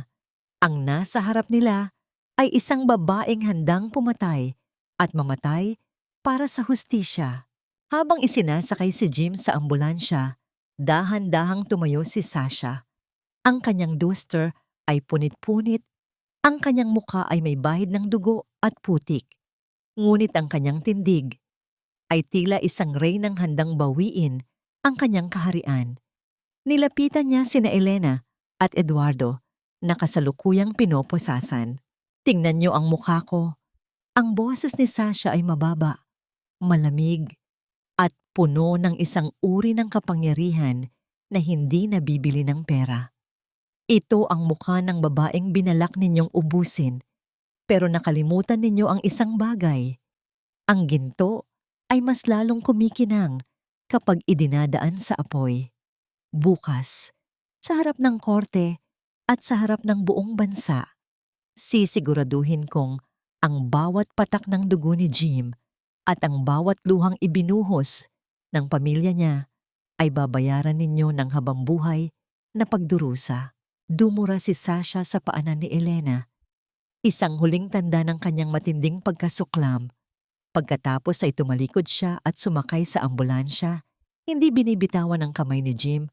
Ang nasa harap nila ay isang babaeng handang pumatay at mamatay para sa hustisya. Habang isinasakay si Jim sa ambulansya, dahan-dahang tumayo si Sasha. Ang kanyang duster ay punit-punit, ang kanyang mukha ay may bahid ng dugo at putik. Ngunit ang kanyang tindig ay tila isang reynang handang bawiin ang kanyang kaharian. Nilapitan niya sina Elena at Eduardo na kasalukuyang pinoposasan. Tingnan niyo ang mukha ko. Ang boses ni Sasha ay mababa, malamig, at puno ng isang uri ng kapangyarihan na hindi nabibili ng pera. Ito ang mukha ng babaeng binalak ninyong ubusin, pero nakalimutan ninyo ang isang bagay. Ang ginto ay mas lalong kumikinang kapag idinadaan sa apoy. Bukas, sa harap ng korte at sa harap ng buong bansa, sisiguraduhin kong ang bawat patak ng dugo ni Jim at ang bawat luhang ibinuhos ng pamilya niya ay babayaran ninyo ng habambuhay na pagdurusa. Dumura si Sasha sa paanan ni Elena, isang huling tanda ng kanyang matinding pagkasuklam. Pagkatapos ay tumalikod siya at sumakay sa ambulansya, hindi binibitawan ang kamay ni Jim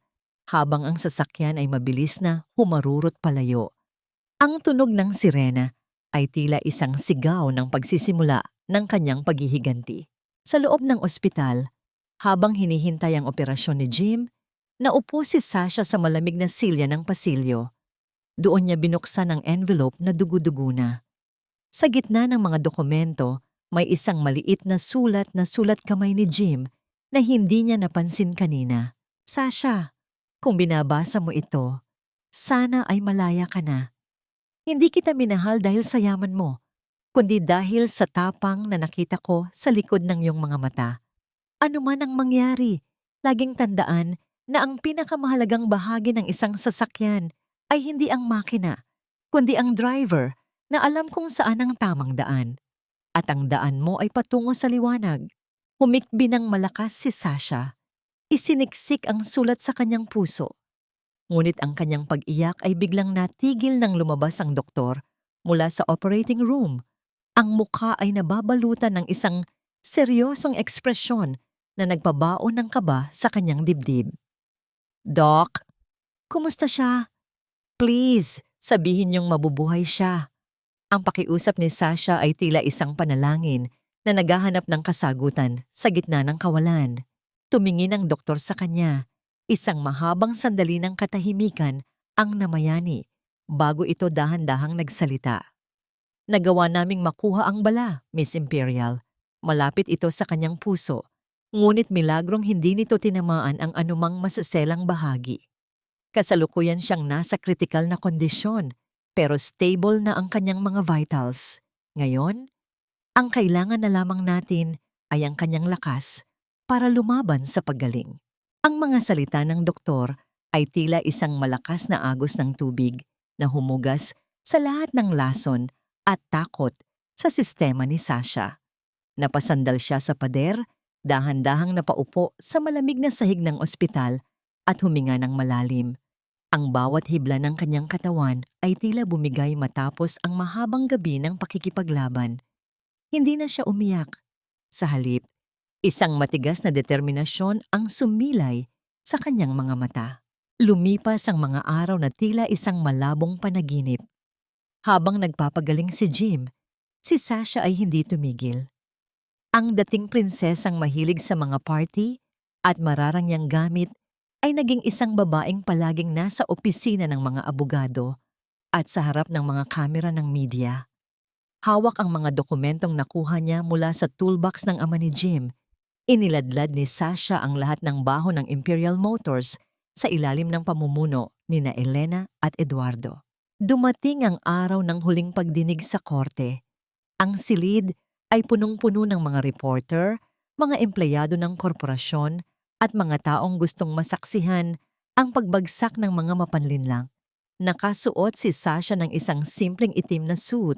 habang ang sasakyan ay mabilis na humarurot palayo. Ang tunog ng sirena ay tila isang sigaw ng pagsisimula ng kanyang paghihiganti. Sa loob ng ospital, habang hinihintay ang operasyon ni Jim, naupo si Sasha sa malamig na silya ng pasilyo. Doon niya binuksan ang envelope na dugo-dugo na. Sa gitna ng mga dokumento, may isang maliit na sulat kamay ni Jim na hindi niya napansin kanina. Sasha, kung binabasa mo ito, sana ay malaya ka na. Hindi kita minahal dahil sa yaman mo, kundi dahil sa tapang na nakita ko sa likod ng iyong mga mata. Ano man ang mangyari, laging tandaan na ang pinakamahalagang bahagi ng isang sasakyan ay hindi ang makina, kundi ang driver na alam kung saan ang tamang daan. At ang daan mo ay patungo sa liwanag. Humikbi ng malakas si Sasha. Isiniksik ang sulat sa kanyang puso. Ngunit ang kanyang pag-iyak ay biglang natigil nang lumabas ang doktor mula sa operating room. Ang mukha ay nababalutan ng isang seryosong ekspresyon na nagpabaon ng kaba sa kanyang dibdib. Doc, kumusta siya? Please, sabihin niyong mabubuhay siya. Ang pakiusap ni Sasha ay tila isang panalangin na naghahanap ng kasagutan sa gitna ng kawalan. Tumingin ang doktor sa kanya. Isang mahabang sandali ng katahimikan ang namayani bago ito dahan-dahang nagsalita. Nagawa naming makuha ang bala, Miss Imperial. Malapit ito sa kanyang puso, ngunit milagrong hindi nito tinamaan ang anumang masaselang bahagi. Kasalukuyan siyang nasa kritikal na kondisyon, pero stable na ang kanyang mga vitals. Ngayon, ang kailangan na lamang natin ay ang kanyang lakas para lumaban sa paggaling. Ang mga salita ng doktor ay tila isang malakas na agos ng tubig na humugas sa lahat ng lason at takot sa sistema ni Sasha. Napasandal siya sa pader, dahan-dahang napaupo sa malamig na sahig ng ospital at huminga ng malalim. Ang bawat hibla ng kanyang katawan ay tila bumigay matapos ang mahabang gabi ng pakikipaglaban. Hindi na siya umiyak. Sa halip, isang matigas na determinasyon ang sumilay sa kanyang mga mata. Lumipas ang mga araw na tila isang malabong panaginip. Habang nagpapagaling si Jim, si Sasha ay hindi tumigil. Ang dating prinsesang mahilig sa mga party at mararangyang gamit ay naging isang babaeng palaging nasa opisina ng mga abogado at sa harap ng mga kamera ng media. Hawak ang mga dokumentong nakuha niya mula sa toolbox ng ama ni Jim. Iniladlad ni Sasha ang lahat ng baho ng Imperial Motors sa ilalim ng pamumuno ni na Elena at Eduardo. Dumating ang araw ng huling pagdinig sa korte. Ang silid ay punong-puno ng mga reporter, mga empleyado ng korporasyon at mga taong gustong masaksihan ang pagbagsak ng mga mapanlinlang. Nakasuot si Sasha ng isang simpleng itim na suit.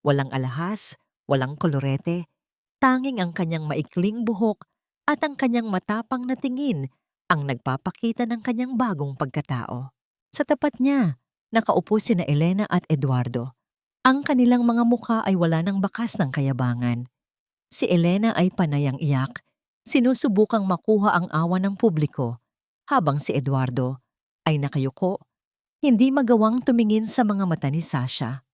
Walang alahas, walang kolorete, tanging ang kanyang maikling buhok at ang kanyang matapang na tingin ang nagpapakita ng kanyang bagong pagkatao. Sa tapat niya, nakaupo sina Elena at Eduardo. Ang kanilang mga mukha ay wala ng bakas ng kayabangan. Si Elena ay panayang iyak, sinusubukang makuha ang awa ng publiko, habang si Eduardo ay nakayuko, hindi magawang tumingin sa mga mata ni Sasha.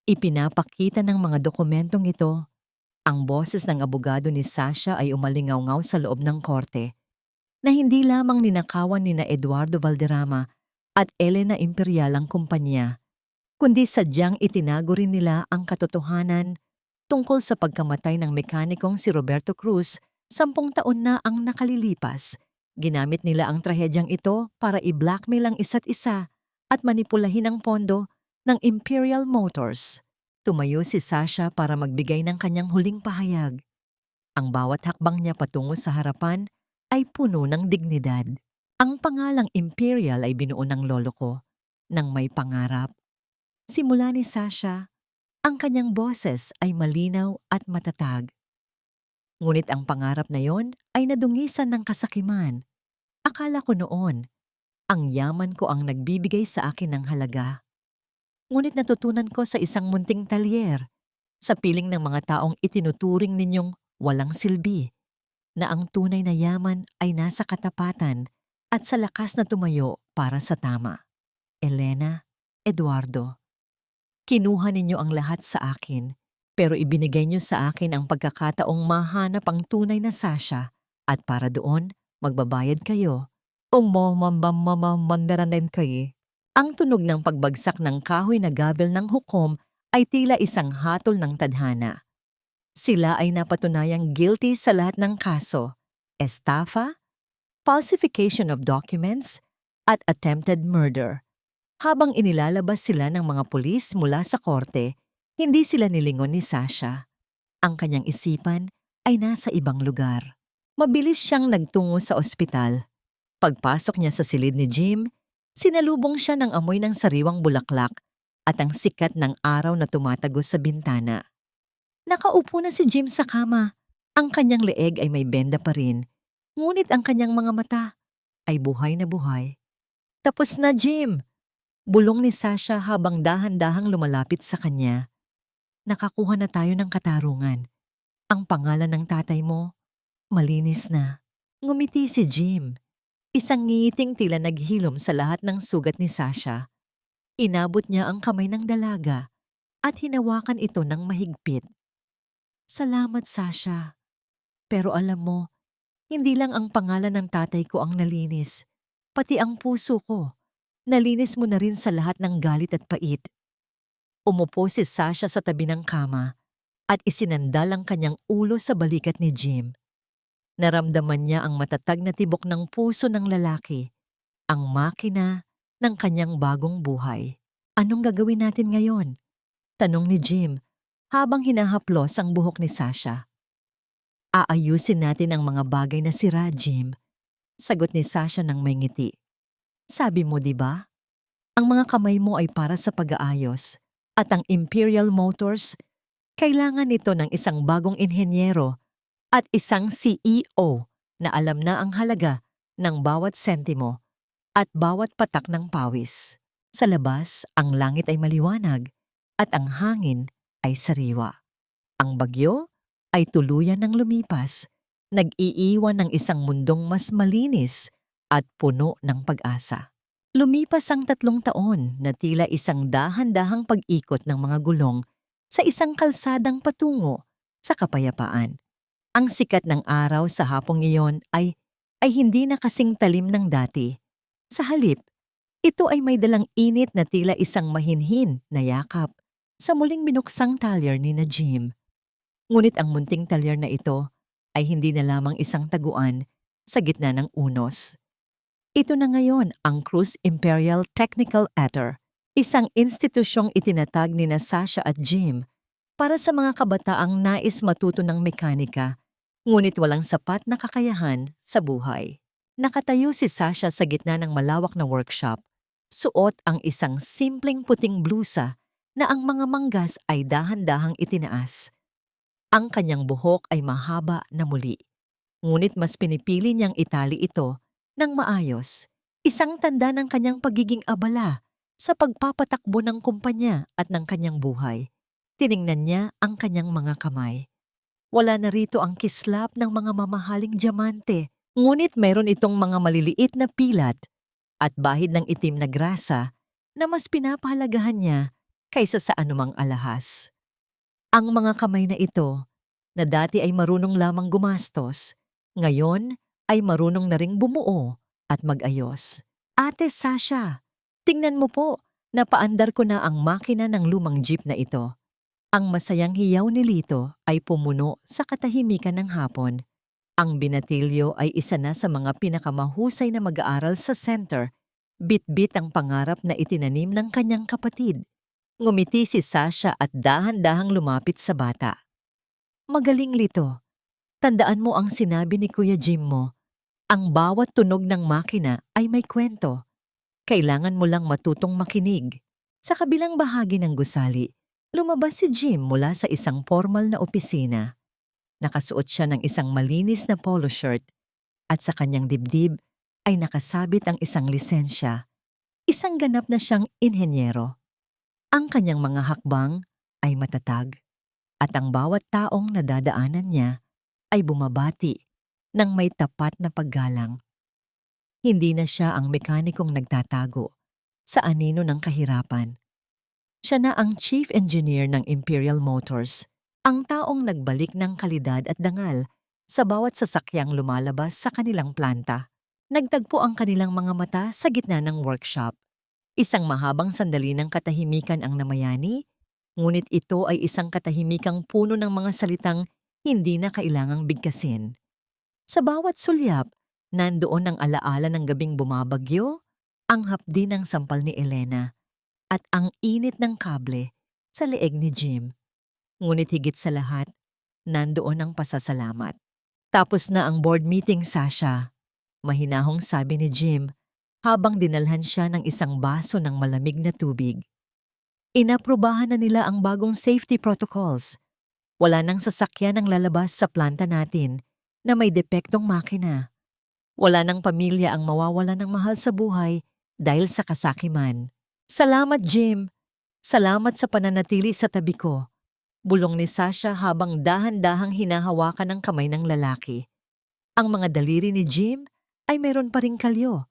Ipinapakita ng mga dokumentong ito, ang boses ng abogado ni Sasha ay umalingaw-ngaw sa loob ng korte, na hindi lamang ninakawan ni na Eduardo Valderrama at Elena Imperial ang kumpanya, kundi sadyang itinago rin nila ang katotohanan tungkol sa pagkamatay ng mekanikong si Roberto Cruz 10 taon na ang nakalilipas. Ginamit nila ang trahedyang ito para i-blackmail ang isa't isa at manipulahin ang pondo ng Imperial Motors. Tumayo si Sasha para magbigay ng kanyang huling pahayag. Ang bawat hakbang niya patungo sa harapan ay puno ng dignidad. Ang pangalang Imperial ay binuo ng lolo ko, nang may pangarap. Simula ni Sasha, ang kanyang boses ay malinaw at matatag. Ngunit ang pangarap na yon ay nadungisan ng kasakiman. Akala ko noon, ang yaman ko ang nagbibigay sa akin ng halaga. Ngunit natutunan ko sa isang munting talyer, sa piling ng mga taong itinuturing ninyong walang silbi, na ang tunay na yaman ay nasa katapatan at sa lakas na tumayo para sa tama. Elena, Eduardo, kinuha ninyo ang lahat sa akin, pero ibinigay niyo sa akin ang pagkakataong mahanap ang tunay na Sasha at para doon, magbabayad kayo. Mamamamamamandaranin kayo. Ang tunog ng pagbagsak ng kahoy na gavel ng hukom ay tila isang hatol ng tadhana. Sila ay napatunayang guilty sa lahat ng kaso, estafa, falsification of documents, at attempted murder. Habang inilalabas sila ng mga pulis mula sa korte, hindi sila nilingon ni Sasha. Ang kanyang isipan ay nasa ibang lugar. Mabilis siyang nagtungo sa ospital. Pagpasok niya sa silid ni Jim, sinalubong siya ng amoy ng sariwang bulaklak at ang sikat ng araw na tumatagos sa bintana. Nakaupo na si Jim sa kama. Ang kanyang leeg ay may benda pa rin, ngunit ang kanyang mga mata ay buhay na buhay. Tapos na, Jim! Bulong ni Sasha habang dahan-dahang lumalapit sa kanya. Nakakuha na tayo ng katarungan. Ang pangalan ng tatay mo, malinis na. Ngumiti si Jim. Isang ngiting tila naghilom sa lahat ng sugat ni Sasha. Inabot niya ang kamay ng dalaga at hinawakan ito ng mahigpit. Salamat, Sasha. Pero alam mo, hindi lang ang pangalan ng tatay ko ang nalinis, pati ang puso ko. Nalinis mo na rin sa lahat ng galit at pait. Umupo si Sasha sa tabi ng kama at isinandal ang kanyang ulo sa balikat ni Jim. Naramdaman niya ang matatag na tibok ng puso ng lalaki, ang makina ng kanyang bagong buhay. Anong gagawin natin ngayon? Tanong ni Jim habang hinahaplos ang buhok ni Sasha. Aayusin natin ang mga bagay na sira, Jim. Sagot ni Sasha ng may ngiti. Sabi mo, di ba? Ang mga kamay mo ay para sa pag-aayos at ang Imperial Motors, kailangan nito ng isang bagong inhenyero at isang CEO na alam na ang halaga ng bawat sentimo at bawat patak ng pawis. Sa labas, ang langit ay maliwanag at ang hangin ay sariwa. Ang bagyo ay tuluyan ng lumipas, nag-iiwan ng isang mundong mas malinis at puno ng pag-asa. Lumipas ang 3 taon na tila isang dahan-dahang pag-ikot ng mga gulong sa isang kalsadang patungo sa kapayapaan. Ang sikat ng araw sa hapong iyon ay hindi na kasing talim ng dati. Sa halip, ito ay may dalang init na tila isang mahinhin na yakap sa muling binuksang talyer ni na Jim. Ngunit ang munting talyer na ito ay hindi na lamang isang taguan sa gitna ng unos. Ito na ngayon ang Cruise Imperial Technical Ether, isang institusyong itinatag ni na Sasha at Jim para sa mga kabataang nais matuto ng mekanika, ngunit walang sapat na kakayahan sa buhay. Nakatayo si Sasha sa gitna ng malawak na workshop, suot ang isang simpleng puting blusa na ang mga manggas ay dahan-dahang itinaas. Ang kanyang buhok ay mahaba na muli, ngunit mas pinipili niyang itali ito ng maayos, isang tanda ng kanyang pagiging abala sa pagpapatakbo ng kumpanya at ng kanyang buhay. Tiningnan niya ang kanyang mga kamay. Wala na rito ang kislap ng mga mamahaling diamante, ngunit mayroon itong mga maliliit na pilat at bahid ng itim na grasa na mas pinapahalagahan niya kaysa sa anumang alahas. Ang mga kamay na ito, na dati ay marunong lamang gumastos, ngayon ay marunong na ring bumuo at mag-ayos. Ate Sasha, tingnan mo po, napaandar ko na ang makina ng lumang jeep na ito. Ang masayang hiyaw ni Lito ay pumuno sa katahimikan ng hapon. Ang binatilyo ay isa na sa mga pinakamahusay na mag-aaral sa center, bit-bit ang pangarap na itinanim ng kanyang kapatid. Ngumiti si Sasha at dahan-dahang lumapit sa bata. Magaling, Lito. Tandaan mo ang sinabi ni Kuya Jim mo. Ang bawat tunog ng makina ay may kwento. Kailangan mo lang matutong makinig. Sa kabilang bahagi ng gusali, lumabas si Jim mula sa isang formal na opisina. Nakasuot siya ng isang malinis na polo shirt at sa kanyang dibdib ay nakasabit ang isang lisensya. Isang ganap na siyang inhenyero. Ang kanyang mga hakbang ay matatag at ang bawat taong nadadaanan niya ay bumabati ng may tapat na paggalang. Hindi na siya ang mekanikong nagtatago sa anino ng kahirapan. Siya na ang chief engineer ng Imperial Motors, ang taong nagbalik ng kalidad at dangal sa bawat sasakyang lumalabas sa kanilang planta. Nagtagpo ang kanilang mga mata sa gitna ng workshop. Isang mahabang sandali ng katahimikan ang namayani, ngunit ito ay isang katahimikang puno ng mga salitang hindi na kailangang bigkasin. Sa bawat sulyap, nandoon ang alaala ng gabing bumabagyo, ang hapdi ng sampal ni Elena, at ang init ng kable sa leeg ni Jim. Ngunit higit sa lahat, nandoon ang pasasalamat. Tapos na ang board meeting, Sasha. Mahinahong sabi ni Jim habang dinalhan siya ng isang baso ng malamig na tubig. Inaprubahan na nila ang bagong safety protocols. Wala nang sasakyan ang lalabas sa planta natin na may depektong makina. Wala nang pamilya ang mawawala ng mahal sa buhay dahil sa kasakiman. Salamat, Jim. Salamat sa pananatili sa tabi ko. Bulong ni Sasha habang dahan-dahang hinahawakan ang kamay ng lalaki. Ang mga daliri ni Jim ay mayroon pa ring kalyo.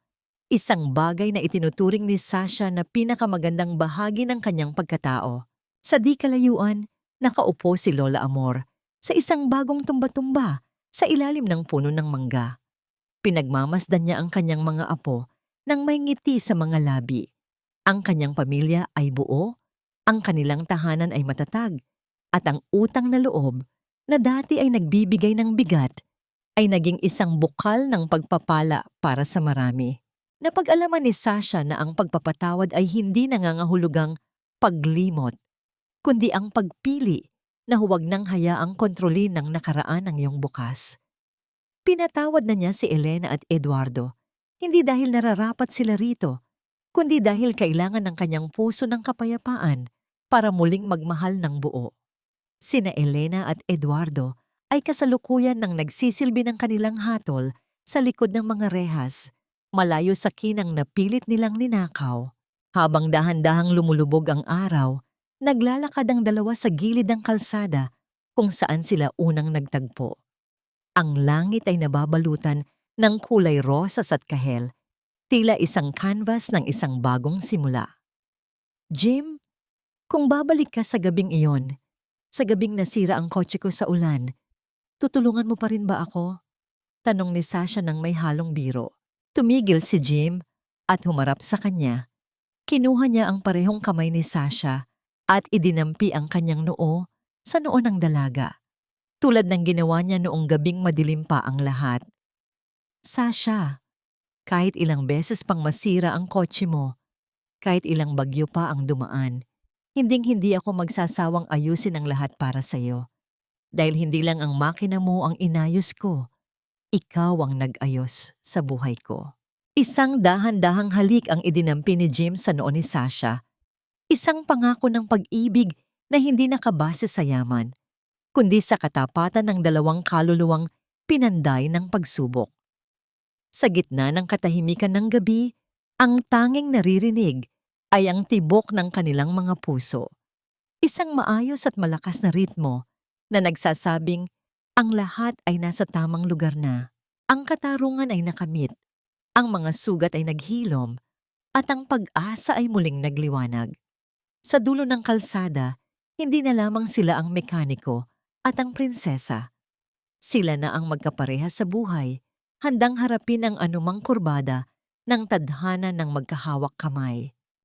Isang bagay na itinuturing ni Sasha na pinakamagandang bahagi ng kanyang pagkatao. Sa di kalayuan, nakaupo si Lola Amor sa isang bagong tumba-tumba sa ilalim ng puno ng mangga. Pinagmamasdan niya ang kanyang mga apo nang may ngiti sa mga labi. Ang kanyang pamilya ay buo, ang kanilang tahanan ay matatag, at ang utang na loob na dati ay nagbibigay ng bigat ay naging isang bukal ng pagpapala para sa marami. Napag-alaman ni Sasha na ang pagpapatawad ay hindi nangangahulugang paglimot, kundi ang pagpili na huwag nang hayaang kontrolin ng nakaraan ang iyong bukas. Pinatawad na niya si Elena at Eduardo, hindi dahil nararapat sila rito, kundi dahil kailangan ng kanyang puso ng kapayapaan para muling magmahal ng buo. Sina Elena at Eduardo ay kasalukuyan ng nagsisilbi ng kanilang hatol sa likod ng mga rehas, malayo sa kinang napilit nilang ninakaw. Habang dahan-dahang lumulubog ang araw, naglalakad ang dalawa sa gilid ng kalsada kung saan sila unang nagtagpo. Ang langit ay nababalutan ng kulay rosas at kahel, tila isang canvas ng isang bagong simula. Jim, kung babalik ka sa gabing iyon, sa gabing nasira ang kotse ko sa ulan, tutulungan mo pa rin ba ako? Tanong ni Sasha ng may halong biro. Tumigil si Jim at humarap sa kanya. Kinuha niya ang parehong kamay ni Sasha at idinampi ang kanyang noo sa noo ng dalaga, tulad ng ginawa niya noong gabing madilim pa ang lahat. Sasha, kahit ilang beses pang masira ang kotse mo, kahit ilang bagyo pa ang dumaan, hinding-hindi ako magsasawang ayusin ang lahat para sa'yo. Dahil hindi lang ang makina mo ang inayos ko, ikaw ang nag-ayos sa buhay ko. Isang dahan-dahang halik ang idinampi ni Jim sa noo ni Sasha. Isang pangako ng pag-ibig na hindi nakabase sa yaman, kundi sa katapatan ng dalawang kaluluwang pinanday ng pagsubok. Sa gitna ng katahimikan ng gabi, ang tanging naririnig ay ang tibok ng kanilang mga puso. Isang maayos at malakas na ritmo na nagsasabing ang lahat ay nasa tamang lugar na. Ang katarungan ay nakamit, ang mga sugat ay naghilom, at ang pag-asa ay muling nagliwanag. Sa dulo ng kalsada, hindi na lamang sila ang mekaniko at ang prinsesa. Sila na ang magkapareha sa buhay, handang harapin ang anumang kurbada ng tadhana ng magkahawak kamay.